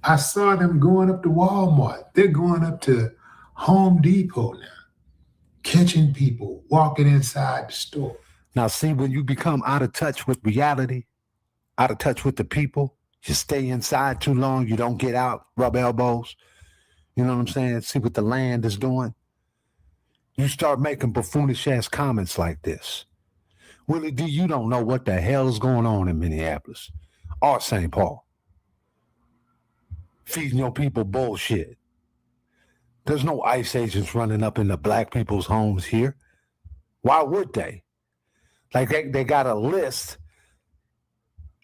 [SPEAKER 10] I saw them going up to Walmart. They're going up to Home Depot now, catching people walking inside the store. Now, see, when you become out of touch with reality, out of touch with the people, you stay inside too long, you don't get out, rub elbows. You know what I'm saying? See what the land is doing. You start making buffoonish-ass comments like this. Willie D, you don't know what the hell is going on in Minneapolis or St. Paul. Feeding your people bullshit. There's no ICE agents running up into black people's homes here. Why would they? Like they got a list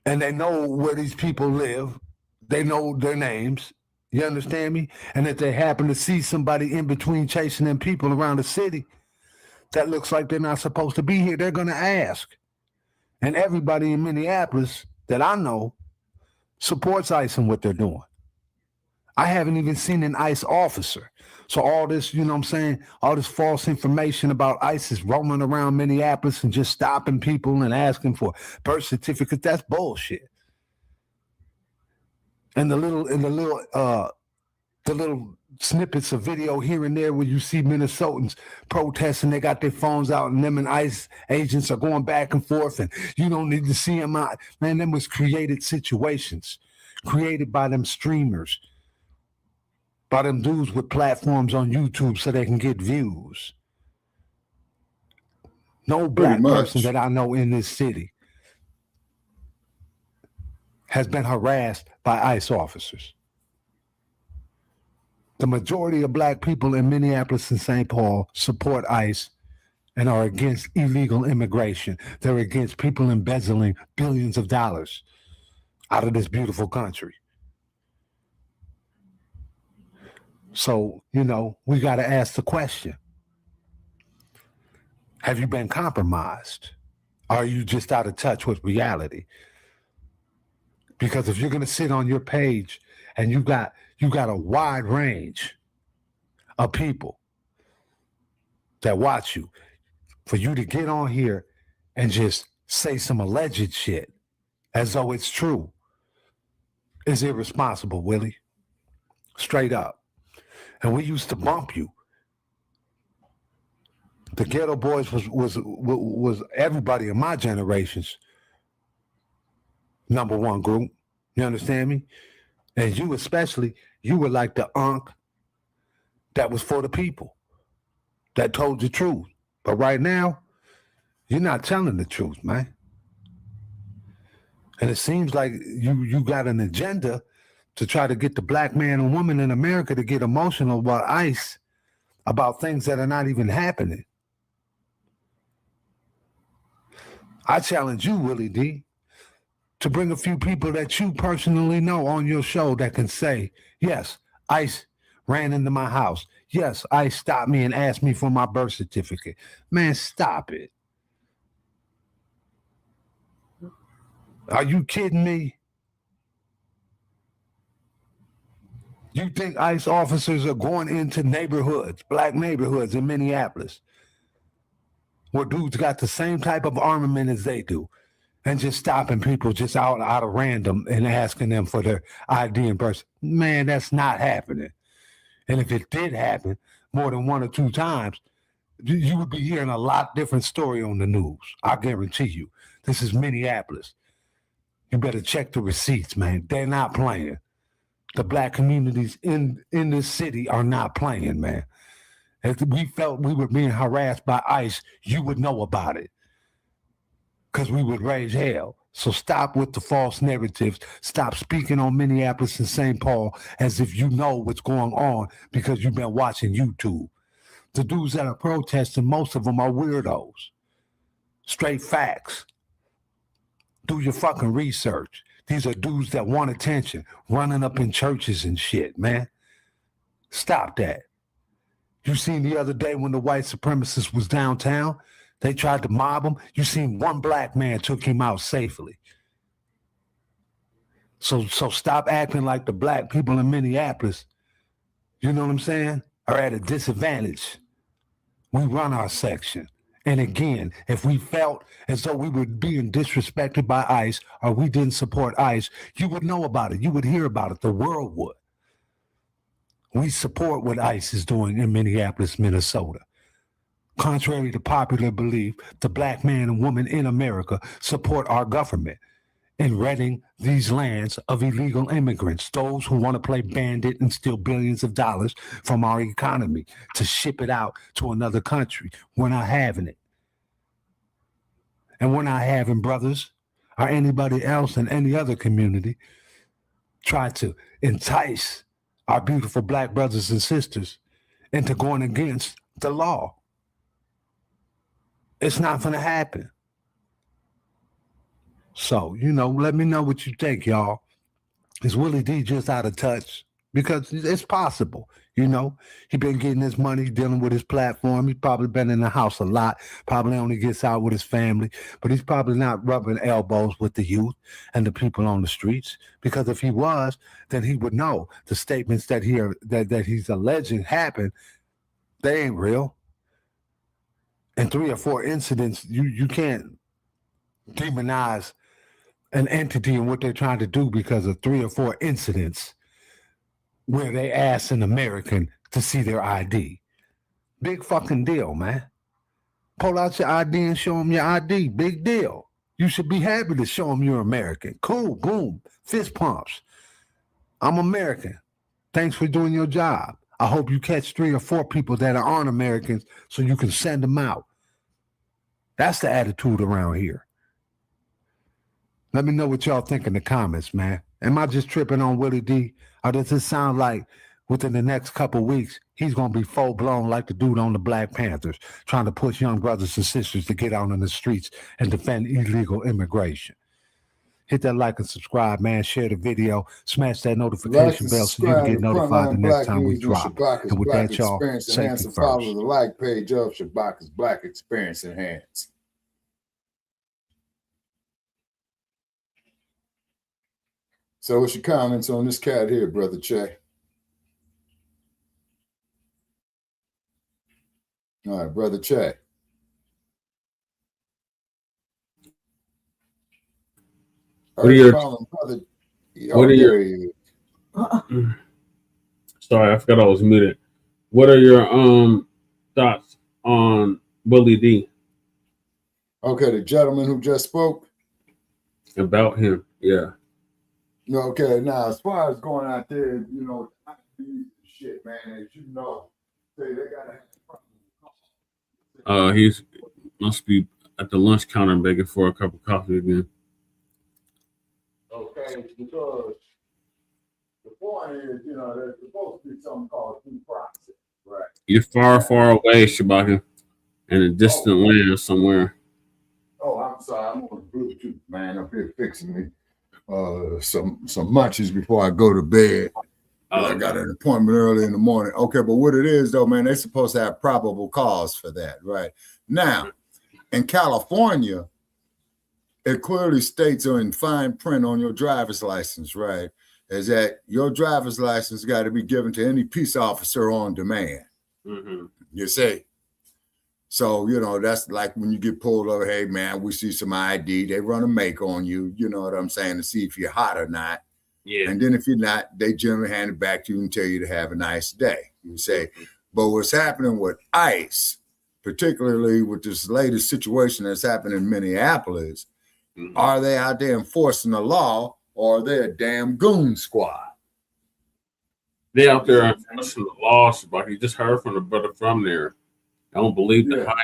[SPEAKER 10] and they know where these people live. They know their names. You understand me? And if they happen to see somebody in between chasing them people around the city that looks like they're not supposed to be here, they're going to ask. And everybody in Minneapolis that I know supports ICE and what they're doing. I haven't even seen an ICE officer. So all this, you know what I'm saying, all this false information about ICE is roaming around Minneapolis and just stopping people and asking for birth certificates, that's bullshit. And the little snippets of video here and there where you see Minnesotans protesting, they got their phones out and them and ICE agents are going back and forth and you don't need to see them out. Man, them was created situations, created by them streamers, by them dudes with platforms on YouTube so they can get views. No black person that I know in this city has been harassed by ICE officers. The majority of black people in Minneapolis and St. Paul support ICE and are against illegal immigration. They're against people embezzling billions of dollars out of this beautiful country. So, you know, we got to ask the question. Have you been compromised? Are you just out of touch with reality? Because if you're going to sit on your page and you got a wide range of people that watch you, for you to get on here and just say some alleged shit as though it's true is irresponsible, Willie. Straight up. And we used to bump you. The Ghetto Boys was everybody in my generation's number one group. You understand me? And you especially, you were like the unk that was for the people, that told the truth. But right now, you're not telling the truth, man. And it seems like you got an agenda to try to get the black man and woman in America to get emotional about ICE, about things that are not even happening. I challenge you, Willie D, to bring a few people that you personally know on your show that can say, yes, ICE ran into my house. Yes, ICE stopped me and asked me for my birth certificate. Man, stop it. Are you kidding me? You think ICE officers are going into neighborhoods, black neighborhoods in Minneapolis, where dudes got the same type of armament as they do, and just stopping people just out of random and asking them for their ID and birth? Man, that's not happening. And if it did happen more than one or two times, you would be hearing a lot different story on the news. I guarantee you. This is Minneapolis. You better check the receipts, man. They're not playing. The black communities in this city are not playing, man. If we felt we were being harassed by ICE, you would know about it, because we would raise hell. So stop with the false narratives. Stop speaking on Minneapolis and St. Paul as if you know what's going on because you've been watching YouTube. The dudes that are protesting, most of them are weirdos. Straight facts. Do your fucking research. These are dudes that want attention, running up in churches and shit, man. Stop that. You seen the other day when the white supremacist was downtown, they tried to mob him. You seen one black man took him out safely. So stop acting like the black people in Minneapolis, you know what I'm saying, are at a disadvantage. We run our section. And again, if we felt as though we were being disrespected by ICE or we didn't support ICE, you would know about it. You would hear about it. The world would. We support what ICE is doing in Minneapolis, Minnesota. Contrary to popular belief, the black man and woman in America support our government in ridding these lands of illegal immigrants, those who want to play bandit and steal billions of dollars from our economy to ship it out to another country. We're not having it. And we're not having brothers or anybody else in any other community try to entice our beautiful black brothers and sisters into going against the law. It's not going to happen. So, you know, let me know what you think, y'all. Is Willie D just out of touch? Because it's possible, you know. He been getting his money, dealing with his platform. He's probably been in the house a lot, probably only gets out with his family, but he's probably not rubbing elbows with the youth and the people on the streets. Because if he was, then he would know the statements that he's alleging happened, they ain't real. And 3 or 4 incidents, you can't demonize an entity and what they're trying to do because of 3 or 4 incidents where they ask an American to see their ID. Big fucking deal, man. Pull out your ID and show them your ID. Big deal. You should be happy to show them you're American. Cool, boom, fist pumps. I'm American. Thanks for doing your job. I hope you catch 3 or 4 people that aren't Americans so you can send them out. That's the attitude around here. Let me know what y'all think in the comments, man. Am I just tripping on Willie D? Or does it sound like within the next couple weeks, he's going to be full-blown like the dude on the Black Panthers, trying to push young brothers and sisters to get out in the streets and defend illegal immigration? Hit that like and subscribe, man. Share the video. Smash that notification bell so you can get notified the next time we drop. And with that, y'all, safety first.
[SPEAKER 8] Follow the like page of Shabaka's Black Experience Enhanced. So what's your comments on this cat here, Brother Che? All right, Brother Che.
[SPEAKER 6] What are your sorry, I forgot I was muted. What are your thoughts on Willie D?
[SPEAKER 8] Okay, the gentleman who just spoke
[SPEAKER 6] about him, yeah.
[SPEAKER 8] Okay, now as far as going out there, you know, shit, man, as you know, they gotta have.
[SPEAKER 6] He's must be at the lunch counter begging for a cup of coffee again.
[SPEAKER 8] Okay, because the point is, you know, there's supposed to be something called due process, right?
[SPEAKER 6] You're far, far away, Shabaka, in a distant land somewhere.
[SPEAKER 8] Oh, I'm sorry, I'm on Bluetooth, man, up here fixing me some munchies before I go to bed. I got an appointment early in the morning. Okay, but what it is though, man, they're supposed to have probable cause for that, right? Now, in California, it clearly states in fine print on your driver's license, right, is that your driver's license got to be given to any peace officer on demand.
[SPEAKER 6] Mm-hmm.
[SPEAKER 8] You see? So, you know, that's like when you get pulled over, hey, man, we see some ID. They run a make on you, you know what I'm saying, to see if you're hot or not.
[SPEAKER 6] Yeah.
[SPEAKER 8] And then if you're not, they generally hand it back to you and tell you to have a nice day. You say, but what's happening with ICE, particularly with this latest situation that's happened in Minneapolis, are they out there enforcing the law or are they a damn goon squad?
[SPEAKER 6] They out there enforcing the law, but you just heard from the brother from there. I don't believe the hype.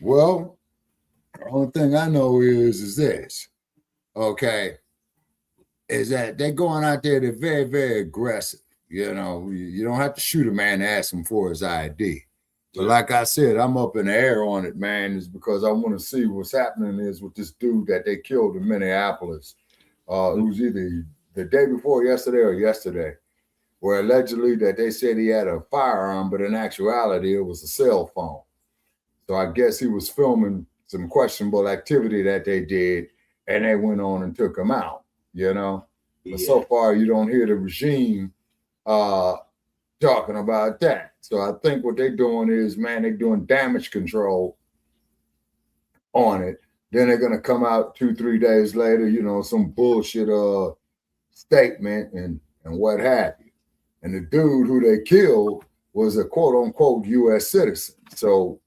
[SPEAKER 8] Well, the only thing I know is this, okay, is that they're going out there, they're very, very aggressive. You know, you don't have to shoot a man to ask him for his ID. But like I said, I'm up in the air on it, man, is because I want to see what's happening is with this dude that they killed in Minneapolis, who's either the day before yesterday or yesterday, where allegedly that they said he had a firearm, but in actuality, it was a cell phone. So I guess he was filming some questionable activity that they did, and they went on and took him out, you know? Yeah. But so far, you don't hear the regime talking about that. So I think what they're doing is, man, they're doing damage control on it. Then they're going to come out 2-3 days later, you know, some bullshit statement and what have you. And the dude who they killed was a quote unquote U.S. citizen. So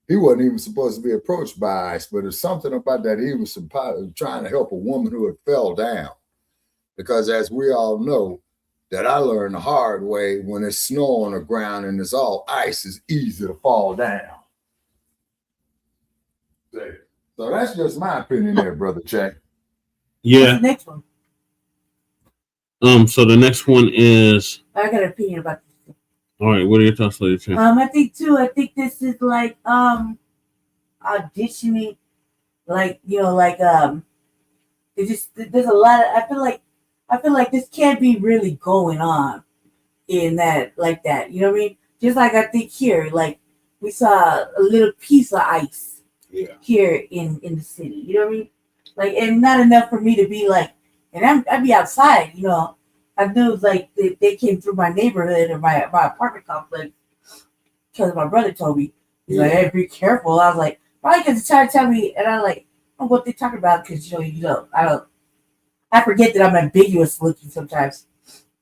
[SPEAKER 8] he wasn't even supposed to be approached by ICE, but it's something about that he was trying to help a woman who had fell down. Because as we all know, that I learned the hard way, when it's snow on the ground and it's all ice, it's easy to fall down. So that's just my opinion there, Brother Che.
[SPEAKER 6] Yeah.
[SPEAKER 7] What's the next one?
[SPEAKER 6] So the next one is,
[SPEAKER 7] I got an opinion about this.
[SPEAKER 6] All right, what are your thoughts, Lady Che?
[SPEAKER 7] I think this is like auditioning, like, you know, like there's a lot of, I feel like this can't be really going on in that, like that. You know what I mean? Just like I think here, like we saw a little piece of ice here in the city. You know what I mean? Like, and not enough for me to be like, and I'd be outside, you know. I knew like they came through my neighborhood or my apartment complex because my brother told me. He's like, hey, be careful. I was like, probably because he's trying to tell me, and I'm like, oh, what they talking about? Because I forget that I'm ambiguous looking sometimes.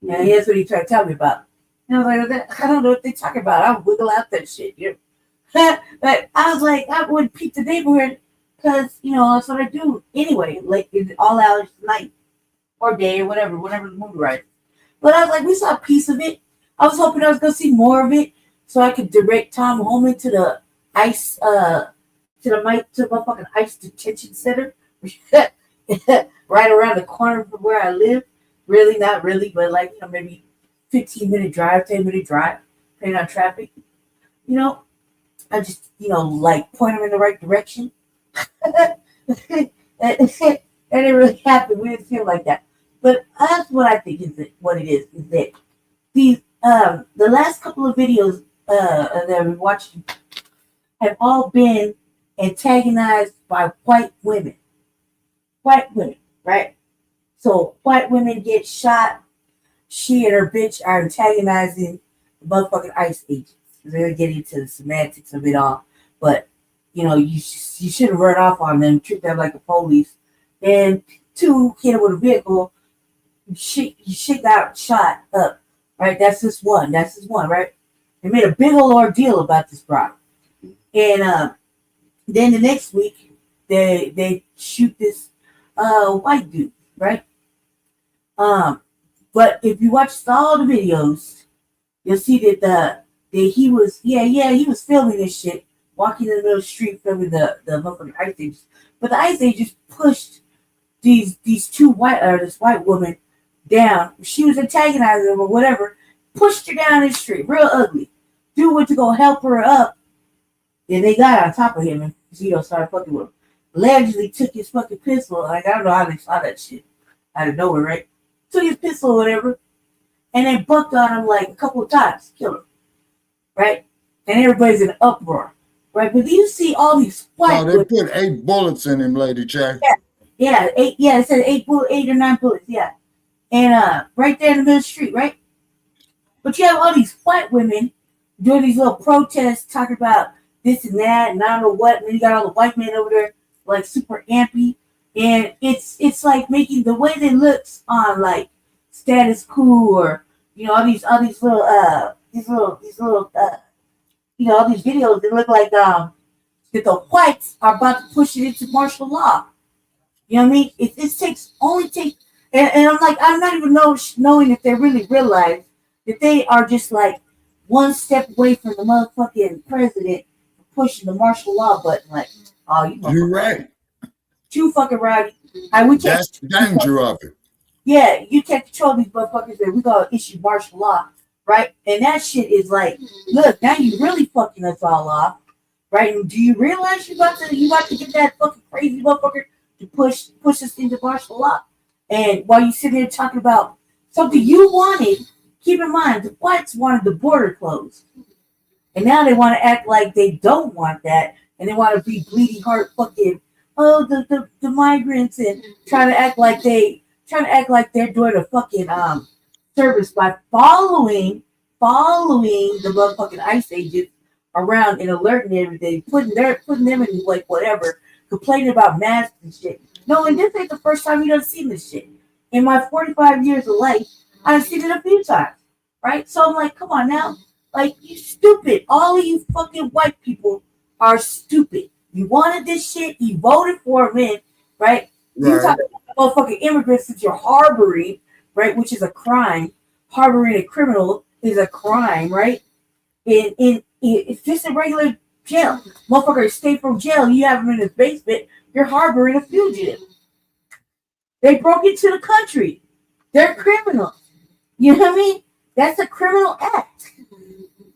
[SPEAKER 7] And that's what he tried to tell me about. And I was like, I don't know what they talking about. I'll wiggle out that shit. You know? But I was like, I wouldn't peep the neighborhood because, you know, that's what I do anyway. Like, in all hours of night or day or whatever the mood right. But I was like, we saw a piece of it. I was hoping I was going to see more of it so I could direct Tom home into ICE to the motherfucking ICE detention center right around the corner from where I live. Really, not really, but like, you know, maybe 15-minute drive, 10-minute drive, depending on traffic. You know, I just, you know, like point them in the right direction. That didn't really happen. We didn't feel like that. But that's what I think is what it is that these the last couple of videos that we watched have all been antagonized by white women. White women, right? So white women get shot. She and her bitch are antagonizing the motherfucking ICE agents. They're gonna get into the semantics of it all, but you know, you shouldn't run off on them, treat them like the police. And two, hit them with a vehicle. Shit got shot up, right? That's just one, right? They made a big old ordeal about this problem. And then the next week, they shoot this white dude, right? But if you watch all the videos, you'll see that he was filming this shit, walking in the middle of the street, filming the motherfucking ICE agents. But the ICE agents pushed this white woman down. She was antagonizing them or whatever, pushed her down the street, real ugly. Dude went to go help her up, and they got on top of him and started fucking with him. Allegedly took his fucking pistol. Like, I don't know how they saw that shit out of nowhere, right? Took his pistol or whatever, and then bucked on him like a couple of times, killed him, right? And everybody's in uproar, right? But you see all these white.
[SPEAKER 8] They put 8 bullets in him, Lady Jack.
[SPEAKER 7] Yeah, 8. Yeah, it said 8 or 9 bullets. Yeah, and right there in the middle of the street, right? But you have all these white women doing these little protests, talking about this and that, and I don't know what. And then you got all the white men over there, like super ampy, and it's like making the way they look on like Status Quo or all these little all these videos. They look like that the whites are about to push it into martial law. You know what I mean? It takes, and I'm like, I'm not even knowing if they really realize that they are just like one step away from the motherfucking president pushing the martial law button. Like, oh,
[SPEAKER 8] you're right.
[SPEAKER 7] Too fucking rowdy.
[SPEAKER 8] That's the danger of it.
[SPEAKER 7] Yeah, you can't control these motherfuckers, and we gonna issue martial law, right? And that shit is like, look, now you really fucking us all off, right? And do you realize you about to get that fucking crazy motherfucker to push us into martial law? And while you sit there talking about something you wanted, keep in mind the whites wanted the border closed, and now they want to act like they don't want that, and they want to be bleeding heart fucking the migrants, and trying to act like they're doing a fucking service by following the motherfucking ICE agents around and alerting everything, putting them in like whatever, complaining about masks and shit. No, and this ain't the first time you done seen this shit. In my 45 years of life, I've seen it a few times, right? So I'm like, come on now, like, you stupid. All of you fucking white people are stupid. You wanted this shit, you voted for them, right? You talking about motherfucking immigrants that you're harboring, right? Which is a crime. Harboring a criminal is a crime, right? It's just a regular jail. Motherfucker escaped from jail, you have him in his basement, you're harboring a fugitive. They broke into the country. They're criminals. You know what I mean? That's a criminal act.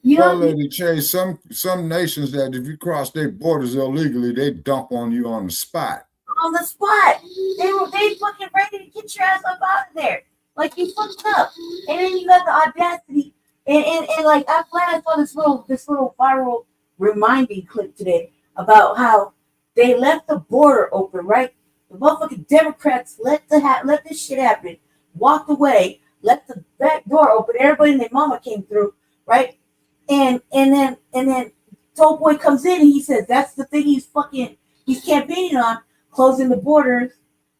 [SPEAKER 7] You know,
[SPEAKER 8] Lady Che, some nations that if you cross their borders illegally, they dump on you on the spot.
[SPEAKER 7] On the spot. They fucking ready to get your ass up out of there. Like, you fucked up. And then you got the audacity. And like, I'm glad I saw this little viral reminding clip today about how they left the border open, right? The motherfucking Democrats let this shit happen, walked away, left the back door open. Everybody and their mama came through, right? And then Toll Boy comes in and he says that's the thing he's campaigning on, closing the borders.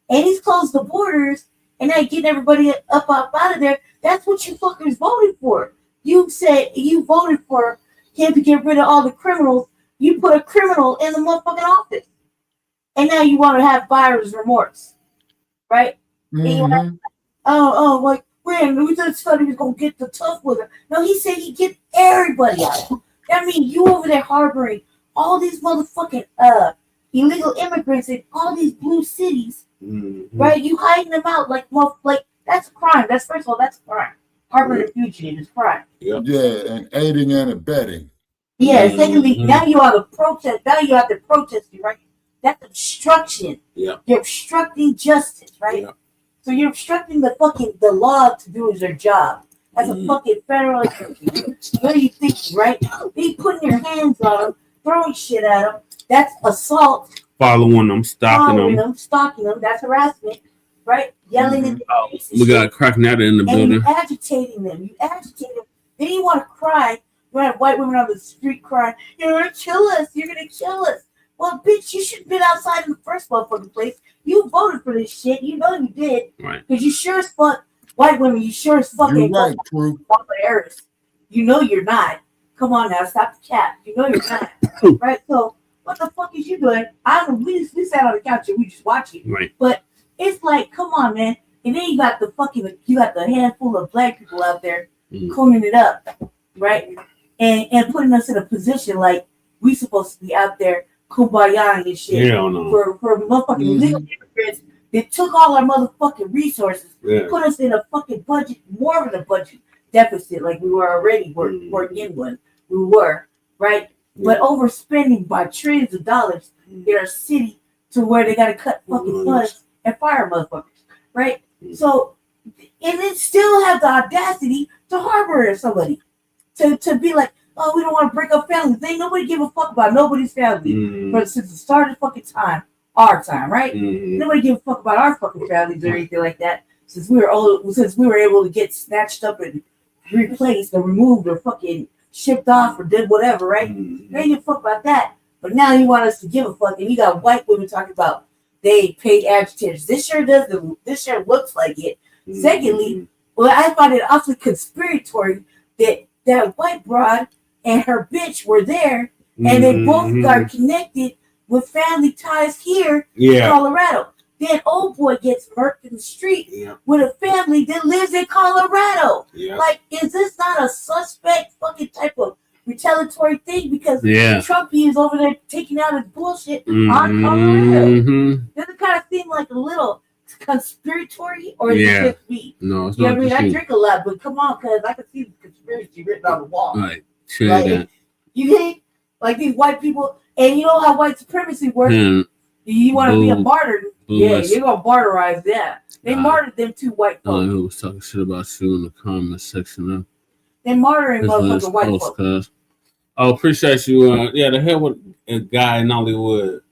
[SPEAKER 7] And he's closed the borders and now getting everybody up out of there. That's what you fuckers voted for. You said you voted for him to get rid of all the criminals. You put a criminal in the motherfucking office. And now you want to have buyer's remorse. Right?
[SPEAKER 8] Mm-hmm.
[SPEAKER 7] Like, man, we just thought he was going to get the tough with her. No, he said he'd get everybody out. That means you over there harboring all these motherfucking illegal immigrants in all these blue cities, right? You hiding them out like that's a crime. That's first of all, that's a crime. Harboring a fugitive is crime.
[SPEAKER 8] Yeah, and aiding and abetting.
[SPEAKER 7] Yeah, secondly, now you are the protest. Now you have to protest, right? That's obstruction.
[SPEAKER 6] Yeah.
[SPEAKER 7] You're obstructing justice, right?
[SPEAKER 6] Yeah.
[SPEAKER 7] So you're obstructing the law to do their job. That's a fucking federal. What are you thinking, right? They putting your hands on them, throwing shit at them. That's assault.
[SPEAKER 6] Following them, stalking them.
[SPEAKER 7] Stalking them. That's harassment, right? Yelling at them.
[SPEAKER 6] We got Cracknetta in the building.
[SPEAKER 7] You agitating them. You agitate them. Then you want to cry. You have white women on the street crying, "You're gonna kill us. You're gonna kill us." Well, bitch, you should have been outside in the first motherfucking place. You voted for this shit. You know you did.
[SPEAKER 6] Right.
[SPEAKER 7] Because you sure as fuck, white women, you sure as fuck ain't
[SPEAKER 8] right, True.
[SPEAKER 7] Harris. You know you're not. Come on now, stop the cap. You know you're not. Right? So, what the fuck is you doing? I don't know. We sat on the couch and we just watching.
[SPEAKER 6] Right.
[SPEAKER 7] But it's like, come on, man. And then you got the handful of black people out there cleaning it up, right? And putting us in a position like we supposed to be out there kumbaya and shit for motherfucking legal immigrants that took all our motherfucking resources, put us in a fucking budget, more of a budget deficit like we were already working in one. We were, right? But overspending by trillions of dollars in our city to where they gotta cut fucking funds and fire motherfuckers, right? So, and then still have the audacity to harbor somebody. To be like, oh, we don't want to break up families. Ain't nobody give a fuck about nobody's family. But since the start of fucking time, our time, right? Nobody give a fuck about our fucking families or anything like that. Since we were able to get snatched up and replaced or removed or fucking shipped off or did whatever, right? They ain't give a fuck about that. But now you want us to give a fuck, and you got white women talking about they paid agitators. This sure doesn't. This sure looks like it. Secondly, well, I find it awfully conspiratory that white broad and her bitch were there, and they both got connected with family ties here in Colorado. Then old boy gets murked in the street with a family that lives in Colorado. Like, is this not a suspect fucking type of retaliatory thing? Because Trumpy is over there taking out his bullshit on Colorado. Does it kind of seem like a little conspiratory, or is it just me?
[SPEAKER 6] No, it's
[SPEAKER 7] not.
[SPEAKER 6] I mean,
[SPEAKER 7] I drink a lot, but come on, cuz I can see the conspiracy written on the wall.
[SPEAKER 6] Right, sure that.
[SPEAKER 7] You think like these white people, and you know how white supremacy works. You want to be a martyr? Yeah, you're gonna martyrize them. They martyred them two white folks.
[SPEAKER 6] Oh, who was talking shit about you in the comment section?
[SPEAKER 7] They martyring motherfucking white folks.
[SPEAKER 6] Oh, appreciate you. Yeah, the hell with a guy in Hollywood.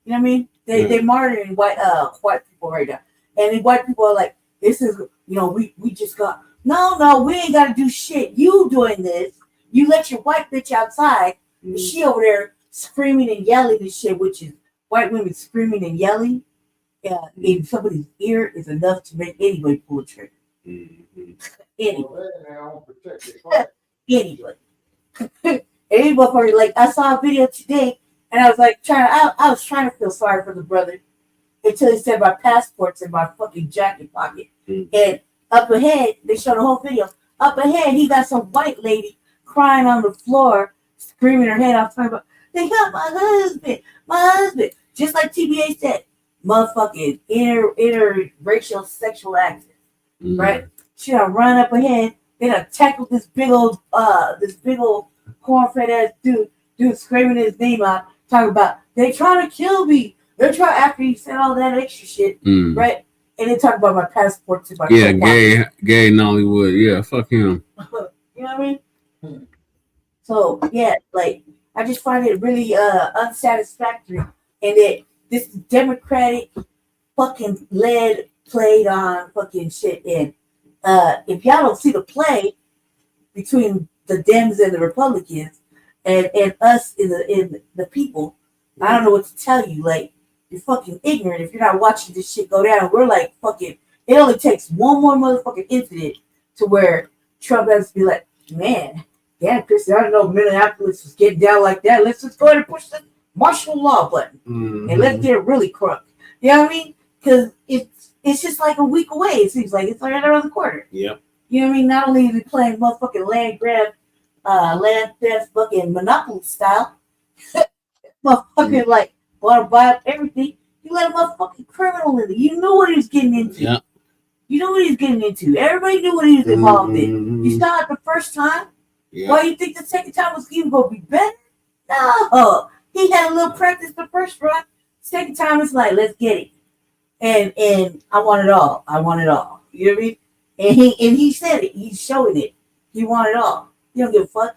[SPEAKER 7] You know what I mean? They martyring white people right now. And the white people are like, this is, we just got, no, we ain't got to do shit. You doing this. You let your white bitch outside. And she over there screaming and yelling and shit, which is white women screaming and yelling in somebody's ear is enough to make anybody pull a trigger. Anybody. Anybody. Like, I saw a video today, and I was like, I was trying to feel sorry for the brother until he said my passport's in my fucking jacket pocket. And up ahead, they showed the whole video. Up ahead, he got some white lady crying on the floor, screaming her head off, talking about, they got my husband. Just like TBA said, motherfucking interracial sexual acts, right? She done run up ahead. They done tackled this big old corn-fed ass dude screaming his name out, talking about, they trying to kill me. They're trying, after he said all that extra shit, right? And they talk about my passport to my
[SPEAKER 6] gay in Hollywood. Yeah, fuck him.
[SPEAKER 7] You know what I mean? So yeah, like, I just find it really unsatisfactory, and that this Democratic fucking played on fucking shit. And if y'all don't see the play between the Dems and the Republicans and us in the people, I don't know what to tell you. Like, you're fucking ignorant if you're not watching this shit go down. We're like fucking, it only takes one more motherfucking incident to where Trump has to be like, man, damn, Christy, I don't know Minneapolis was getting down like that. Let's just go ahead and push the martial law button and let's get it really crunk. You know what I mean? Because it's just like a week away. It seems like it's right around the corner.
[SPEAKER 6] Yep.
[SPEAKER 7] You know what I mean? Not only is he playing motherfucking land grab, land theft, fucking Monopoly style, motherfucker like want to buy up everything. You let a motherfucking criminal in it. You knew what he was getting into.
[SPEAKER 6] Yeah.
[SPEAKER 7] You knew what he was getting into. Everybody knew what he was involved in. You saw it the first time.
[SPEAKER 6] Yeah.
[SPEAKER 7] Why you think the second time was even gonna be better? No, he had a little practice the first run. Second time it's like, let's get it. And I want it all. I want it all. You know what I mean? And he said it. He's showing it. He want it all. He don't give a fuck,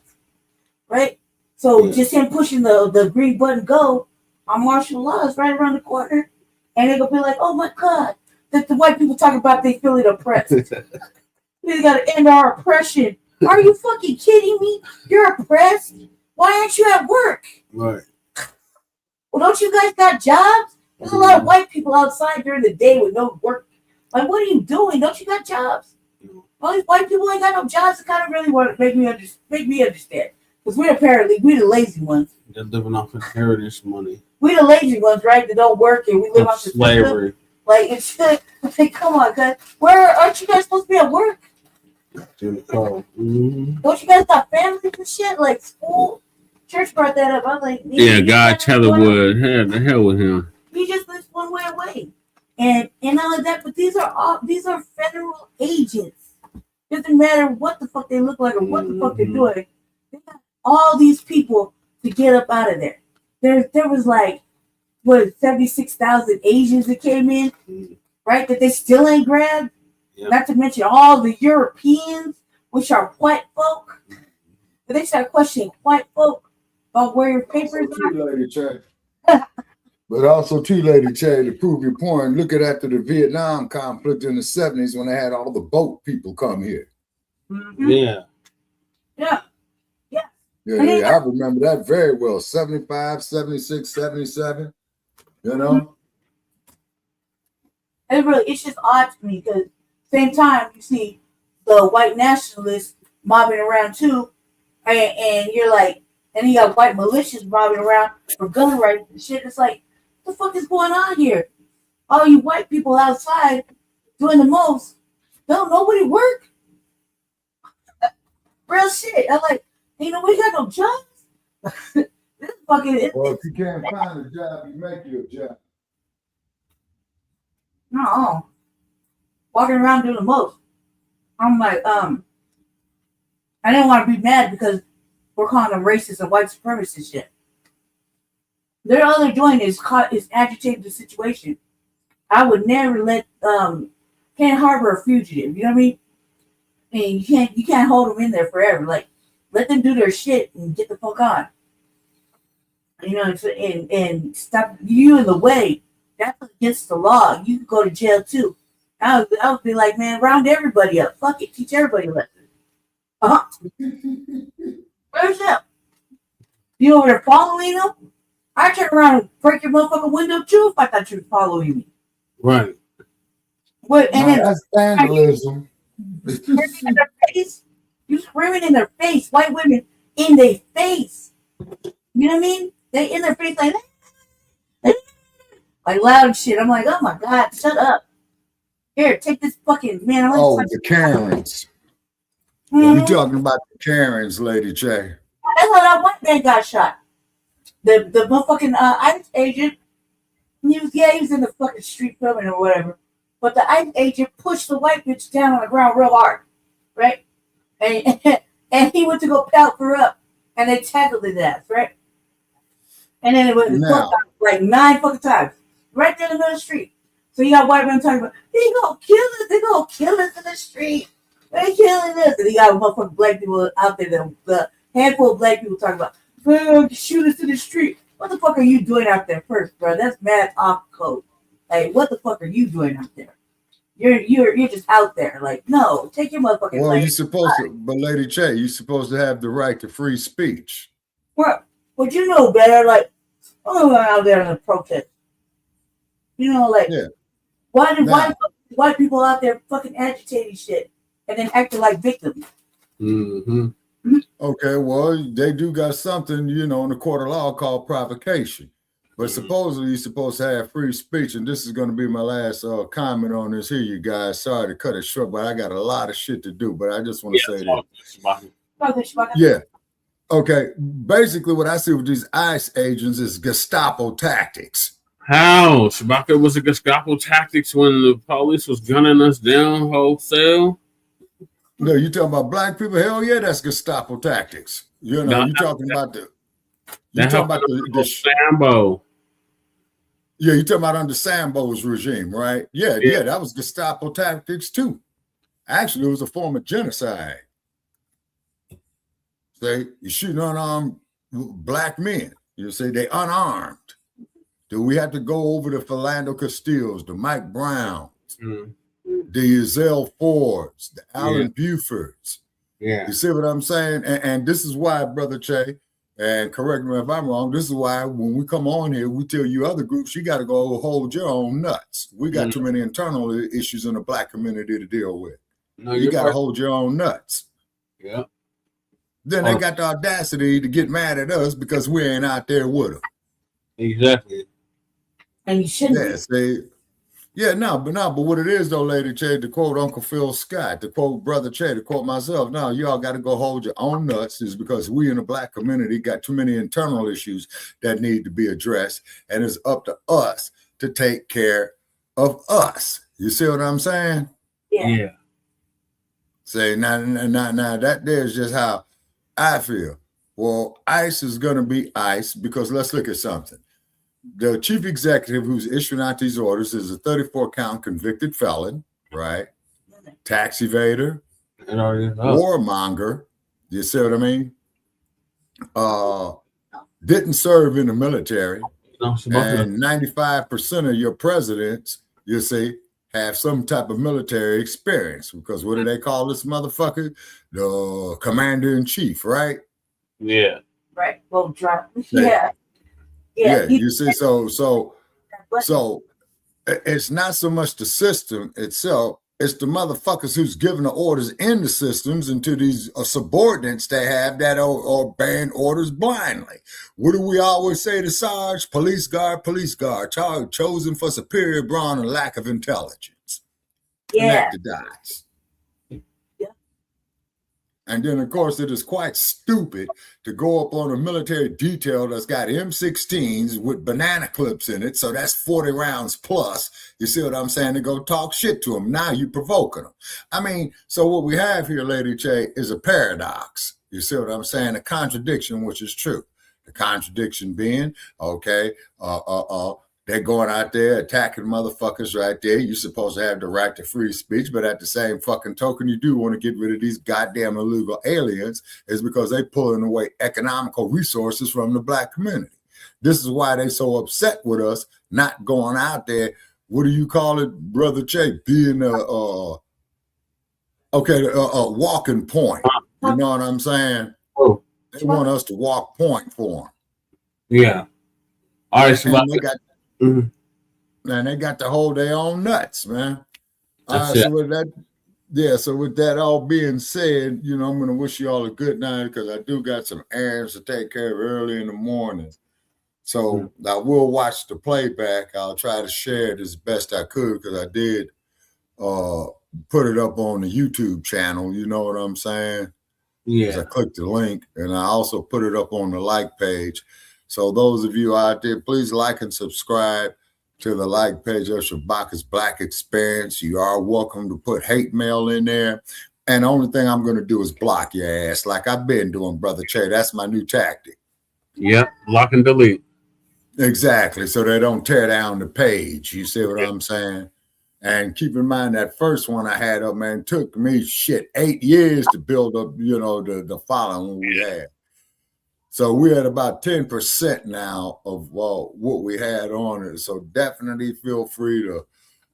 [SPEAKER 7] right? So just him pushing the green button go on martial law is right around the corner, and they're gonna be like, oh my god, that the white people talk about they feeling oppressed. We gotta end our oppression. Are you fucking kidding me? You're oppressed. Why aren't you at work?
[SPEAKER 6] Right.
[SPEAKER 7] Well, don't you guys got jobs? There's a lot of white people outside during the day with no work. Like, what are you doing? Don't you got jobs? All these white people ain't got no jobs. It kind of really want to make me understand. Because we the lazy ones.
[SPEAKER 6] They're living off inheritance money.
[SPEAKER 7] We the lazy ones, right? That don't work and we live off the
[SPEAKER 6] slavery.
[SPEAKER 7] System. Like, it's like, come on, guys. Where aren't you guys supposed to be at work? Don't you guys got families and shit? Like school? Church brought that up. I was like,
[SPEAKER 6] yeah, God Tellerwood. The hell with him.
[SPEAKER 7] He just lives one way away. And all of that, but these are federal agents. Doesn't matter what the fuck they look like or what the fuck they're doing. They got all these people to get up out of there. There was like 76,000 Asians that came in, right? That they still ain't grabbed. Yep. Not to mention all the Europeans, which are white folk. But they start questioning white folk about where your papers are.
[SPEAKER 8] But also, too, Lady Che, to prove your point, look at after the Vietnam conflict in the 70s when they had all the boat people come here.
[SPEAKER 7] Mm-hmm. Yeah.
[SPEAKER 8] I remember that very well. 75, 76, 77, you know?
[SPEAKER 7] It's just odd to me because same time you see the white nationalists mobbing around too, and you're like, and you got white militias mobbing around for gun rights and shit. It's like, what the fuck is going on here? All you white people outside doing the most. Don't nobody work. Real shit. I'm like, ain't nobody got no jobs. This fucking.
[SPEAKER 8] Well, if you can't find a job, you make you a job.
[SPEAKER 7] No. Walking around doing the most. I'm like, I didn't want to be mad because we're calling them racist and white supremacist shit. All they're doing is agitating the situation. I would never let can't harbor a fugitive. You know what I mean? And you can't hold them in there forever. Like, let them do their shit and get the fuck on. You know, and stop you in the way. That's against the law. You could go to jail too. I would be like, man, round everybody up. Fuck it, teach everybody a lesson. Where's that? You over there following them? I turn around and break your motherfucking window too if I thought you were following me.
[SPEAKER 6] Right.
[SPEAKER 7] What? And then
[SPEAKER 8] that's vandalism.
[SPEAKER 7] In their face. You screaming in their face. White women in their face. You know what I mean? They in their face like loud shit. I'm like, oh my god, shut up. Here, take this fucking man.
[SPEAKER 8] The Karens. You talking about the Karens, Lady Che?
[SPEAKER 7] That's how that white man got shot. The motherfucking ICE agent. He was in the fucking street filming or whatever. But the ICE agent pushed the white bitch down on the ground real hard, right? And he went to go pelt her up, and they tackled his ass, right? And then it was like 9 fucking times, right there in the middle of the street. So you got white men talking about, they gonna kill us, they gonna kill us in the street, they killing us. And you got motherfucking black people out there, the handful of black people talking about, shoot us in the street. What the fuck are you doing out there first, bro? That's mad off code. Like, what the fuck are you doing out there? You're just out there. Like, no, take your motherfucking.
[SPEAKER 8] Well, you're supposed to, but Lady Che, you're supposed to have the right to free speech.
[SPEAKER 7] Well, you know better. Like, I'm out there in a protest. You know, like, why white people out there fucking agitating shit and then acting like victims?
[SPEAKER 6] Mm-hmm.
[SPEAKER 8] Okay, well, they do got something, you know, in the court of law called provocation. But supposedly you're supposed to have free speech, and this is going to be my last comment on this here, you guys. Sorry to cut it short, but I got a lot of shit to do. But I just want to say that. Yeah. Okay, basically what I see with these ICE agents is Gestapo tactics.
[SPEAKER 6] How? Shabaka, was it Gestapo tactics when the police was gunning us down wholesale?
[SPEAKER 8] No, you talking about black people? Hell yeah, that's Gestapo tactics. You know, you talking about the
[SPEAKER 6] Sambo.
[SPEAKER 8] Yeah, you talking about under Sambo's regime, right? Yeah, that was Gestapo tactics too. Actually, it was a form of genocide. Say, you shooting unarmed black men. You say they unarmed. Do we have to go over the Philando Castillos, the Mike Browns, the Ezell Fords, the Alan Bufords?
[SPEAKER 6] Yeah.
[SPEAKER 8] You see what I'm saying? And this is why, Brother Che, and correct me if I'm wrong, this is why when we come on here, we tell you other groups, you got to go hold your own nuts. We got too many internal issues in the black community to deal with. No, you got to hold your own nuts.
[SPEAKER 6] Yeah.
[SPEAKER 8] Then they got the audacity to get mad at us because we ain't out there with them.
[SPEAKER 6] Exactly.
[SPEAKER 7] And you shouldn't.
[SPEAKER 8] But what it is though, Lady Che, to quote Uncle Phil Scott, to quote Brother Che, to quote myself, no, y'all got to go hold your own nuts, is because we in the black community got too many internal issues that need to be addressed, and it's up to us to take care of us. You see what I'm saying?
[SPEAKER 7] Yeah.
[SPEAKER 8] Say now that there's just how I feel. Well, ICE is going to be ICE because let's look at something. The chief executive who's issuing out these orders is a 34-count convicted felon, right? Tax evader, warmonger. You see what I mean? Didn't serve in the military. And 95% of your presidents, you see, have some type of military experience, because what do they call this motherfucker? The commander-in-chief, right?
[SPEAKER 6] Yeah.
[SPEAKER 7] Right. Well, drop.
[SPEAKER 8] Yeah. You see, so it's not so much the system itself, it's the motherfuckers who's giving the orders in the systems and to these subordinates they have that are obeying orders blindly. What do we always say to Sarge? Police guard, chosen for superior brawn and lack of intelligence. Connect the dots. And then, of course, it is quite stupid to go up on a military detail that's got M16s with banana clips in it. So that's 40 rounds plus. You see what I'm saying? To go talk shit to them. Now you're provoking them. I mean, so what we have here, Lady Che, is a paradox. You see what I'm saying? A contradiction, which is true. The contradiction being, okay, they're going out there attacking motherfuckers right there. You're supposed to have the right to free speech, but at the same fucking token, you do want to get rid of these goddamn illegal aliens, is because they pulling away economical resources from the black community. This is why they so upset with us not going out there. What do you call it, Brother Che? Being a walking point. You know what I'm saying?
[SPEAKER 6] Oh.
[SPEAKER 8] They want us to walk point for them.
[SPEAKER 6] Yeah. All right, so
[SPEAKER 8] and they got to hold their own nuts, man. So with that all being said, you know, I'm going to wish you all a good night, because I do got some errands to take care of early in the morning. So I will watch the playback. I'll try to share it as best I could, because I did put it up on the YouTube channel. You know what I'm saying? Yeah. I clicked the link, and I also put it up on the like page. So those of you out there, please like and subscribe to the like page of Shabaka's Black Experience. You are welcome to put hate mail in there. And the only thing I'm going to do is block your ass like I've been doing, Brother Che. That's my new tactic.
[SPEAKER 6] Yep, block and delete.
[SPEAKER 8] Exactly, so they don't tear down the page. You see what I'm saying? And keep in mind that first one I had up, man, took me 8 years to build up, you know, the following we had. So we're at about 10% now of what we had on it. So definitely feel free to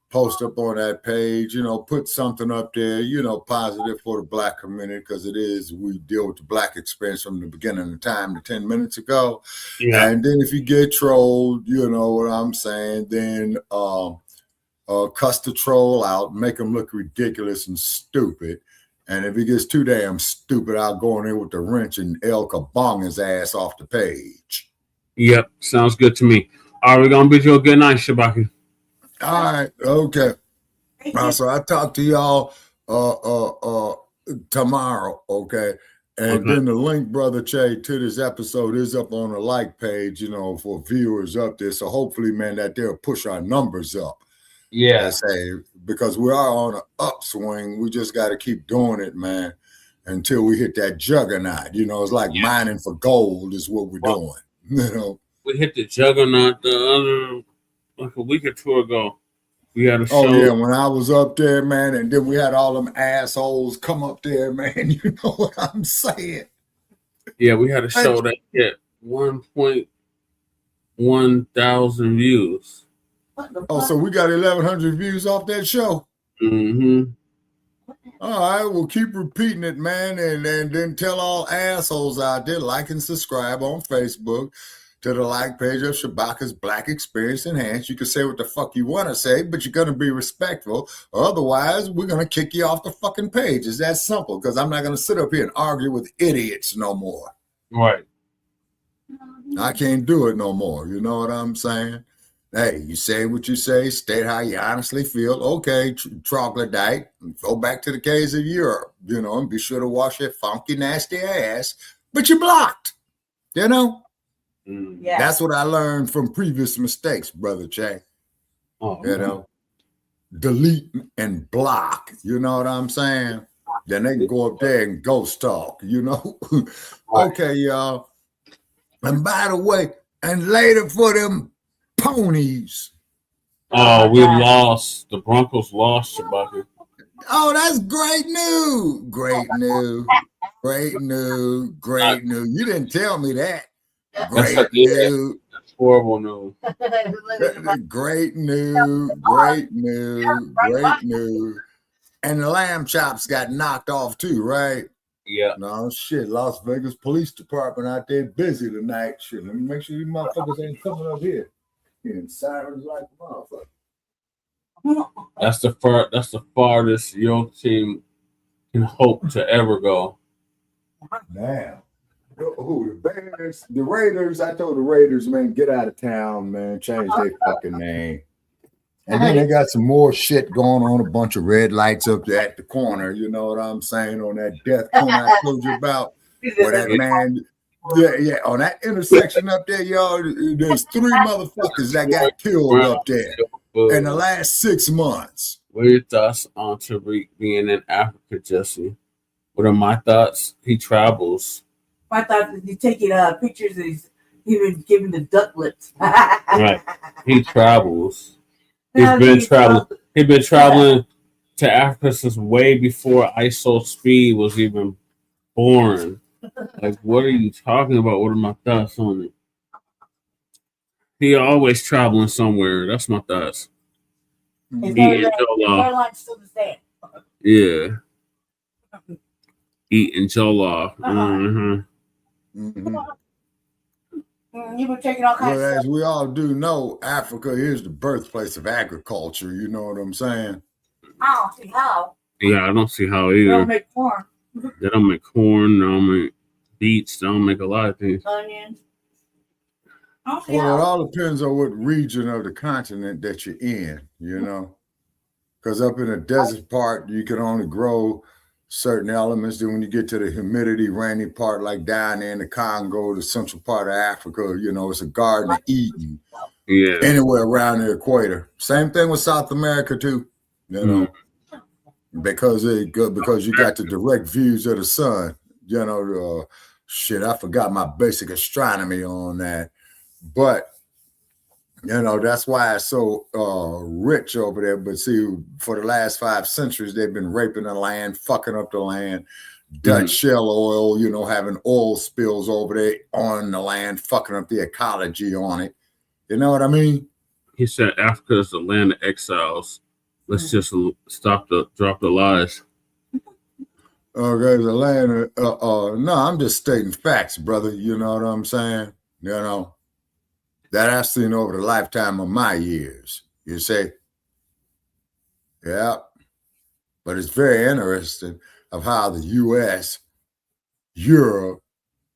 [SPEAKER 8] post up on that page, you know, put something up there, you know, positive for the black community, because we deal with the black experience from the beginning of time to 10 minutes ago. Yeah. And then if you get trolled, you know what I'm saying, then cuss the troll out, make them look ridiculous and stupid. And if he gets too damn stupid, I'll go in there with the wrench and El Kabong his ass off the page.
[SPEAKER 6] Yep, sounds good to me. All right, we're going to bid you a good night, Shabaka.
[SPEAKER 8] All right, okay. So I talk to y'all tomorrow, okay? And then the link, Brother Che, to this episode is up on the like page, you know, for viewers up there. So hopefully, man, that they'll push our numbers up.
[SPEAKER 6] Yeah.
[SPEAKER 8] I say, because we are on an upswing. We just got to keep doing it, man, until we hit that juggernaut. You know, it's like mining for gold is what we're doing. You know,
[SPEAKER 6] we hit the juggernaut like a week or two ago. We had a show.
[SPEAKER 8] Oh, yeah, when I was up there, man, and then we had all them assholes come up there, man. You know what I'm saying?
[SPEAKER 6] Yeah, we had a show that hit 1.1 thousand views.
[SPEAKER 8] Oh, so we got 1,100 views off that show?
[SPEAKER 6] Mm-hmm.
[SPEAKER 8] All right, we'll keep repeating it, man, and then tell all assholes out there, like and subscribe on Facebook to the like page of Shabaka's Black Experience Enhanced. You can say what the fuck you want to say, but you're going to be respectful. Otherwise, we're going to kick you off the fucking page. It's that simple, because I'm not going to sit up here and argue with idiots no more.
[SPEAKER 6] Right.
[SPEAKER 8] I can't do it no more. You know what I'm saying? Hey, you say what you say, state how you honestly feel. Okay, troglodyte, go back to the caves of Europe, you know, and be sure to wash your funky, nasty ass. But you're blocked, you know?
[SPEAKER 7] Yeah.
[SPEAKER 8] That's what I learned from previous mistakes, Brother Che.
[SPEAKER 6] Oh,
[SPEAKER 8] you know, delete and block. You know what I'm saying? Then they can go up there and ghost talk, you know? Okay, y'all. And by the way, and later for them ponies.
[SPEAKER 6] Oh, we lost. The Broncos lost, Shabaka.
[SPEAKER 8] Oh, that's great news. Great news. Great news. Great news. You didn't tell me that. Great news.
[SPEAKER 6] That's horrible news.
[SPEAKER 8] Great news. Great news. Great news. And the lamb chops got knocked off too, right?
[SPEAKER 6] Yeah.
[SPEAKER 8] No shit. Las Vegas Police Department out there busy tonight. Shit. Let me make sure these motherfuckers ain't coming up here. And sirens like a motherfucker.
[SPEAKER 6] That's the farthest your team can hope to ever go.
[SPEAKER 8] Damn. Who, the Bears, the Raiders? I told the Raiders, man, get out of town, man. Change their fucking name. And then they got some more shit going on, a bunch of red lights up there at the corner, you know what I'm saying, on that death corner I told you about, where that man, yeah, on that intersection up there, y'all, there's 3 motherfuckers that got killed up there in the last 6 months.
[SPEAKER 6] What are your thoughts on Tariq being in Africa, Jesse? What are my thoughts? He travels.
[SPEAKER 7] My thought is he's taking pictures and he's even giving the ducklets.
[SPEAKER 6] Right. He travels. He's been traveling to Africa since way before ISO Speed was even born. Like, what are you talking about? What are my thoughts on it? He always traveling somewhere. That's my thoughts.
[SPEAKER 7] His hairline's still the same.
[SPEAKER 6] Yeah. Eating jollof.
[SPEAKER 7] You been taking all kinds
[SPEAKER 8] Well,
[SPEAKER 7] of
[SPEAKER 8] as
[SPEAKER 7] stuff.
[SPEAKER 8] we all do know, Africa is the birthplace of agriculture. You know what I'm saying?
[SPEAKER 7] I don't see how.
[SPEAKER 6] Yeah, I don't see how
[SPEAKER 7] They
[SPEAKER 6] either.
[SPEAKER 7] don't make corn.
[SPEAKER 6] They don't make corn. They don't make beets. They don't make a lot of things.
[SPEAKER 7] Onions. I don't see
[SPEAKER 8] Well, it
[SPEAKER 7] how.
[SPEAKER 8] all depends on what region of the continent that you're in, you know? Because up in the desert part, you can only grow certain elements. Then when you get to the humidity, rainy part, like down there in the Congo, the central part of Africa, you know, it's a garden of Eden.
[SPEAKER 6] Yeah.
[SPEAKER 8] Anywhere around the equator. Same thing with South America too, you know, because you got the direct views of the sun. You know, shit, I forgot my basic astronomy on that, but you know, that's why it's so rich over there. But see, for the last 5 centuries, they've been raping the land, fucking up the land, Dutch shell oil, you know, having oil spills over there on the land, fucking up the ecology on it. You know what I mean?
[SPEAKER 6] He said Africa is the land of exiles. Let's just drop the lies.
[SPEAKER 8] Okay, the land of, no, I'm just stating facts, brother. You know what I'm saying? You know, that I've seen over the lifetime of my years. You say, yeah, but it's very interesting of how the U.S., Europe,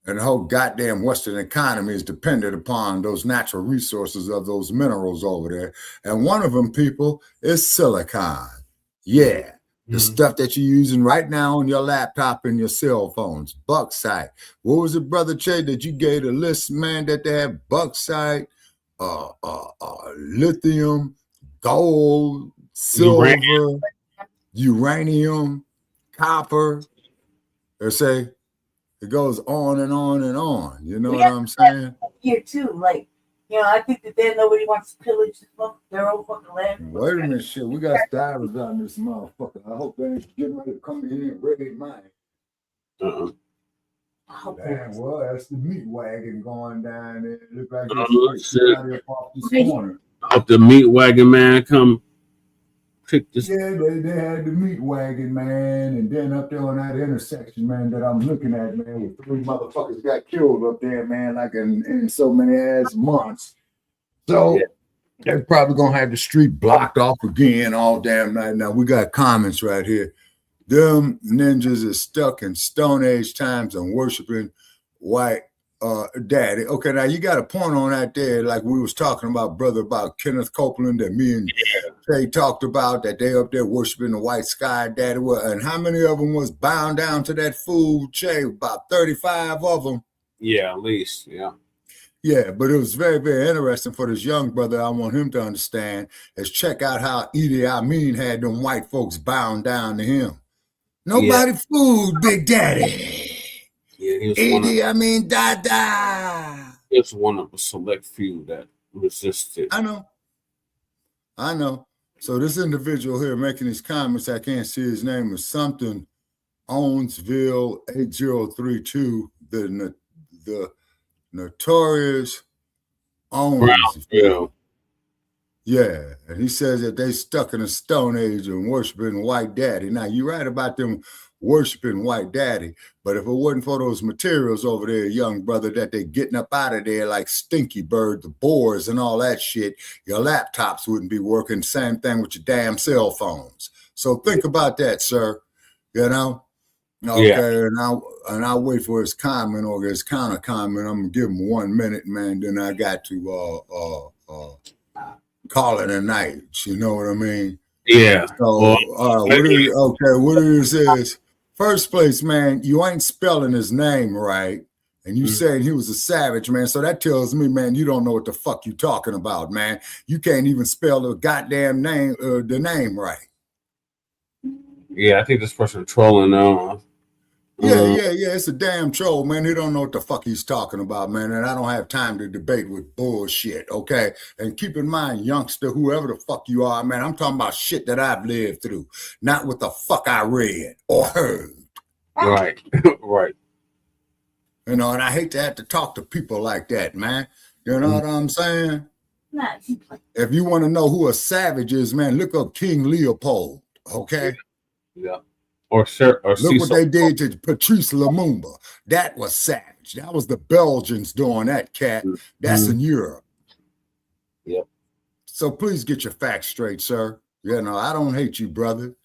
[SPEAKER 8] and the whole goddamn Western economy is dependent upon those natural resources of those minerals over there. And one of them, people, is silicon. Yeah, The stuff that you're using right now on your laptop and your cell phones, bauxite. What was it, Brother Che, that you gave a list, man, that they have bauxite, lithium, gold, silver, uranium, copper. They say it goes on and on and on. You know what I'm saying?
[SPEAKER 7] Here too, like, you know, I think that then nobody wants to pillage their own fucking land.
[SPEAKER 8] Wait a minute, shit. We got divers on this motherfucker. I hope they ain't getting ready to come in here and raid mine. Damn, well, that's the meat wagon going down there. It look like it's off this corner.
[SPEAKER 6] I hope the meat wagon man come pick this.
[SPEAKER 8] Yeah, they had the meat wagon, man, and then up there on that intersection, man, that I'm looking at, man, with 3 motherfuckers got killed up there, man, like in so many ass months. So they're probably gonna have the street blocked off again all damn night. Now we got comments right here. Them ninjas is stuck in Stone Age times and worshiping white daddy. Okay, now you got a point on that there, like we was talking about, brother, about Kenneth Copeland that me and Trey talked about, that they up there worshiping the white sky daddy. And how many of them was bound down to that fool, Trey? About 35 of them.
[SPEAKER 6] Yeah, at least, yeah.
[SPEAKER 8] Yeah, but it was very, very interesting for this young brother. I want him to understand is check out how Idi Amin had them white folks bound down to him. Nobody fooled Big Daddy.
[SPEAKER 6] Yeah, he was
[SPEAKER 8] Idi Amin Dada.
[SPEAKER 6] He was one of a select few that resisted.
[SPEAKER 8] I know. So this individual here making these comments, I can't see his name, is something Owensville 8032, the notorious Owensville. Yeah, and he says that they stuck in a Stone Age and worshiping white daddy. Now, you're right about them worshiping white daddy, but if it wasn't for those materials over there, young brother, that they're getting up out of there like Stinky Bird, the boars and all that shit, your laptops wouldn't be working. Same thing with your damn cell phones. So think about that, sir. You know? Okay, and I'll wait for his comment or his counter comment. I'm gonna give him 1 minute, man. Then I got to call it a night. You know what I mean?
[SPEAKER 6] Yeah.
[SPEAKER 8] So what it is first place, man, you ain't spelling his name right. And you saying he was a savage, man. So that tells me, man, you don't know what the fuck you talking about, man. You can't even spell the goddamn name, the name right.
[SPEAKER 6] Yeah, I think this person trolling now.
[SPEAKER 8] Yeah, it's a damn troll, man. He don't know what the fuck he's talking about, man. And I don't have time to debate with bullshit, okay? And keep in mind, youngster, whoever the fuck you are, man, I'm talking about shit that I've lived through, not what the fuck I read or heard.
[SPEAKER 6] Right, right.
[SPEAKER 8] You know, and I hate to have to talk to people like that, man. You know what I'm saying? If you want to know who a savage is, man, look up King Leopold, okay?
[SPEAKER 6] Yeah. Or look
[SPEAKER 8] what they did to Patrice Lumumba. That was savage. That was the Belgians doing that, cat. That's in Europe.
[SPEAKER 6] Yep.
[SPEAKER 8] So please get your facts straight, sir. You know, I don't hate you, brother.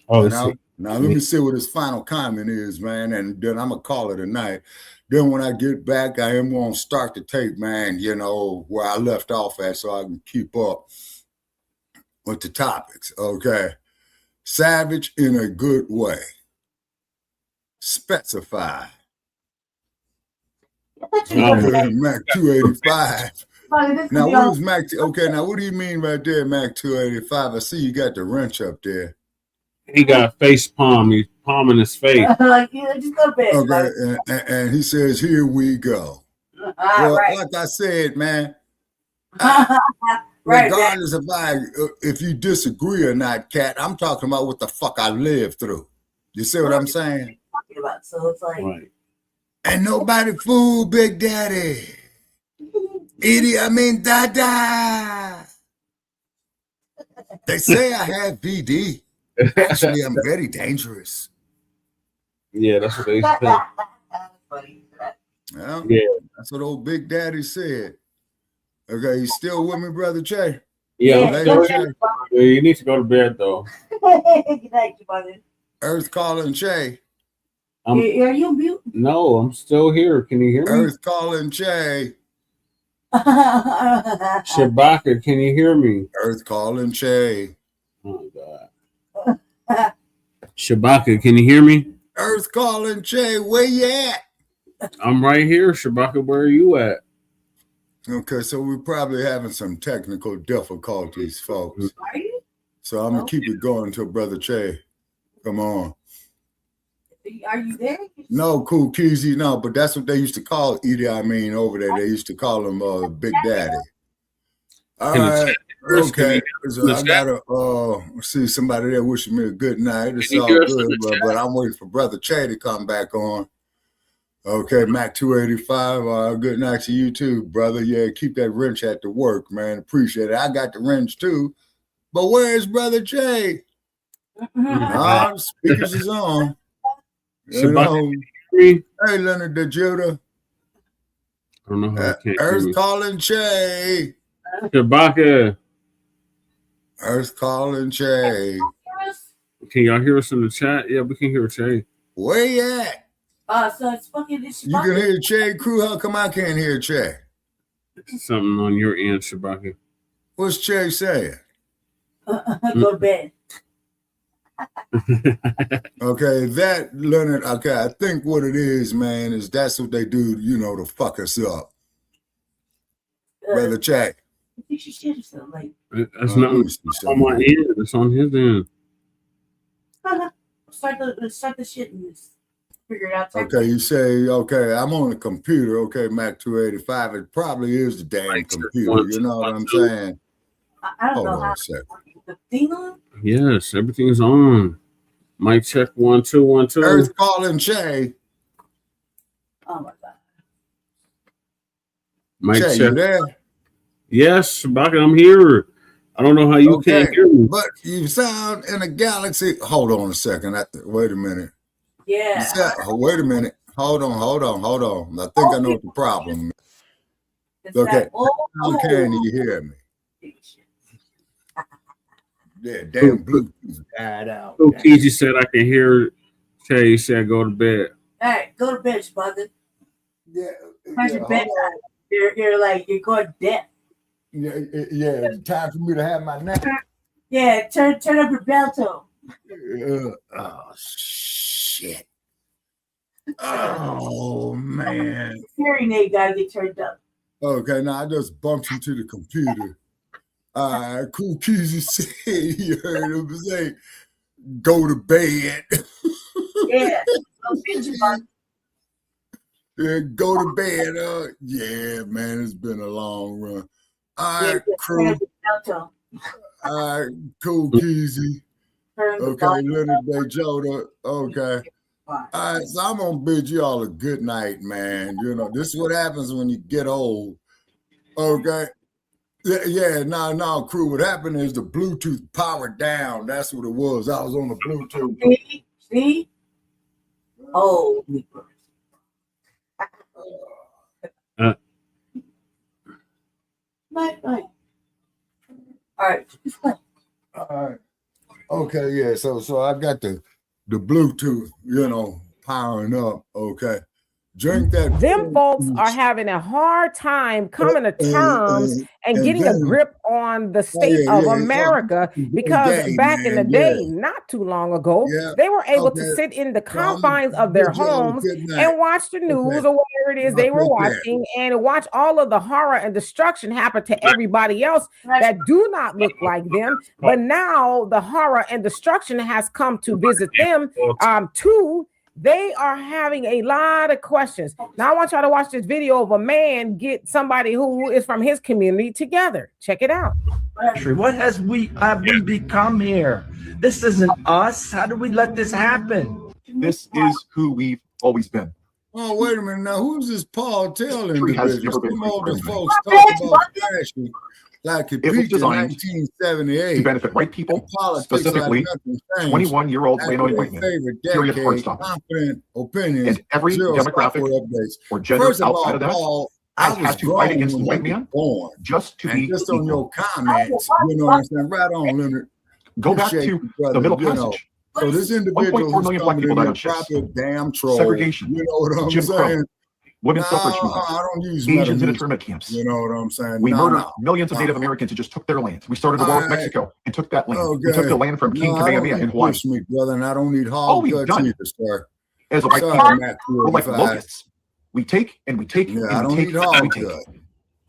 [SPEAKER 6] Oh,
[SPEAKER 8] now let me see what his final comment is, man, and then I'm gonna call it a night. Then when I get back, I am gonna start the tape, man, you know, where I left off at so I can keep up with the topics, okay? Savage in a good way. Specify. Mac 285. Now, what is Mac? Okay, now what do you mean right there, Mac 285? I see you got the wrench up there.
[SPEAKER 6] He got face palm. He's palming his face.
[SPEAKER 7] Just go bed.
[SPEAKER 8] Okay, and he says, "Here we go." Well, like I said, man. Regardless if you disagree or not, cat, I'm talking about what the fuck I lived through. You see what I'm saying?
[SPEAKER 7] So it's like,
[SPEAKER 8] and nobody fooled Big Daddy. Idi Amin Dada. They say I have VD. Actually, I'm very dangerous.
[SPEAKER 6] Yeah, that's what they say.
[SPEAKER 8] Well, that's what old Big Daddy said. Okay, you still with me, Brother Che?
[SPEAKER 6] Yeah, you need to go to bed, though.
[SPEAKER 7] Good night, buddy.
[SPEAKER 8] Earth calling Che.
[SPEAKER 7] Are you mute?
[SPEAKER 6] No, I'm still here. Can you hear me?
[SPEAKER 8] Earth calling Che.
[SPEAKER 6] Shabaka, can you hear me?
[SPEAKER 8] Earth calling Che.
[SPEAKER 6] Oh, God. Shabaka, can you hear me?
[SPEAKER 8] Earth calling Jay, where you at?
[SPEAKER 6] I'm right here, Shabaka. Where are you at?
[SPEAKER 8] Okay, so we're probably having some technical difficulties, folks.
[SPEAKER 7] Are you?
[SPEAKER 8] So I'm gonna keep it going until Brother Che. Come on.
[SPEAKER 7] Are you there?
[SPEAKER 8] No, Cool Keezy, no, but that's what they used to call Idi Amin over there. They used to call him Big Daddy. All right, okay. So I gotta see somebody there wishing me a good night. It's all good, but I'm waiting for Brother Che to come back on. Okay, Mac 285. Good night to you too, brother. Yeah, keep that wrench at the work, man. Appreciate it. I got the wrench too. But where's Brother Che? Speakers is on. You know, hey, Leonard the Judah.
[SPEAKER 6] I don't know how I can't
[SPEAKER 8] Earth calling Che.
[SPEAKER 6] Shabaka.
[SPEAKER 8] Earth calling Che.
[SPEAKER 6] Can y'all hear us in the chat? Yeah, we can hear Che.
[SPEAKER 8] Where you at?
[SPEAKER 7] So it's fucking this.
[SPEAKER 8] You can hear Che, crew. How come I can't hear Che?
[SPEAKER 6] Something on your end, Shabaka.
[SPEAKER 8] What's Che saying?
[SPEAKER 7] Go to bed.
[SPEAKER 8] Okay, that Leonard. Okay, I think what it is, man, is that's what they do, you know, to fuck us up. Brother Che.
[SPEAKER 7] I think she should have said like.
[SPEAKER 6] That's not on my end. It's on his end.
[SPEAKER 7] Start the shit and just figure it out.
[SPEAKER 8] Okay, you say, okay, I'm on the computer. Okay, Mac 285. It probably is the damn computer. You know what I'm saying?
[SPEAKER 7] I don't
[SPEAKER 8] Hold
[SPEAKER 7] know
[SPEAKER 8] on
[SPEAKER 7] how
[SPEAKER 8] a second.
[SPEAKER 7] the thing on.
[SPEAKER 6] Yes, everything's on. Mic check 1 2 1 2.
[SPEAKER 8] Earth calling Che.
[SPEAKER 7] Oh my god.
[SPEAKER 6] Mic
[SPEAKER 8] Che,
[SPEAKER 6] check.
[SPEAKER 8] you there?
[SPEAKER 6] Yes, Shabaka, I'm here. I don't know how you can't hear me.
[SPEAKER 8] But you sound in a galaxy. Hold on a second. Wait a minute.
[SPEAKER 7] Yeah.
[SPEAKER 8] Wait a minute. Hold on. I think I know what the problem is. Okay. How can you hear me? Yeah, damn Bluetooth died out.
[SPEAKER 6] Keezy said I can hear Che. He said go to bed.
[SPEAKER 7] All right, go to bed, Shabaka.
[SPEAKER 8] Yeah.
[SPEAKER 7] How's your bedtime? You're going deaf.
[SPEAKER 8] Yeah, it's time for me to have my nap.
[SPEAKER 7] Yeah, turn up your bell tone.
[SPEAKER 8] Oh shit. Oh man.
[SPEAKER 7] Hearing aid gotta get turned up.
[SPEAKER 8] Okay, now I just bumped into the computer. All right, Cool Keezy said you heard him say, go to bed.
[SPEAKER 7] Yeah.
[SPEAKER 8] Yeah, go to bed. Yeah, man, it's been a long run. All right, crew. All right, Cool Keezy. Okay, Leonard Day Joda. Okay. All right, so I'm gonna bid you all a good night, man. You know, this is what happens when you get old. Okay. Yeah, no, crew. What happened is the Bluetooth powered down. That's what it was. I was on the Bluetooth.
[SPEAKER 7] See? Oh, Night. All right.
[SPEAKER 8] All right. Okay, yeah. So I got the Bluetooth, you know, powering up. Okay. Drink that.
[SPEAKER 15] Them folks are having a hard time coming to terms and getting a grip on the state of America because back in the day, not too long ago, they were able to sit in the confines of their homes and watch the news or whatever it is they were watching and watch all of the horror and destruction happen to everybody else that do not look like them. But now the horror and destruction has come to visit them too. They are having a lot of questions. Now I want y'all to watch this video of a man get somebody who is from his community together. Check it out.
[SPEAKER 16] What have we become here? This isn't us. How do we let this happen?
[SPEAKER 17] This is who we've always been.
[SPEAKER 8] Oh, wait a minute. Now, who's this Paul telling
[SPEAKER 17] History has
[SPEAKER 8] individuals?
[SPEAKER 17] never been
[SPEAKER 8] Some older
[SPEAKER 17] free.
[SPEAKER 8] folks talk about fashion like it
[SPEAKER 17] It was
[SPEAKER 8] peaked in
[SPEAKER 17] designed
[SPEAKER 8] 1978.
[SPEAKER 17] to benefit white people,
[SPEAKER 8] Politics
[SPEAKER 17] specifically
[SPEAKER 8] like nothing changed
[SPEAKER 17] 21-year-old
[SPEAKER 8] after
[SPEAKER 17] Illinois
[SPEAKER 8] their
[SPEAKER 17] white men.
[SPEAKER 8] favorite
[SPEAKER 17] Period. Full
[SPEAKER 8] decade,
[SPEAKER 17] stop.
[SPEAKER 8] confident opinions,
[SPEAKER 17] And every
[SPEAKER 8] zero
[SPEAKER 17] demographic
[SPEAKER 8] software updates.
[SPEAKER 17] or gender
[SPEAKER 8] First of all,
[SPEAKER 17] outside of that,
[SPEAKER 8] Paul,
[SPEAKER 17] I
[SPEAKER 8] I was
[SPEAKER 17] had to
[SPEAKER 8] grown
[SPEAKER 17] fight against the
[SPEAKER 8] when
[SPEAKER 17] white
[SPEAKER 8] you were
[SPEAKER 17] man
[SPEAKER 8] born.
[SPEAKER 17] just to
[SPEAKER 8] And
[SPEAKER 17] be
[SPEAKER 8] just on
[SPEAKER 17] equal.
[SPEAKER 8] your comments, you know what I'm saying? Right on, Leonard.
[SPEAKER 17] Go back
[SPEAKER 8] Appreciate
[SPEAKER 17] to
[SPEAKER 8] you, brother,
[SPEAKER 17] the Middle
[SPEAKER 8] you know.
[SPEAKER 17] Passage.
[SPEAKER 8] So this individual
[SPEAKER 17] 1.4
[SPEAKER 8] who's
[SPEAKER 17] million black
[SPEAKER 8] coming
[SPEAKER 17] people
[SPEAKER 8] in
[SPEAKER 17] died
[SPEAKER 8] here
[SPEAKER 17] on ships.
[SPEAKER 8] probably a damn troll.
[SPEAKER 17] Segregation.
[SPEAKER 8] You know what I'm
[SPEAKER 17] Jim Crow.
[SPEAKER 8] saying?
[SPEAKER 17] women's suffrage movement,
[SPEAKER 8] I don't use
[SPEAKER 17] Asians in
[SPEAKER 8] Metamucil,
[SPEAKER 17] internment camps.
[SPEAKER 8] You know what I'm saying?
[SPEAKER 17] We murdered millions of Native Americans who just took their land. We started a war with Mexico and took that land.
[SPEAKER 8] Okay.
[SPEAKER 17] We took the land from King Kamehameha in Hawaii.
[SPEAKER 8] Me, brother, and I don't need
[SPEAKER 17] All
[SPEAKER 8] hog
[SPEAKER 17] we've
[SPEAKER 8] guts
[SPEAKER 17] done
[SPEAKER 8] either, sir.
[SPEAKER 17] as a white people, we're like locusts. We take and we take
[SPEAKER 8] Yeah,
[SPEAKER 17] and
[SPEAKER 8] I don't
[SPEAKER 17] we take
[SPEAKER 8] need
[SPEAKER 17] and
[SPEAKER 8] hog
[SPEAKER 17] we take.
[SPEAKER 8] guts.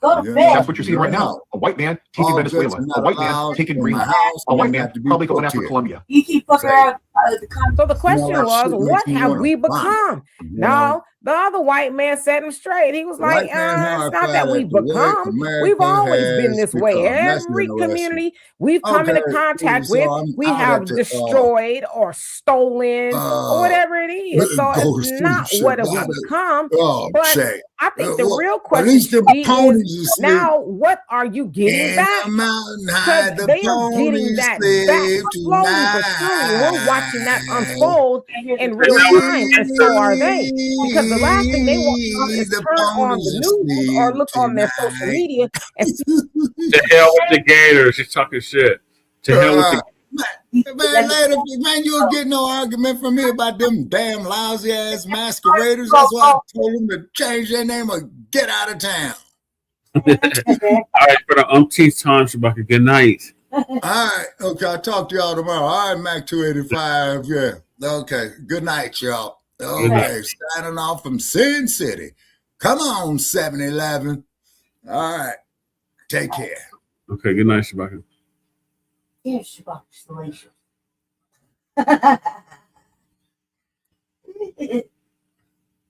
[SPEAKER 7] Go to
[SPEAKER 8] Yeah,
[SPEAKER 7] bed.
[SPEAKER 17] That's what you're seeing right now. A white man taking
[SPEAKER 8] Hog
[SPEAKER 17] Venezuela.
[SPEAKER 8] guts are
[SPEAKER 17] A
[SPEAKER 8] not
[SPEAKER 17] white man
[SPEAKER 8] allowed
[SPEAKER 17] taking
[SPEAKER 8] in my
[SPEAKER 17] Greenland.
[SPEAKER 8] house,
[SPEAKER 17] A white
[SPEAKER 8] and they
[SPEAKER 17] man
[SPEAKER 8] have to be
[SPEAKER 17] probably going
[SPEAKER 8] put
[SPEAKER 17] after
[SPEAKER 8] here.
[SPEAKER 17] Colombia.
[SPEAKER 7] You keep fucking around the
[SPEAKER 15] So the question
[SPEAKER 8] that
[SPEAKER 15] was,
[SPEAKER 8] shit
[SPEAKER 15] what
[SPEAKER 8] makes me
[SPEAKER 15] have
[SPEAKER 8] wanna
[SPEAKER 15] we
[SPEAKER 8] vomit.
[SPEAKER 15] become?
[SPEAKER 8] You
[SPEAKER 15] No,
[SPEAKER 8] know?
[SPEAKER 15] the other white man set him straight. He was
[SPEAKER 8] The
[SPEAKER 15] like,
[SPEAKER 8] white man
[SPEAKER 15] it's not that
[SPEAKER 8] horrified
[SPEAKER 15] we've
[SPEAKER 8] at the way
[SPEAKER 15] become. We've
[SPEAKER 8] America
[SPEAKER 15] always been
[SPEAKER 8] has
[SPEAKER 15] this way.
[SPEAKER 8] become. That's
[SPEAKER 15] Every
[SPEAKER 8] interesting.
[SPEAKER 15] community we've come into contact
[SPEAKER 8] so
[SPEAKER 15] with,
[SPEAKER 8] I'm
[SPEAKER 15] we
[SPEAKER 8] out
[SPEAKER 15] have
[SPEAKER 8] at the
[SPEAKER 15] destroyed or stolen or whatever it is. So
[SPEAKER 8] go
[SPEAKER 15] it's
[SPEAKER 8] see
[SPEAKER 15] not
[SPEAKER 8] shit
[SPEAKER 15] what have we
[SPEAKER 8] about it.
[SPEAKER 15] become.
[SPEAKER 8] Oh,
[SPEAKER 15] But
[SPEAKER 8] Shay.
[SPEAKER 15] I think the
[SPEAKER 8] Well,
[SPEAKER 15] real
[SPEAKER 8] at
[SPEAKER 15] question
[SPEAKER 8] least the
[SPEAKER 15] should be
[SPEAKER 8] ponies
[SPEAKER 15] is,
[SPEAKER 8] are asleep.
[SPEAKER 15] now what are you getting
[SPEAKER 8] In
[SPEAKER 15] back?
[SPEAKER 8] the mountain
[SPEAKER 15] Because
[SPEAKER 8] high, the
[SPEAKER 15] they are getting
[SPEAKER 8] ponies
[SPEAKER 15] that back
[SPEAKER 8] sleep
[SPEAKER 15] slowly but surely. We're watching that unfold in real time, and so are they. Because the last thing they want to do is
[SPEAKER 8] The
[SPEAKER 15] turn on the
[SPEAKER 8] ponies
[SPEAKER 15] news or
[SPEAKER 8] sleep
[SPEAKER 15] look on their social media and see
[SPEAKER 6] To hell with the Gators. He's talking shit. To hell with the
[SPEAKER 8] Man, later, man, you'll get no argument from me about them damn lousy ass masqueraders. That's why I told them to change their name or get out of town.
[SPEAKER 6] All right, for the umpteenth time, Shabaka. Good night.
[SPEAKER 8] All right, okay, I'll talk to y'all tomorrow. All right, Mac 285. Yeah. Okay. Good night, y'all. Okay,
[SPEAKER 6] night.
[SPEAKER 8] signing off from Sin City. Come on, 7-Eleven. All right. Take care.
[SPEAKER 6] Okay, good night, Shabaka.
[SPEAKER 7] Yeah, Shabaka's delicious.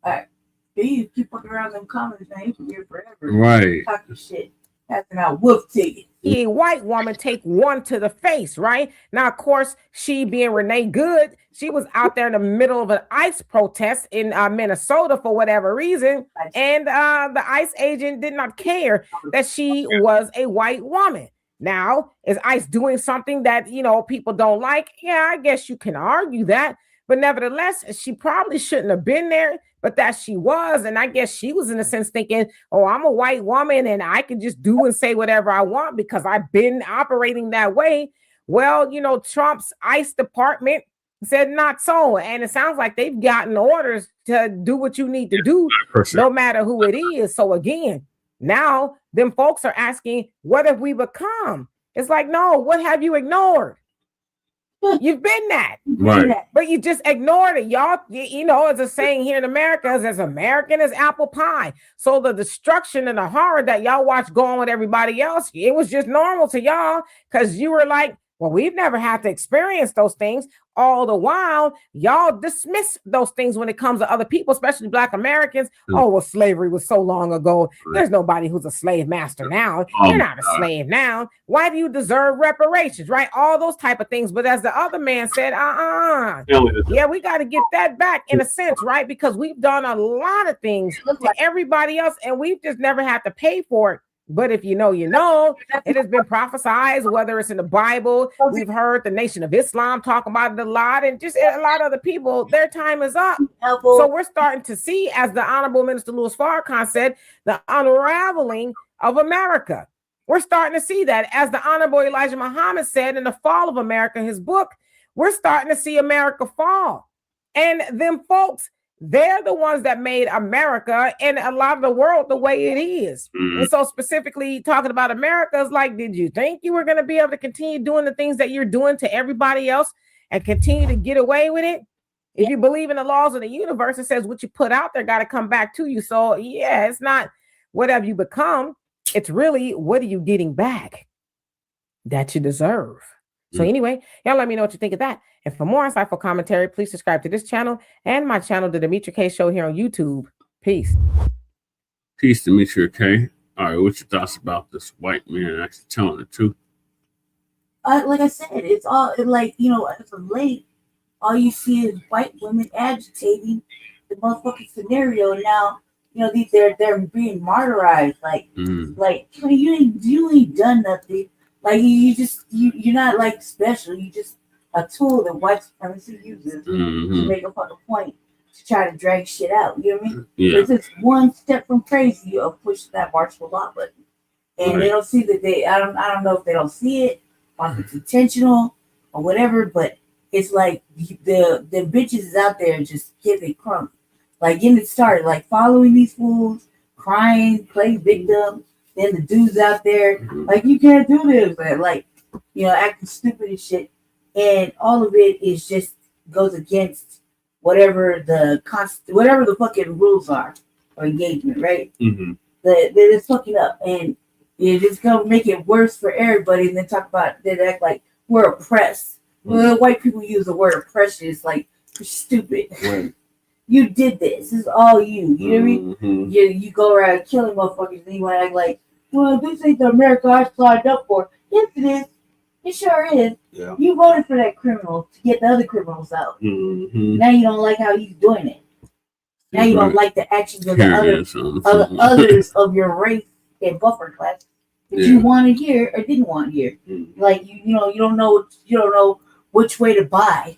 [SPEAKER 7] Alright. You keep fucking around them comments, man. You can be here forever.
[SPEAKER 6] Right.
[SPEAKER 7] Talking shit. Passing out wolf tickets.
[SPEAKER 15] a white woman take one to the face, right? Now, of course, she being Renee Good, she was out there in the middle of an ICE protest in Minnesota for whatever reason, and the ICE agent did not care that she was a white woman. Now, is ICE doing something that, you know, people don't like? Yeah, I guess you can argue that, but nevertheless, she probably shouldn't have been there, but that she was, and I guess she was in a sense thinking, oh, I'm a white woman and I can just do and say whatever I want because I've been operating that way. Well, you know, Trump's ICE department said not so, and it sounds like they've gotten orders to do what you need to do, no matter who it is. So again, now them folks are asking, what have we become? It's like, no, what have you ignored? You've been that,
[SPEAKER 6] right?
[SPEAKER 15] But you just ignored it, y'all. You know, as a saying here in America, is as American as apple pie. So the destruction and the horror that y'all watch go on with everybody else, it was just normal to y'all because you were like, well, we've never had to experience those things. All the while, y'all dismiss those things when it comes to other people, especially Black Americans. Oh, well, slavery was so long ago. There's nobody who's a slave master now. You're not a slave now. Why do you deserve reparations, right? All those type of things. But as the other man said, yeah, we got to get that back in a sense, right? Because we've done a lot of things to everybody else, and we've just never had to pay for it. But if you know, you know, it has been prophesied, whether it's in the Bible, we've heard the Nation of Islam talk about it a lot, and just a lot of other people, their time is up. So we're starting to see, as the Honorable Minister Louis Farrakhan said, the unraveling of America. We're starting to see that, as the Honorable Elijah Muhammad said in The Fall of America, his book, we're starting to see America fall. And them folks, they're the ones that made America and a lot of the world the way it is. And so specifically talking about America is like, did you think you were going to be able to continue doing the things that you're doing to everybody else and continue to get away with it? If you believe in the laws of the universe, it says what you put out there got to come back to you. So yeah, it's not what have you become. It's really, what are you getting back that you deserve? So anyway, y'all let me know what you think of that. And for more insightful commentary, please subscribe to this channel and my channel, The Demetria K Show, here on YouTube. Peace.
[SPEAKER 6] Peace, Demetria K. All right, what's your thoughts about this white man actually telling the truth?
[SPEAKER 7] Like I said, it's all like, you know, as of late, all you see is white women agitating the motherfucking scenario. Now, you know, they're being martyrized. Like you ain't done nothing. Like you're not like special. You just a tool that white supremacy uses to make a fucking point to try to drag shit out. You know what I mean?
[SPEAKER 6] Yeah.
[SPEAKER 7] It's just one step from crazy of pushing that martial law button, and they don't see that I don't know if they don't see it or if it's intentional or whatever. But it's like the bitches is out there just giving crumbs. like getting it started, like following these fools, crying, play victim. Then the dudes out there, like, you can't do this, man. Like, you know, acting stupid and shit. And all of it is just goes against whatever the fucking rules are or engagement, right?
[SPEAKER 6] Mm-hmm.
[SPEAKER 7] They're just fucking up, and you just gonna make it worse for everybody. And then talk about they act like we're oppressed. Well, white people use the word oppression. It's like you're stupid.
[SPEAKER 6] Right.
[SPEAKER 7] You did this. This is all you. You know what I mean?
[SPEAKER 6] Mm-hmm.
[SPEAKER 7] You go around killing motherfuckers, and you want to act like, well, this ain't the America I signed up for. Yes, it is. It sure is.
[SPEAKER 6] Yeah.
[SPEAKER 7] You voted for that criminal to get the other criminals out.
[SPEAKER 6] Mm-hmm.
[SPEAKER 7] Now you don't like how he's doing it. Now you don't like the actions of the others of your race and buffer class that you want to hear or didn't want to hear.
[SPEAKER 6] Mm-hmm.
[SPEAKER 7] Like you don't know which way to buy.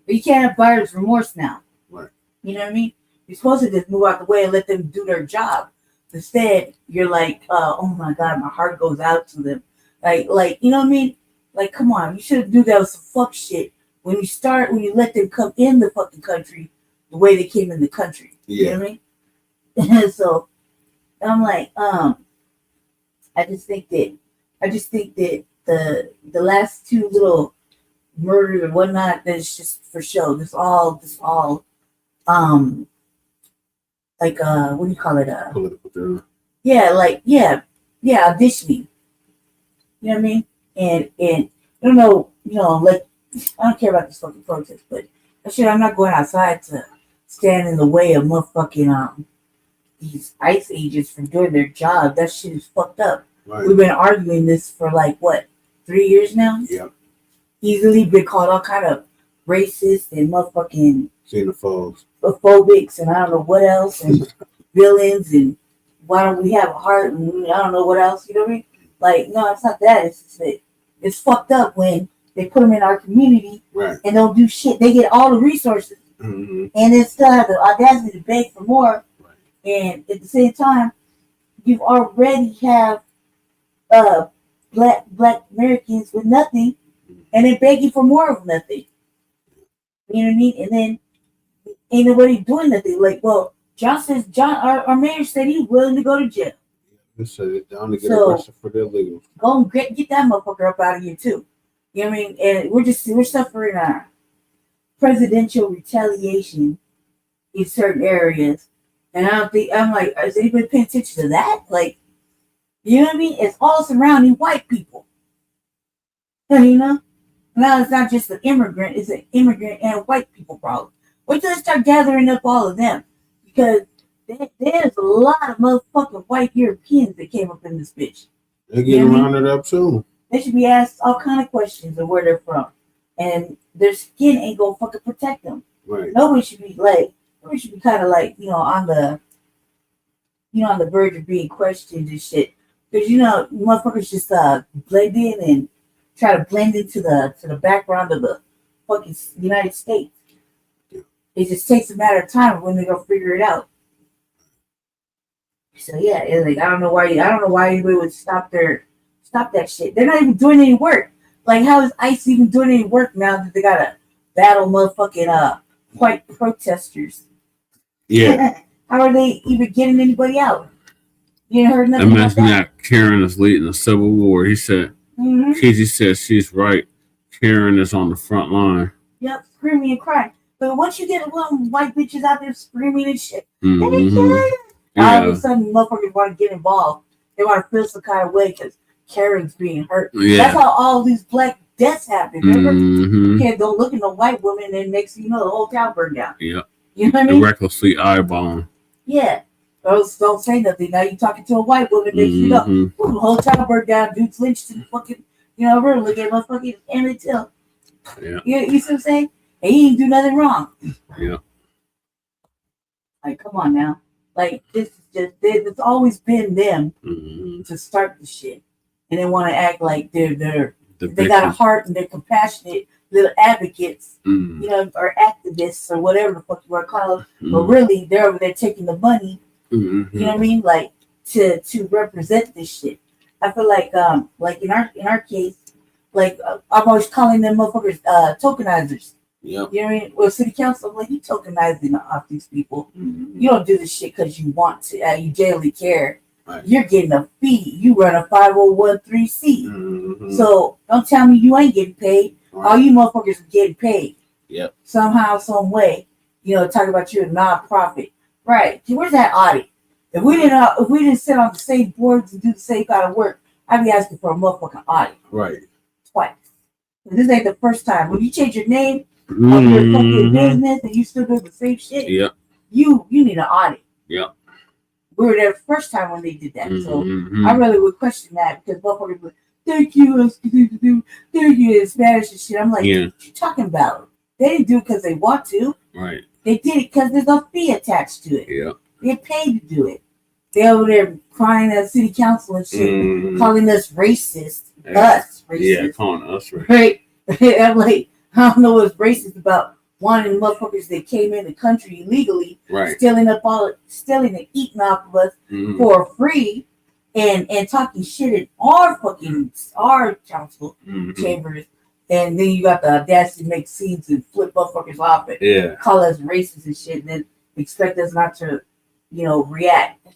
[SPEAKER 7] You can't have buyer's remorse now.
[SPEAKER 6] Right.
[SPEAKER 7] You know what I mean? You're supposed to just move out the way and let them do their job. Instead, you're like, oh my God, my heart goes out to them. Like you know what I mean? Like, come on, you shouldn't do that with some fuck shit when you let them come in the fucking country the way they came in the country. You know what I mean? So I'm like, I just think that the last two little murders and whatnot, that's just for show. This all like what do you call it?
[SPEAKER 6] Political theory.
[SPEAKER 7] Auditioning. You know what I mean? And I don't know, like I don't care about this fucking protest, but I'm not going outside to stand in the way of motherfucking these ICE agents from doing their job. That shit is fucked up.
[SPEAKER 6] Right.
[SPEAKER 7] We've been arguing this for like what, 3 years now?
[SPEAKER 6] Yeah.
[SPEAKER 7] Easily been called all kind of racist and motherfucking
[SPEAKER 6] xenophobics
[SPEAKER 7] and I don't know what else and villains and why don't we have a heart and I don't know what else. You know what I mean? Like, no, it's not that. It's just that it's fucked up when they put them in our community and don't do shit. They get all the resources and then still have the audacity to beg for more. And at the same time, you already have black Americans with nothing and then begging for more of nothing. You know what I mean? And then ain't nobody doing nothing. Like, well, our mayor said he's willing to go to jail.
[SPEAKER 6] Down to get arrested for the illegal.
[SPEAKER 7] Go and get that motherfucker up out of here too. You know what I mean? And we're suffering presidential retaliation in certain areas. And I'm like, is anybody paying attention to that? Like, you know what I mean? It's all surrounding white people. You know? Now it's not just an immigrant, it's an immigrant and white people problem. Wait till they start gathering up all of them. Because there's a lot of motherfucking white Europeans that came up in this bitch.
[SPEAKER 6] They're getting rounded up too. They
[SPEAKER 7] should be asked all kind of questions of where they're from. And their skin ain't gonna fucking protect them.
[SPEAKER 6] Right.
[SPEAKER 7] Nobody should be kind of like, on the verge of being questioned and shit. Because motherfuckers just blend in and try to blend into the background of the fucking United States. Yeah. It just takes a matter of time when they go figure it out. So yeah, it's like I don't know why anybody would stop that shit. They're not even doing any work. Like, how is ICE even doing any work now that they gotta battle motherfucking white protesters?
[SPEAKER 6] Yeah.
[SPEAKER 7] How are they even getting anybody out? You ain't heard nothing
[SPEAKER 6] Imagine
[SPEAKER 7] about that?
[SPEAKER 6] Karen is leading a civil war. He said, Kizzy says she's right. Karen is on the front line.
[SPEAKER 7] Yep, screaming and crying. But once you get a little white bitches out there screaming and shit, all of a sudden motherfuckers want to get involved. They want to feel some kind of way because Karen's being hurt.
[SPEAKER 6] Yeah.
[SPEAKER 7] That's how all these black deaths happen. Remember? You can't go look at no white woman and next thing you know, the whole town burned down.
[SPEAKER 6] Yeah.
[SPEAKER 7] You know what I mean?
[SPEAKER 6] Recklessly eyeballing.
[SPEAKER 7] Yeah. Those don't say nothing. Now you talking to a white woman, next you know, the whole town burned down, dudes lynched and fucking, we're looking at motherfucking Emmett Till.
[SPEAKER 6] Yeah.
[SPEAKER 7] You see what I'm saying? And he didn't do nothing wrong.
[SPEAKER 6] Yeah.
[SPEAKER 7] Like, come on now. Like, this is just, it's always been them to start the shit. And they want to act like they got a heart and they're compassionate little advocates, or activists or whatever the fuck you want to call them. But really, they're over there taking the money, you know what I mean? Like, to represent this shit. I feel like in our case, like, I'm always calling them motherfuckers tokenizers.
[SPEAKER 6] Yep.
[SPEAKER 7] You know what I mean? Well, city council, like, you tokenizing off these people. You don't do this shit because you want to. You genuinely care.
[SPEAKER 6] Right.
[SPEAKER 7] You're getting a fee. You run a 5013C. So don't tell me you ain't getting paid. All you motherfuckers are getting paid.
[SPEAKER 6] Yep.
[SPEAKER 7] Somehow, some way. You know, talk about you're a nonprofit. Right. Where's that audit? If we didn't sit on the same boards and do the same kind of work, I'd be asking for a motherfucking audit.
[SPEAKER 6] Right.
[SPEAKER 7] Twice. This ain't the first time. When you change your name of your fucking business and you still do the same shit,
[SPEAKER 6] yep.
[SPEAKER 7] you need an audit.
[SPEAKER 6] Yep.
[SPEAKER 7] We were there the first time when they did that. So I really would question that because motherfuckers would, thank you, thank you in Spanish and shit. I'm like, what you talking about? They didn't do it because they want to.
[SPEAKER 6] Right.
[SPEAKER 7] They did it because there's a fee attached to it.
[SPEAKER 6] Yeah.
[SPEAKER 7] They're paid to do it. They over there crying at city council and shit, calling us racist. Us racist.
[SPEAKER 6] Yeah, calling us racist.
[SPEAKER 7] Right. I'm like, I don't know what's racist about wanting motherfuckers that came in the country illegally,
[SPEAKER 6] right,
[SPEAKER 7] stealing and eating off of us for free, and talking shit in our council chambers, and then you got the audacity to make scenes and flip motherfuckers off and call us racist and shit, and then expect us not to, react,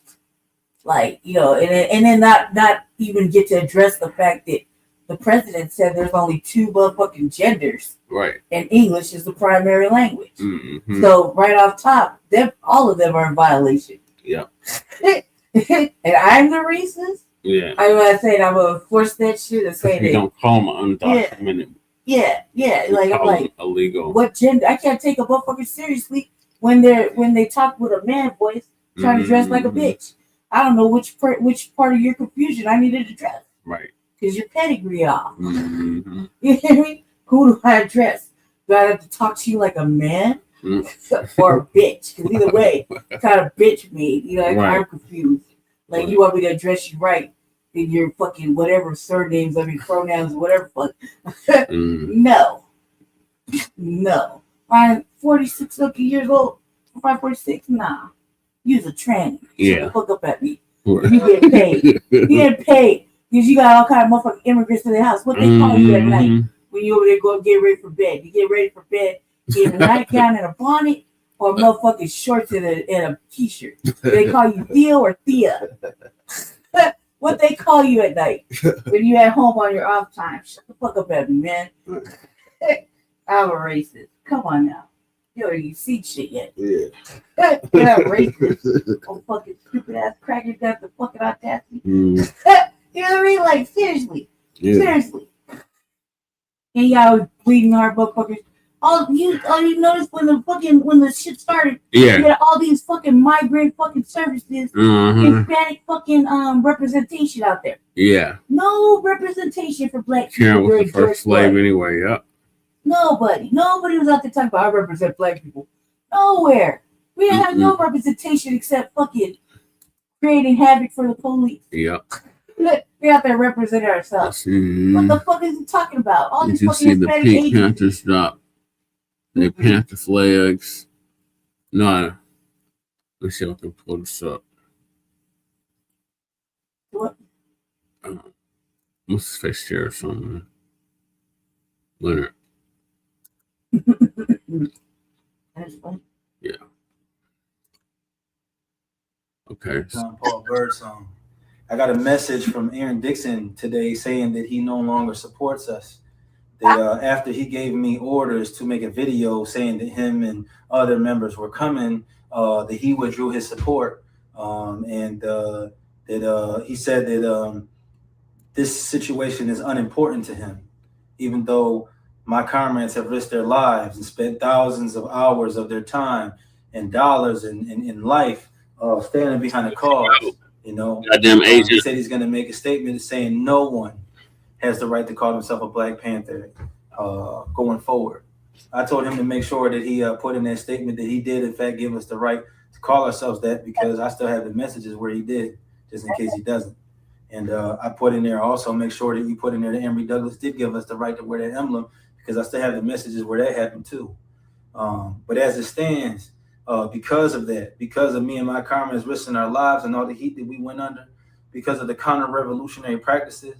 [SPEAKER 7] like, and then not even get to address the fact that the president said there's only 2 motherfucking genders. Right. And English is the primary language. So right off top, all of them are in violation.
[SPEAKER 6] Yeah.
[SPEAKER 7] And I'm the racist.
[SPEAKER 6] Yeah.
[SPEAKER 7] I'm gonna say I'm gonna force that shit and say
[SPEAKER 6] you don't call them undocumented.
[SPEAKER 7] Yeah. Like I'm like
[SPEAKER 6] illegal.
[SPEAKER 7] What gender? I can't take a motherfucker seriously when they talk with a man voice trying to dress like a bitch. I don't know which part of your confusion I needed to address.
[SPEAKER 6] Right.
[SPEAKER 7] Because your pedigree off. You know what I mean? Who do I address? Do I have to talk to you like a man or a bitch? Because either way, kind of bitch me. I'm confused. Like, you want me to address you right in your fucking whatever surnames, pronouns, whatever fuck. No. I'm 46 looking years old. If I'm 46, nah. Use a tranny. Shut the fuck up at me. You get paid. You get paid. Because you got all kind of motherfucking immigrants in the house. What they call you at night when you over there go get ready for bed? You get ready for bed, you get a nightgown and a bonnet, or motherfucking shorts and a t-shirt. They call you Theo or Thea. What they call you at night when you at home on your off time? Shut the fuck up at me, man. I'm a racist. Come on now. You see shit yet? Yeah. You're not racist. Oh, fucking stupid ass cracker got the fucking audacity. You know what I mean? Like, seriously. Yeah. Seriously. And y'all bleeding heart motherfuckers. All you noticed when the shit started, you had all these fucking migrant fucking services, Hispanic fucking representation out there. Yeah. No representation for black people.
[SPEAKER 6] Karen was the first slave anyway,
[SPEAKER 7] Nobody was out there talking about I represent black people. Nowhere. We didn't have no representation except fucking creating havoc for the police.
[SPEAKER 6] Yeah.
[SPEAKER 7] We out there representing ourselves. What the fuck is he talking about? All these fucking Hispanic
[SPEAKER 6] Pink Panthers drop. They Panther flags. No. Let's see if I can pull this up.
[SPEAKER 7] What?
[SPEAKER 6] What's his face here or something? Leonard. Yeah. Okay.
[SPEAKER 18] John Paul Bird song. I got a message from Aaron Dixon today saying that he no longer supports us. That after he gave me orders to make a video saying that him and other members were coming, that he withdrew his support, and that he said that this situation is unimportant to him, even though my comrades have risked their lives and spent thousands of hours of their time and dollars and life standing behind the cause.
[SPEAKER 6] Goddamn agent.
[SPEAKER 18] He said he's going to make a statement saying no one has the right to call himself a Black Panther going forward. I told him to make sure that he put in that statement that he did, in fact, give us the right to call ourselves that, because I still have the messages where he did, just in case he doesn't. And I put in there also, make sure that you put in there that Emory Douglas did give us the right to wear that emblem, because I still have the messages where that happened too. But as it stands, because of that, because of me and my comrades risking our lives and all the heat that we went under, because of the counter-revolutionary practices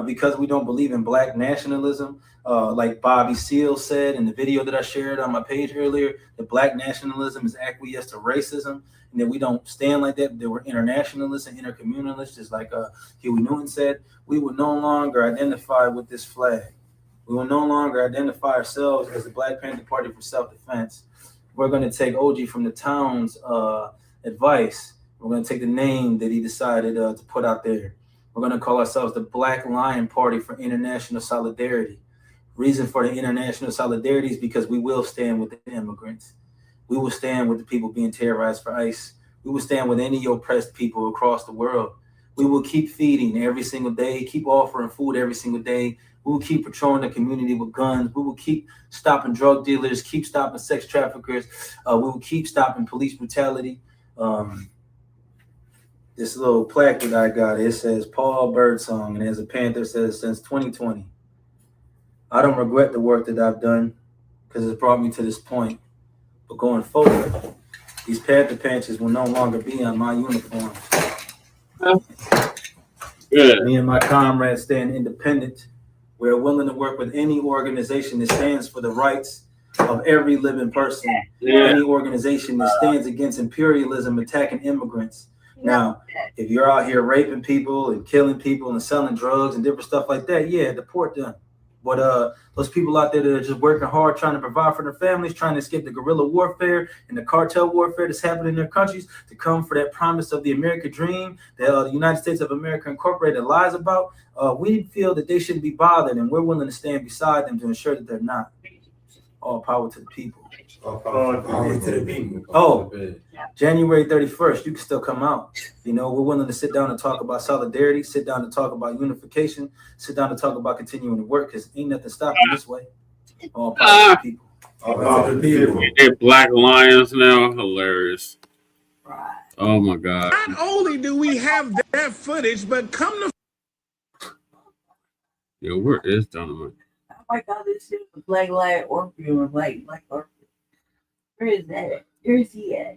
[SPEAKER 18] because we don't believe in black nationalism, like Bobby Seale said in the video that I shared on my page earlier, that black nationalism is acquiesce to racism, and that we don't stand like that, that we're internationalists and intercommunalists, just like Huey Newton said, we will no longer identify with this flag. We will no longer identify ourselves as the Black Panther Party for self-defense. We're going to take OG from the town's advice. We're going to take the name that he decided to put out there. We're going to call ourselves the Black Lion Party for International Solidarity. Reason for the international solidarity is because we will stand with the immigrants. We will stand with the people being terrorized for ICE. We will stand with any oppressed people across the world. We will keep feeding every single day, keep offering food every single day. We will keep patrolling the community with guns. We will keep stopping drug dealers, keep stopping sex traffickers. We will keep stopping police brutality. This little plaque that I got, it says Paul Birdsong, and as a Panther says since 2020. I don't regret the work that I've done because it's brought me to this point. But going forward, these Panther patches will no longer be on my uniform. Yeah. Me and my comrades stand independent. We're willing to work with any organization that stands for the rights of every living person. Yeah. Any organization that stands against imperialism, attacking immigrants. Now, if you're out here raping people and killing people and selling drugs and different stuff like that, yeah, deport them. But those people out there that are just working hard, trying to provide for their families, trying to escape the guerrilla warfare and the cartel warfare that's happening in their countries to come for that promise of the American dream that the United States of America Incorporated lies about, we feel that they shouldn't be bothered, and we're willing to stand beside them to ensure that they're not. All power to the people. All power to the people. Oh, January 31st, you can still come out. You know, we're willing to sit down and talk about solidarity, sit down and talk about unification, sit down and talk about continuing to work, because ain't nothing stopping this way. All power to the people. All power to the people.
[SPEAKER 6] They're Black Lions now. Hilarious.
[SPEAKER 7] Right.
[SPEAKER 6] Oh my God.
[SPEAKER 10] Not only do we have that footage, but come to
[SPEAKER 6] Yo, where is Donovan?
[SPEAKER 7] Oh my God, this is the Black Lion Orpheum or Black Orpheum. Where is that? Where is he at?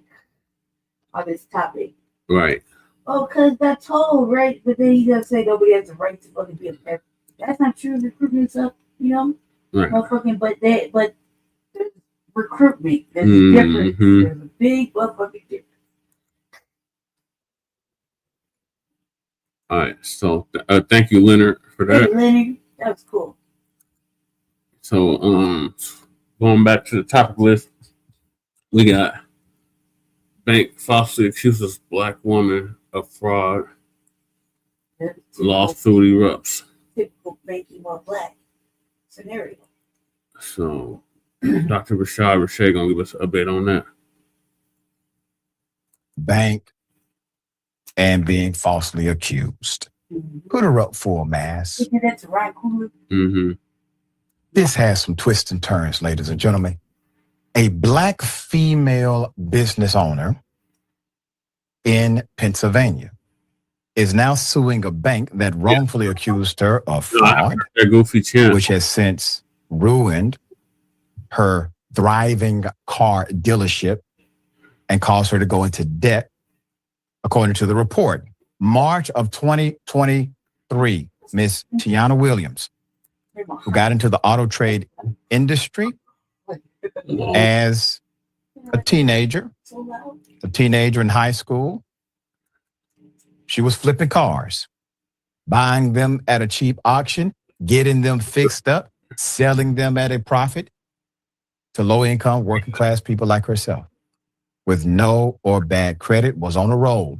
[SPEAKER 7] On this topic.
[SPEAKER 6] Right.
[SPEAKER 7] Oh, because that's told, right? But then he does say nobody has the right to fucking be a parent. That's not true. Recruitment stuff, you know?
[SPEAKER 6] Right.
[SPEAKER 7] Motherfucking, but there's recruitment. There's a difference. There's a big motherfucking difference.
[SPEAKER 6] All right. So thank you, Leonard, for that.
[SPEAKER 7] Hey, Leonard, that was cool.
[SPEAKER 6] So going back to the topic list, we got bank falsely accuses Black woman of fraud. Lawsuit erupts.
[SPEAKER 7] Typical banking more black scenario.
[SPEAKER 6] So Dr. Rashad Rashay gonna give us a bit on that.
[SPEAKER 19] Bank and being falsely accused. Put her up for a mass.
[SPEAKER 7] That's right.
[SPEAKER 19] This has some twists and turns, ladies and gentlemen. A Black female business owner in Pennsylvania is now suing a bank that wrongfully accused her of fraud, which has since ruined her thriving car dealership and caused her to go into debt, according to the report. March of 2023, Miss Tiana Williams, who got into the auto trade industry as a teenager in high school. She was flipping cars, buying them at a cheap auction, getting them fixed up, selling them at a profit to low-income, working-class people like herself with no or bad credit, was on a roll.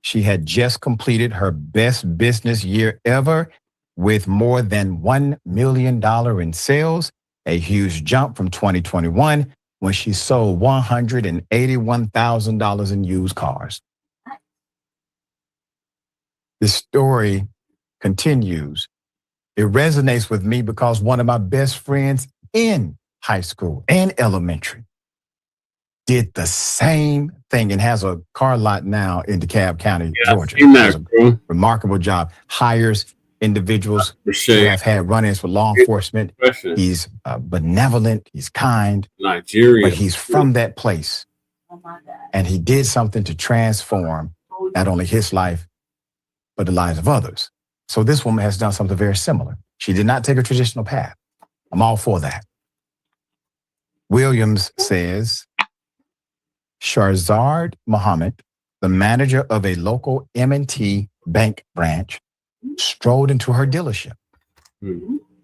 [SPEAKER 19] She had just completed her best business year ever with more than $1 million in sales, a huge jump from 2021 when she sold $181,000 in used cars. This story continues. It resonates with me because one of my best friends in high school and elementary did the same thing and has a car lot now in DeKalb County, Georgia. Does a remarkable job. Hires individuals who have had run-ins with law enforcement. He's benevolent. He's kind.
[SPEAKER 6] Nigeria.
[SPEAKER 19] But he's from that place. And he did something to transform not only his life, but the lives of others. So this woman has done something very similar. She did not take a traditional path. I'm all for that. Williams says, Shahzad Muhammad, the manager of a local M&T bank branch, strolled into her dealership,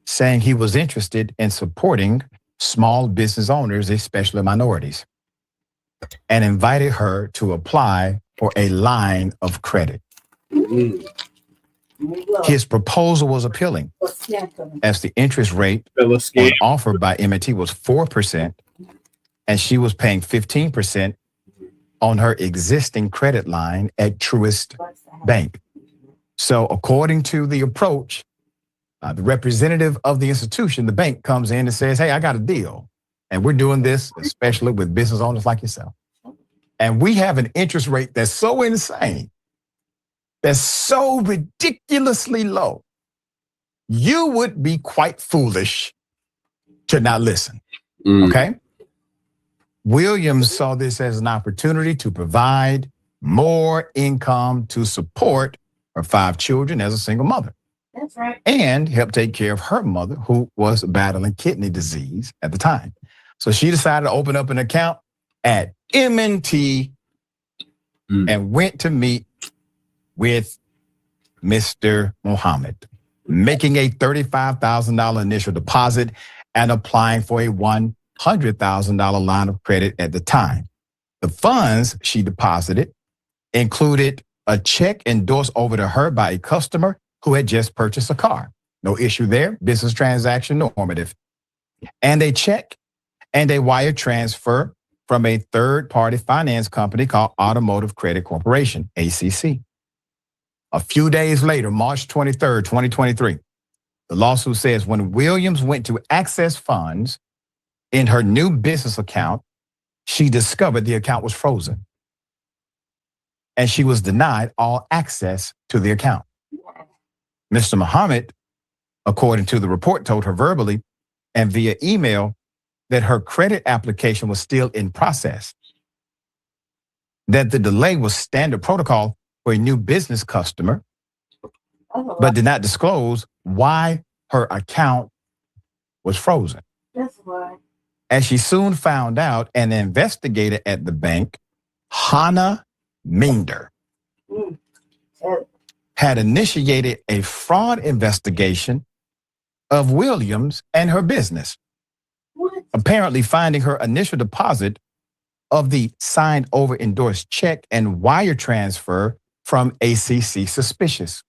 [SPEAKER 19] saying he was interested in supporting small business owners, especially minorities, and invited her to apply for a line of credit. His proposal was appealing, as the interest rate offered by M&T was 4%, and she was paying 15% on her existing credit line at Truist Bank. So according to the approach, the representative of the institution, the bank, comes in and says, hey, I got a deal. And we're doing this, especially with business owners like yourself. And we have an interest rate that's so insane, that's so ridiculously low, you would be quite foolish to not listen. Okay? Williams saw this as an opportunity to provide more income to support her 5 children as a single mother.
[SPEAKER 7] That's right.
[SPEAKER 19] And help take care of her mother, who was battling kidney disease at the time. So she decided to open up an account at M&T and went to meet with Mr. Muhammad, making a $35,000 initial deposit and applying for a $100,000 line of credit at the time. The funds she deposited included a check endorsed over to her by a customer who had just purchased a car. No issue there, business transaction normative. And a check and a wire transfer from a third-party finance company called Automotive Credit Corporation, ACC. A few days later, March 23rd, 2023, the lawsuit says when Williams went to access funds in her new business account, she discovered the account was frozen. And she was denied all access to the account. Mr. Muhammad, according to the report, told her verbally and via email that her credit application was still in process, that the delay was standard protocol for a new business customer, but did not disclose why her account was frozen.
[SPEAKER 7] That's why.
[SPEAKER 19] As she soon found out, an investigator at the bank, Hannah Minder, had initiated a fraud investigation of Williams and her business, apparently finding her initial deposit of the signed over endorsed check and wire transfer from ACC suspicious.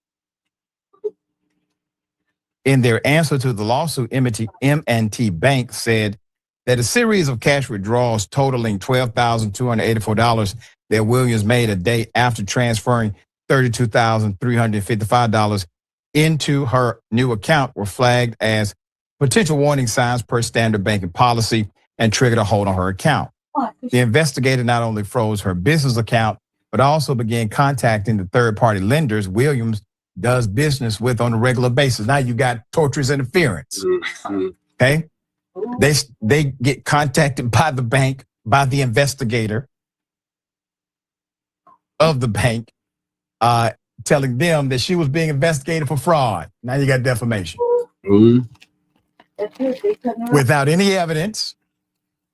[SPEAKER 19] In their answer to the lawsuit, M&T Bank said that a series of cash withdrawals totaling $12,284 that Williams made a day after transferring $32,355 into her new account were flagged as potential warning signs per standard banking policy and triggered a hold on her account. The investigator not only froze her business account, but also began contacting the third-party lenders Williams does business with on a regular basis. Now you got torturous interference. Okay? They get contacted by the bank, by the investigator of the bank, telling them that she was being investigated for fraud. Now you got defamation. Without any evidence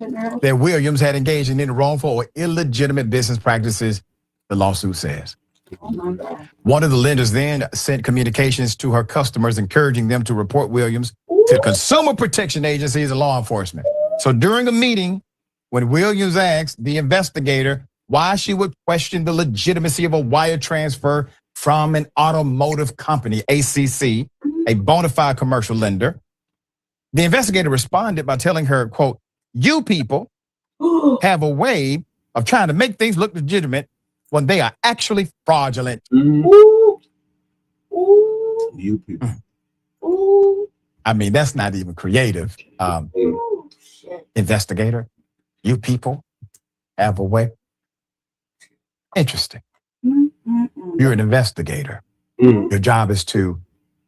[SPEAKER 19] that Williams had engaged in any wrongful or illegitimate business practices, the lawsuit says. One of the lenders then sent communications to her customers encouraging them to report Williams to consumer protection agencies and law enforcement. So during a meeting, when Williams asked the investigator why she would question the legitimacy of a wire transfer from an automotive company, ACC, a bona fide commercial lender, the investigator responded by telling her, quote, "You people have a way of trying to make things look legitimate when they are actually fraudulent."
[SPEAKER 6] You people.
[SPEAKER 19] I mean, that's not even creative. Investigator, you people have a way. Interesting. You're an investigator. Your job is to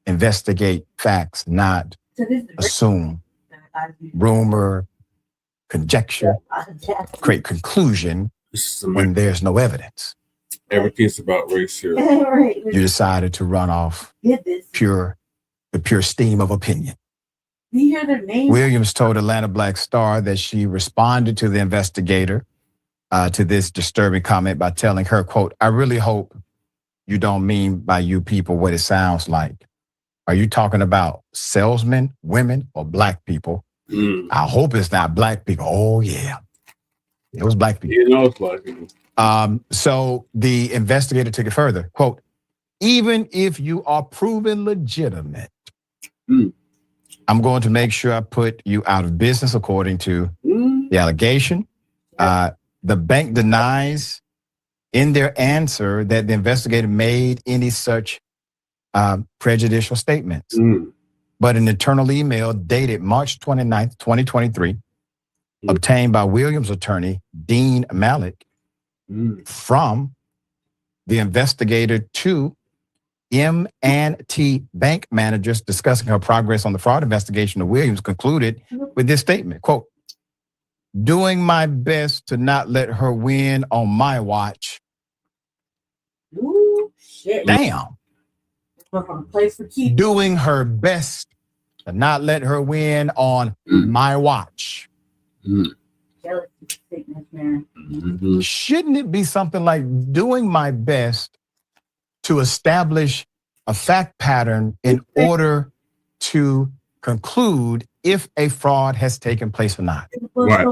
[SPEAKER 19] investigate facts, not assume, rumor, conjecture, create conclusion when there's no evidence.
[SPEAKER 6] Everything's about race here.
[SPEAKER 7] Right.
[SPEAKER 19] You decided to run off
[SPEAKER 7] Get this.
[SPEAKER 19] the pure steam of opinion.
[SPEAKER 7] Do you hear their names?
[SPEAKER 19] Williams told Atlanta Black Star that she responded to the investigator to this disturbing comment by telling her, quote, "I really hope you don't mean by you people what it sounds like. Are you talking about salesmen, women, or black people? I hope it's not black people." Oh, yeah. It was black people.
[SPEAKER 6] You know it's black people.
[SPEAKER 19] So the investigator took it further. Quote, "Even if you are proven legitimate, I'm going to make sure I put you out of business according to the allegation." The bank denies in their answer that the investigator made any such prejudicial statements. But an internal email dated March 29th, 2023, obtained by Williams' attorney, Dean Malik, from the investigator to M&T bank managers discussing her progress on the fraud investigation of Williams, concluded with this statement, quote, "Doing my best to not let her win on my watch."
[SPEAKER 7] Ooh, shit.
[SPEAKER 19] Damn.
[SPEAKER 7] Place for keep.
[SPEAKER 19] Doing her best to not let her win on my watch.
[SPEAKER 7] Jealousy sickness, man.
[SPEAKER 19] Shouldn't it be something like doing my best to establish a fact pattern in order to conclude if a fraud has taken place or not?
[SPEAKER 7] Right.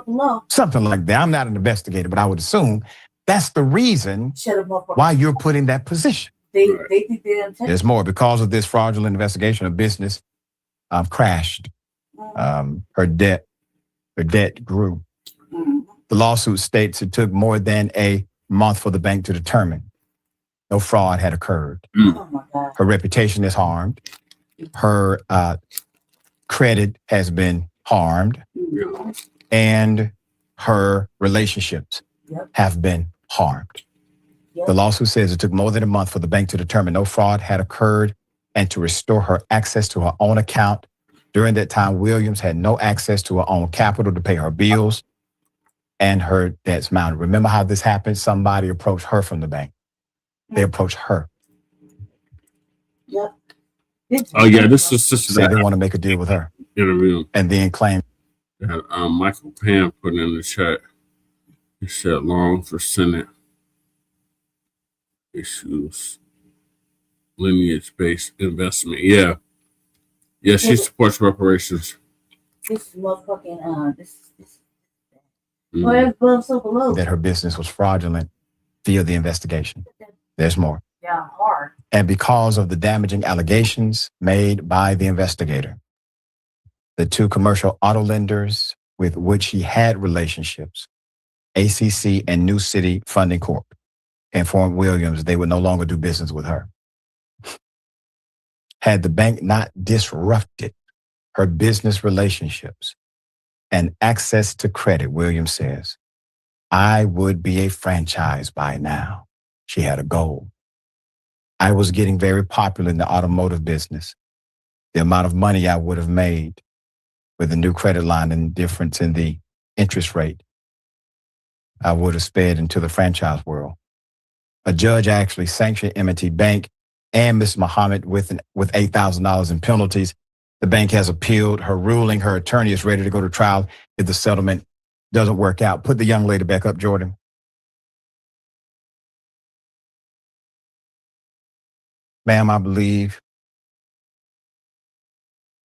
[SPEAKER 19] Something like that. I'm not an investigator, but I would assume that's the reason why you're put in that position.
[SPEAKER 7] They think they're intentional.
[SPEAKER 19] There's more. Because of this fraudulent investigation, of business crashed. Her debt grew. The lawsuit states it took more than a month for the bank to determine no fraud had occurred.
[SPEAKER 7] Oh my God.
[SPEAKER 19] Her reputation is harmed. Her credit has been harmed. And her relationships have been harmed. The lawsuit says it took more than a month for the bank to determine no fraud had occurred and to restore her access to her own account. During that time, Williams had no access to her own capital to pay her bills and her debts mounted. Remember how this happened? Somebody approached her from the bank. They approached her.
[SPEAKER 7] Yep.
[SPEAKER 6] Oh yeah, this is
[SPEAKER 19] Say they want to make a deal with her.
[SPEAKER 6] Interview.
[SPEAKER 19] And then claim
[SPEAKER 6] that Michael Pam put in the chat. He said long for Senate issues, lineage-based investment. Yeah, she supports reparations.
[SPEAKER 7] This motherfucking so below.
[SPEAKER 19] that her business was fraudulent via the investigation. There's more.
[SPEAKER 7] Yeah, hard.
[SPEAKER 19] And because of the damaging allegations made by the investigator, the two commercial auto lenders with which he had relationships, ACC and New City Funding Corp., informed Williams they would no longer do business with her. Had the bank not disrupted her business relationships and access to credit, Williams says, I would be a franchise by now. She had a goal. I was getting very popular in the automotive business. The amount of money I would have made with the new credit line and difference in the interest rate, I would have sped into the franchise world. A judge actually sanctioned M&T Bank and Ms. Muhammad with $8,000 in penalties. The bank has appealed her ruling. Her attorney is ready to go to trial if the settlement doesn't work out. Put the young lady back up, Jordan. Ma'am, I believe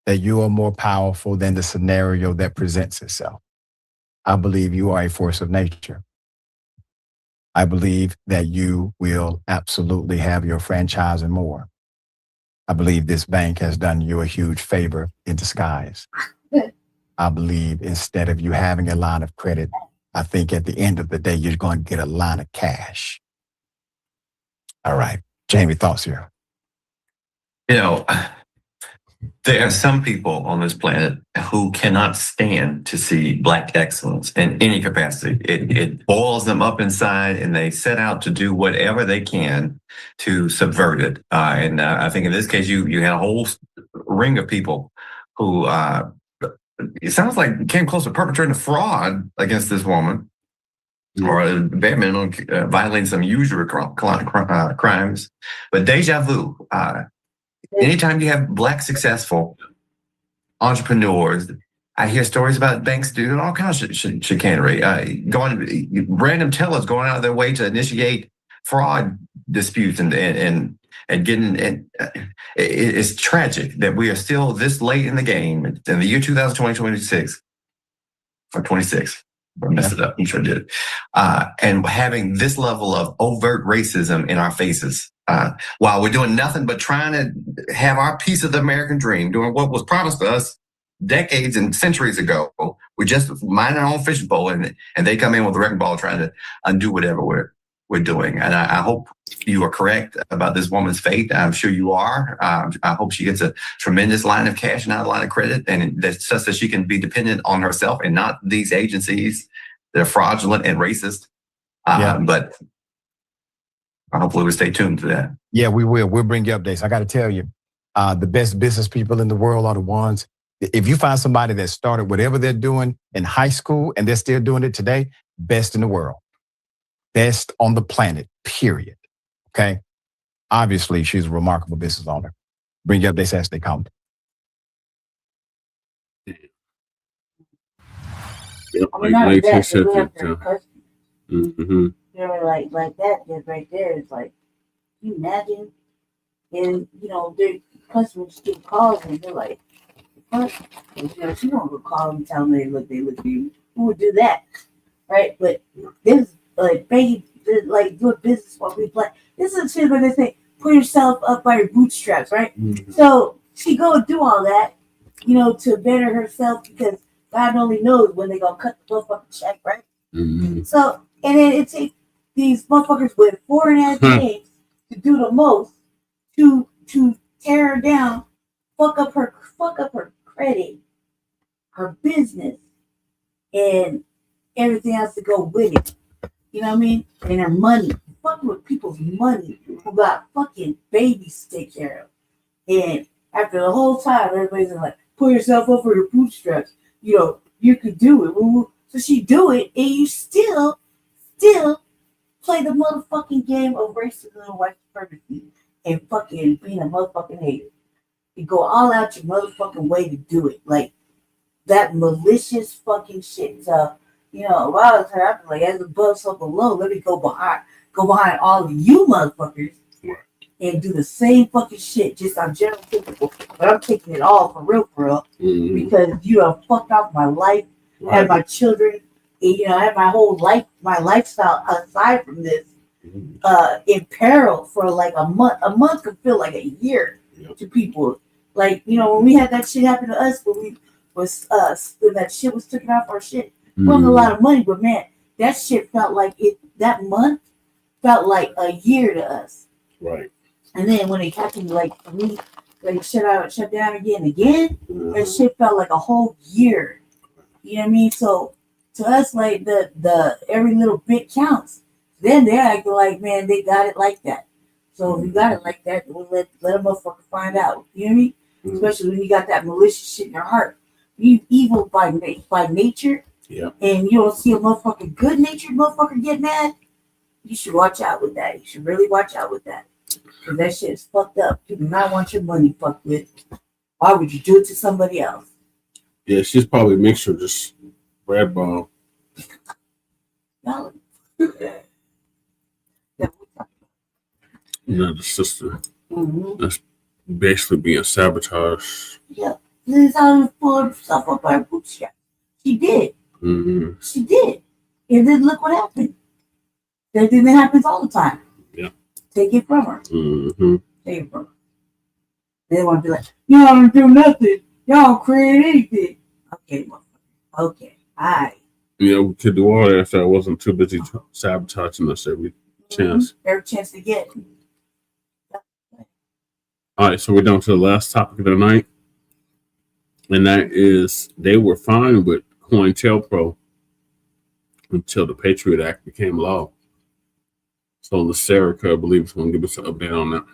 [SPEAKER 19] that you are more powerful than the scenario that presents itself. I believe you are a force of nature. I believe that you will absolutely have your franchise and more. I believe this bank has done you a huge favor in disguise. I believe instead of you having a line of credit, I think at the end of the day, you're going to get a line of cash. All right. Jamie, thoughts here?
[SPEAKER 20] You know, there are some people on this planet who cannot stand to see Black excellence in any capacity. It boils them up inside, and they set out to do whatever they can to subvert it. And I think in this case, you had a whole ring of people who it sounds like came close to perpetrating a fraud against this woman. or bare minimum violating some usual crimes. But deja vu. Anytime you have Black successful entrepreneurs, I hear stories about banks doing all kinds of chicanery, random tellers going out of their way to initiate fraud disputes and getting. And it's tragic that we are still this late in the game in the year 2026 or 26. I messed it up. I'm sure I did. And having this level of overt racism in our faces, while we're doing nothing but trying to have our piece of the American dream, doing what was promised to us decades and centuries ago. We just minding our own fishing pole, and they come in with a wrecking ball trying to undo whatever we're doing. And I hope you are correct about this woman's fate. I'm sure you are. I hope she gets a tremendous line of cash, not a line of credit, and that's such that she can be dependent on herself and not these agencies that are fraudulent and racist. But hopefully we'll stay tuned to that.
[SPEAKER 19] Yeah, we will. We'll bring you updates. I got to tell you, the best business people in the world are the ones. If you find somebody that started whatever they're doing in high school and they're still doing it today, best in the world. Best on the planet, period. Okay? Obviously, she's a remarkable business owner. Bring you updates as they come.
[SPEAKER 7] I mean, not that, we have to like that just right there is like, can you imagine? And their customers get calls and they're like, what? She don't go call and tell them they look for you. Who would do that? Right? But this like baby do a business while we play. This is shit where they say, pull yourself up by your bootstraps, right? So she go do all that, to better herself because God only knows when they gonna cut the motherfucking check, right? So, and then it takes these motherfuckers with 4.5 days to do the most to tear her down, fuck up her credit, her business, and everything else to go with it. You know what I mean? And her money. Fucking with people's money who got fucking babies to take care of. And after the whole time, everybody's like, pull yourself up for your bootstraps. You could do it. So she do it, and you still play the motherfucking game of racism and white supremacy and fucking being a motherfucking hater. You go all out your motherfucking way to do it. Like, that malicious fucking shit. So, a lot of times, I'm like, as above, so below, let me go behind all of you motherfuckers and do the same fucking shit, just on general people. But I'm taking it all for real, because you have fucked off my life, and my children, and, I have my whole life, my lifestyle aside from this, in peril for like a month. A month could feel like a year to people. Like, when we had that shit happen to us, when that shit was taken off our shit, it wasn't a lot of money, but man, that shit felt like that month felt like a year to us.
[SPEAKER 6] Right.
[SPEAKER 7] And then when it happened, like for me, like shut down again, that shit felt like a whole year. You know what I mean? So to us, like the every little bit counts. Then they're acting like, man, they got it like that. So if you got it like that, we'll let a motherfucker find out. You know what I mean? Especially when you got that malicious shit in your heart. You evil by nature.
[SPEAKER 6] Yeah.
[SPEAKER 7] And you don't see a motherfucking good natured motherfucker get mad. You should watch out with that. You should really watch out with that. Because that shit is fucked up. You do not want your money fucked with. Why would you do it to somebody else?
[SPEAKER 6] Yeah, she's probably a mixture of just red ball.
[SPEAKER 7] No.
[SPEAKER 6] The sister. That's basically being sabotaged.
[SPEAKER 7] Yeah. This is how to pull herself up by her bootstrap. She did. She did. And then look what happened. That thing that happens all the time.
[SPEAKER 6] Yeah.
[SPEAKER 7] Take it from her. Take it from her. They want to be like, y'all don't do nothing. Y'all don't create anything. Okay, motherfucker. Okay. All right.
[SPEAKER 6] Yeah, we could do all that if I wasn't too busy sabotaging us every chance.
[SPEAKER 7] Every chance to get.
[SPEAKER 6] All right, so we're down to the last topic of the night. And that is they were fine with CoIntelPro until the Patriot Act became law. So Lacerica, I believe, is going to give us an update on that.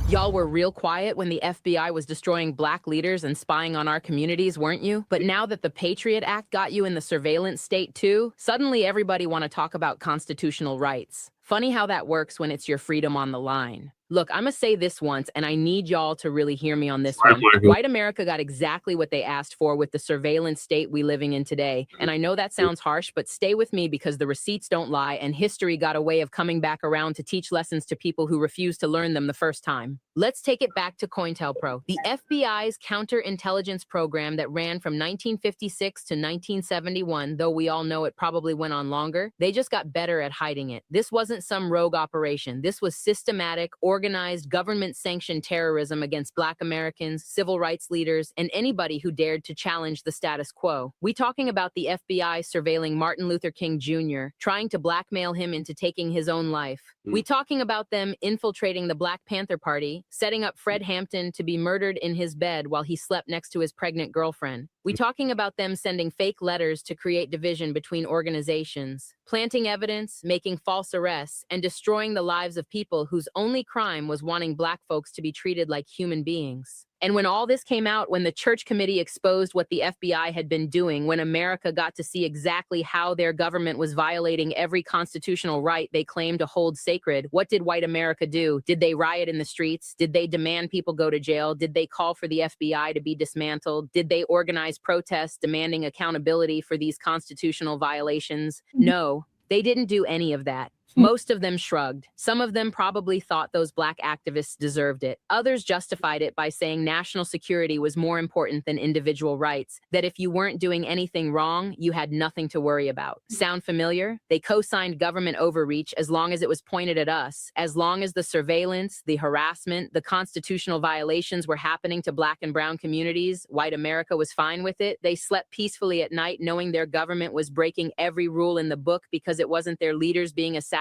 [SPEAKER 21] Y'all were real quiet when the FBI was destroying Black leaders and spying on our communities, weren't you? But now that the Patriot Act got you in the surveillance state too, suddenly everybody want to talk about constitutional rights. Funny how that works when it's your freedom on the line. Look, I'm gonna say this once, and I need y'all to really hear me on this one. White America got exactly what they asked for with the surveillance state we living in today. And I know that sounds harsh, but stay with me because the receipts don't lie, and history got a way of coming back around to teach lessons to people who refuse to learn them the first time. Let's take it back to CoIntelPro, the FBI's counterintelligence program that ran from 1956 to 1971, though we all know it probably went on longer. They just got better at hiding it. This wasn't some rogue operation. This was systematic, organized, government-sanctioned terrorism against Black Americans, civil rights leaders, and anybody who dared to challenge the status quo. We talking about the FBI surveilling Martin Luther King Jr., trying to blackmail him into taking his own life. We talking about them infiltrating the Black Panther Party, setting up Fred Hampton to be murdered in his bed while he slept next to his pregnant girlfriend. We talking about them sending fake letters to create division between organizations, planting evidence, making false arrests, and destroying the lives of people whose only crime was wanting Black folks to be treated like human beings. And when all this came out, when the Church Committee exposed what the FBI had been doing, when America got to see exactly how their government was violating every constitutional right they claimed to hold sacred, what did white America do? Did they riot in the streets? Did they demand people go to jail? Did they call for the FBI to be dismantled? Did they organize protests demanding accountability for these constitutional violations? No, they didn't do any of that. Most of them shrugged. Some of them probably thought those Black activists deserved it. Others justified it by saying national security was more important than individual rights, that if you weren't doing anything wrong, you had nothing to worry about. Sound familiar? They co-signed government overreach as long as it was pointed at us, as long as the surveillance, the harassment, the constitutional violations were happening to Black and brown communities. White America was fine with it. They slept peacefully at night knowing their government was breaking every rule in the book because it wasn't their leaders being assassinated.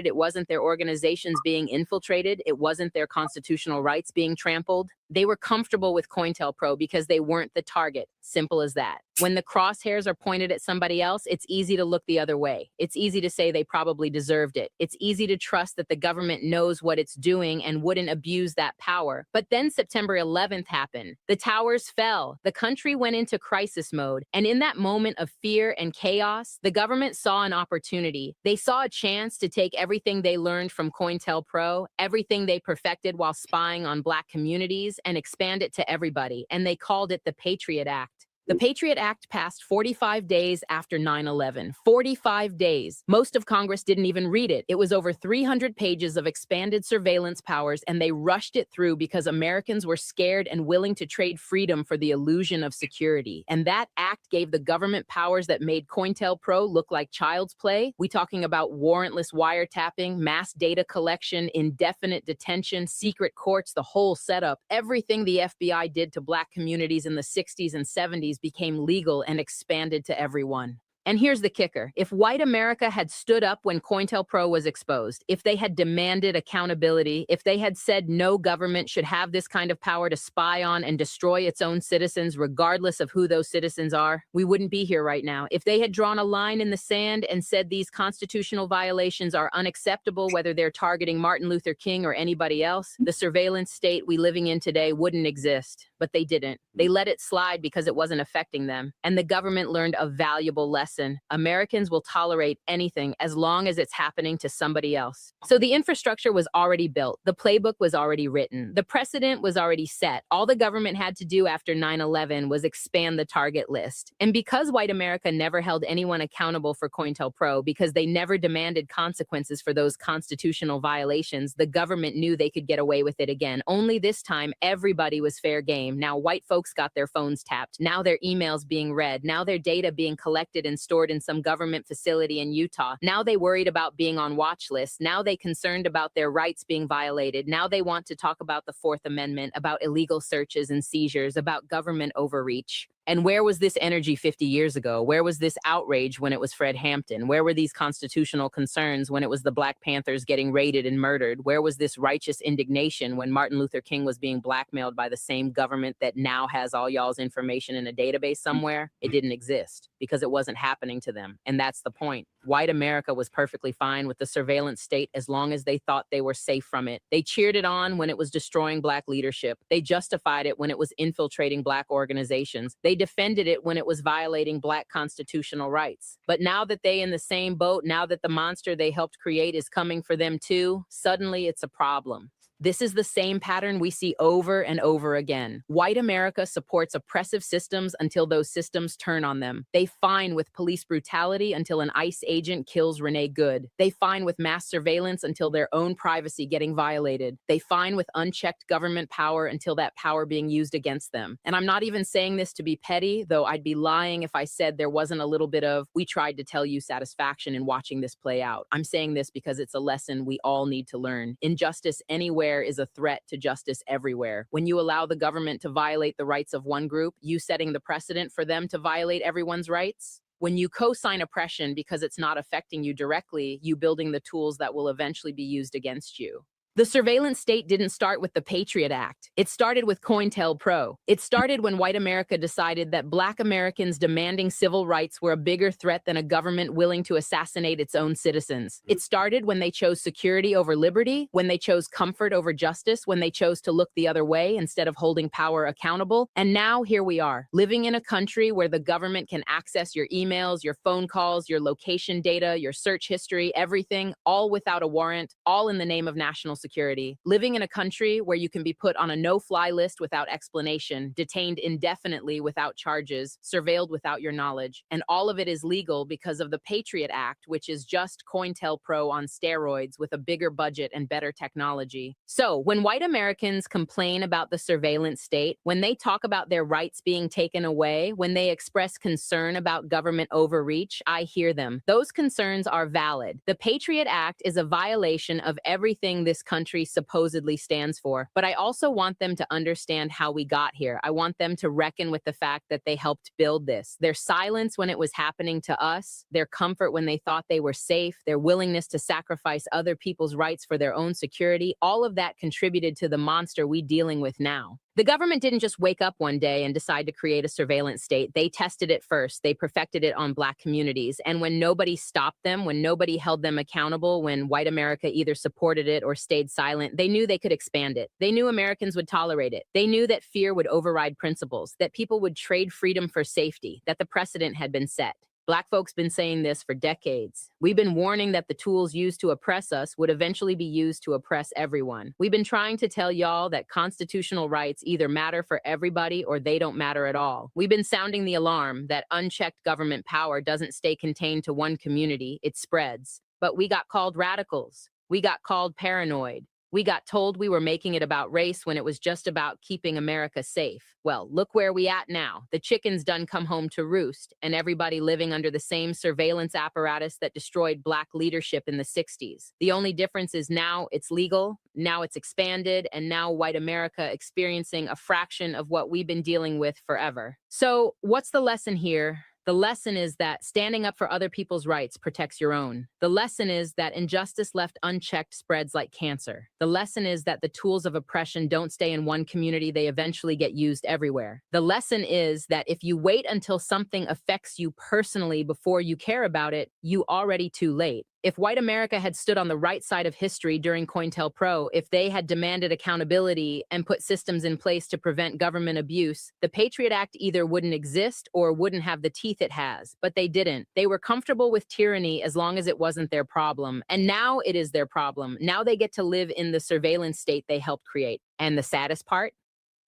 [SPEAKER 21] It wasn't their organizations being infiltrated. It wasn't their constitutional rights being trampled. They were comfortable with CoIntelPro because they weren't the target. Simple as that. When the crosshairs are pointed at somebody else, it's easy to look the other way. It's easy to say they probably deserved it. It's easy to trust that the government knows what it's doing and wouldn't abuse that power. But then September 11th happened. The towers fell. The country went into crisis mode. And in that moment of fear and chaos, the government saw an opportunity. They saw a chance to take everything they learned from CoIntelPro, everything they perfected while spying on Black communities, and expand it to everybody. And they called it the Patriot Act. The Patriot Act passed 45 days after 9/11. 45 days. Most of Congress didn't even read it. It was over 300 pages of expanded surveillance powers, and they rushed it through because Americans were scared and willing to trade freedom for the illusion of security. And that act gave the government powers that made CoIntelPro look like child's play. We talking about warrantless wiretapping, mass data collection, indefinite detention, secret courts, the whole setup. Everything the FBI did to Black communities in the 60s and 70s became legal and expanded to everyone. And here's the kicker. If white America had stood up when CoIntelPro was exposed, if they had demanded accountability, if they had said no government should have this kind of power to spy on and destroy its own citizens, regardless of who those citizens are, we wouldn't be here right now. If they had drawn a line in the sand and said these constitutional violations are unacceptable, whether they're targeting Martin Luther King or anybody else, the surveillance state we living in today wouldn't exist. But they didn't. They let it slide because it wasn't affecting them. And the government learned a valuable lesson. Americans will tolerate anything as long as it's happening to somebody else. So the infrastructure was already built. The playbook was already written. The precedent was already set. All the government had to do after 9/11 was expand the target list. And because white America never held anyone accountable for CoIntelPro, because they never demanded consequences for those constitutional violations, the government knew they could get away with it again. Only this time, everybody was fair game. Now white folks got their phones tapped. Now their emails being read. Now their data being collected and stored in some government facility in Utah. Now they worried about being on watch lists. Now they concerned about their rights being violated. Now they want to talk about the Fourth Amendment, about illegal searches and seizures, about government overreach. And where was this energy 50 years ago? Where was this outrage when it was Fred Hampton? Where were these constitutional concerns when it was the Black Panthers getting raided and murdered? Where was this righteous indignation when Martin Luther King was being blackmailed by the same government that now has all y'all's information in a database somewhere? It didn't exist because it wasn't happening to them. And that's the point. White America was perfectly fine with the surveillance state as long as they thought they were safe from it. They cheered it on when it was destroying Black leadership. They justified it when it was infiltrating Black organizations. They defended it when it was violating Black constitutional rights. But now that they in the same boat, now that the monster they helped create is coming for them too, suddenly it's a problem. This is the same pattern we see over and over again. White America supports oppressive systems until those systems turn on them. They fine with police brutality until an ICE agent kills Renee Good. They fine with mass surveillance until their own privacy getting violated. They fine with unchecked government power until that power being used against them. And I'm not even saying this to be petty, though I'd be lying if I said there wasn't a little bit of, we tried to tell you satisfaction in watching this play out. I'm saying this because it's a lesson we all need to learn. Injustice anywhere is a threat to justice everywhere. When you allow the government to violate the rights of one group, you setting the precedent for them to violate everyone's rights. When you co-sign oppression because it's not affecting you directly, you building the tools that will eventually be used against you. The surveillance state didn't start with the Patriot Act. It started with CoIntelPro. It started when white America decided that Black Americans demanding civil rights were a bigger threat than a government willing to assassinate its own citizens. It started when they chose security over liberty, when they chose comfort over justice, when they chose to look the other way instead of holding power accountable. And now here we are, living in a country where the government can access your emails, your phone calls, your location data, your search history, everything, all without a warrant, all in the name of national security, living in a country where you can be put on a no-fly list without explanation, detained indefinitely without charges, surveilled without your knowledge. And all of it is legal because of the Patriot Act, which is just CoIntelPro on steroids with a bigger budget and better technology. So when white Americans complain about the surveillance state, when they talk about their rights being taken away, when they express concern about government overreach, I hear them. Those concerns are valid. The Patriot Act is a violation of everything this country supposedly stands for. But I also want them to understand how we got here. I want them to reckon with the fact that they helped build this. Their silence when it was happening to us, their comfort when they thought they were safe, their willingness to sacrifice other people's rights for their own security, all of that contributed to the monster we're dealing with now. The government didn't just wake up one day and decide to create a surveillance state. They tested it first. They perfected it on Black communities. And when nobody stopped them, when nobody held them accountable, when white America either supported it or stayed silent, they knew they could expand it. They knew Americans would tolerate it. They knew that fear would override principles, that people would trade freedom for safety, that the precedent had been set. Black folks been saying this for decades. We've been warning that the tools used to oppress us would eventually be used to oppress everyone. We've been trying to tell y'all that constitutional rights either matter for everybody or they don't matter at all. We've been sounding the alarm that unchecked government power doesn't stay contained to one community, it spreads. But we got called radicals. We got called paranoid. We got told we were making it about race when it was just about keeping America safe. Well, look where we at now. The chickens done come home to roost, and everybody living under the same surveillance apparatus that destroyed Black leadership in the 60s. The only difference is now it's legal, now it's expanded, and now white America experiencing a fraction of what we've been dealing with forever. So what's the lesson here? The lesson is that standing up for other people's rights protects your own. The lesson is that injustice left unchecked spreads like cancer. The lesson is that the tools of oppression don't stay in one community, they eventually get used everywhere. The lesson is that if you wait until something affects you personally before you care about it, you already too late. If white America had stood on the right side of history during CoIntelPro, if they had demanded accountability and put systems in place to prevent government abuse, the Patriot Act either wouldn't exist or wouldn't have the teeth it has. But they didn't. They were comfortable with tyranny as long as it wasn't their problem. And now it is their problem. Now they get to live in the surveillance state they helped create. And the saddest part,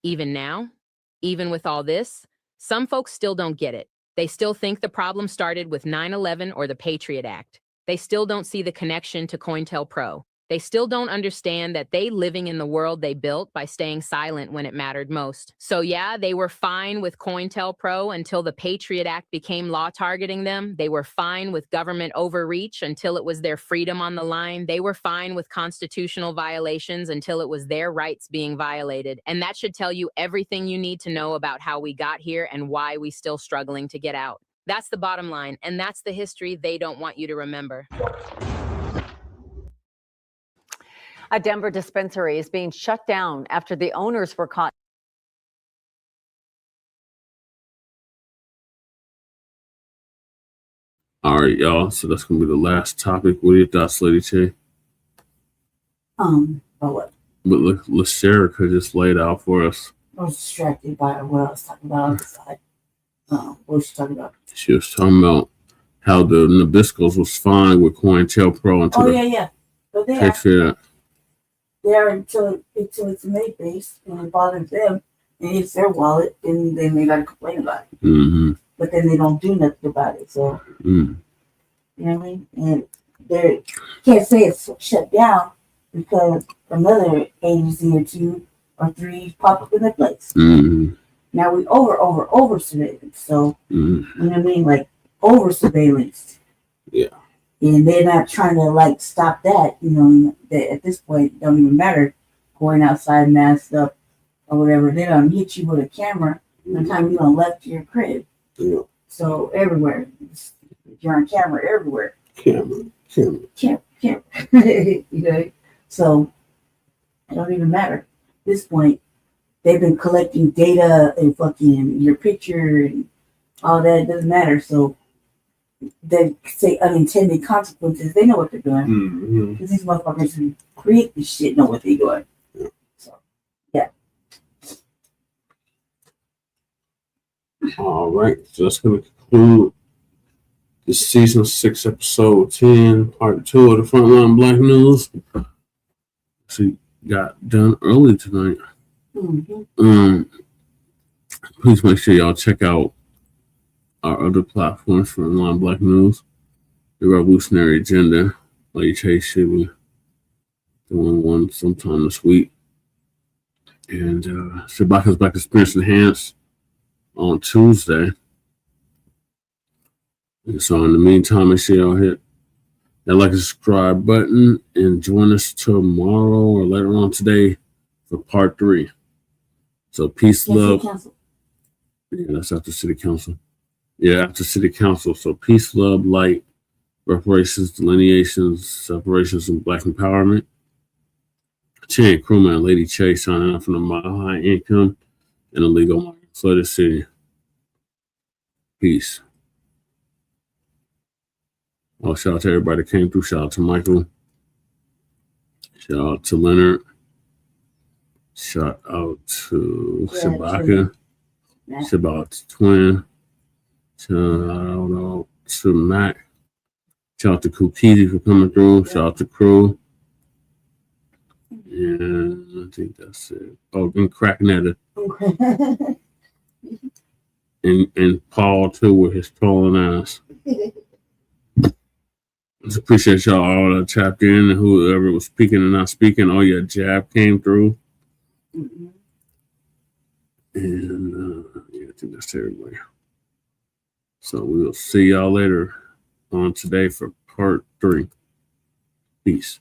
[SPEAKER 21] even now, even with all this, some folks still don't get it. They still think the problem started with 9/11 or the Patriot Act. They still don't see the connection to CoIntelPro. They still don't understand that they living in the world they built by staying silent when it mattered most. So yeah, they were fine with CoIntelPro until the Patriot Act became law targeting them. They were fine with government overreach until it was their freedom on the line. They were fine with constitutional violations until it was their rights being violated. And that should tell you everything you need to know about how we got here and why we still struggling to get out. That's the bottom line, and that's the history they don't want you to remember.
[SPEAKER 2] A Denver dispensary is being shut down after the owners were caught.
[SPEAKER 6] All right, y'all. So that's gonna be the last topic. What are your thoughts, Lady Che?
[SPEAKER 7] About what?
[SPEAKER 6] But look, Lasherica just laid out for us.
[SPEAKER 7] I was distracted by what I was talking about on the side. What was she talking about?
[SPEAKER 6] She was talking about how the Nabiscos was fine with CoIntelPro until
[SPEAKER 7] yeah. But they are until it's made based and it bothers them and it's their wallet, and then they gotta complain about it.
[SPEAKER 6] Mm-hmm.
[SPEAKER 7] But then they don't do nothing about it. So you know what I mean? And they can't say it's shut down because another agency or 2 or 3 pop up in their place.
[SPEAKER 6] Mm-hmm.
[SPEAKER 7] Now we over surveillance. So you know what I mean? Like over surveillance.
[SPEAKER 6] Yeah.
[SPEAKER 7] And they're not trying to like stop that, you know, that at this point it don't even matter going outside masked up or whatever. They don't hit you with a camera by the time you done left your crib.
[SPEAKER 6] Yeah.
[SPEAKER 7] So everywhere. You're on camera everywhere.
[SPEAKER 6] Camera.
[SPEAKER 7] You know? So it don't even matter. At this point, they've been collecting data and fucking your picture and all that. It doesn't matter. So they say unintended consequences. They know what they're doing. Because these motherfuckers who create this shit know what they're doing. So, yeah.
[SPEAKER 6] All right. So that's going to conclude the season 6, episode 10, part 2 of the Frontline Black News. So got done early tonight. Please make sure y'all check out our other platforms for Line Black News. The Revolutionary Agenda. Lady Chase should be doing one sometime this week. And Shabaka's Black Experience Enhanced on Tuesday. And so in the meantime, make sure y'all hit that like and subscribe button and join us tomorrow or later on today for part 3. So peace, love. Yeah, that's after City Council. Yeah, after City Council. So peace, love, light, reparations, delineations, separations, and Black empowerment. Chan Crewman, Lady Chase signing out from the Mile High Income and Illegal Market for the city. Peace. Oh, shout out to everybody that came through. Shout out to Michael. Shout out to Leonard. Shout out to Shabaka. Shout out to Twin. Shout out to Mac. Shout out to Kukidi for coming through. Shout out to Crew. And I think that's it. Oh, and Cracknetta. and Paul too with his trolling ass. Just appreciate y'all all that tapped in and whoever was speaking and not speaking. Oh yeah, Jab came through. And yeah, I think that's everybody. So we'll see y'all later on today for part 3. Peace.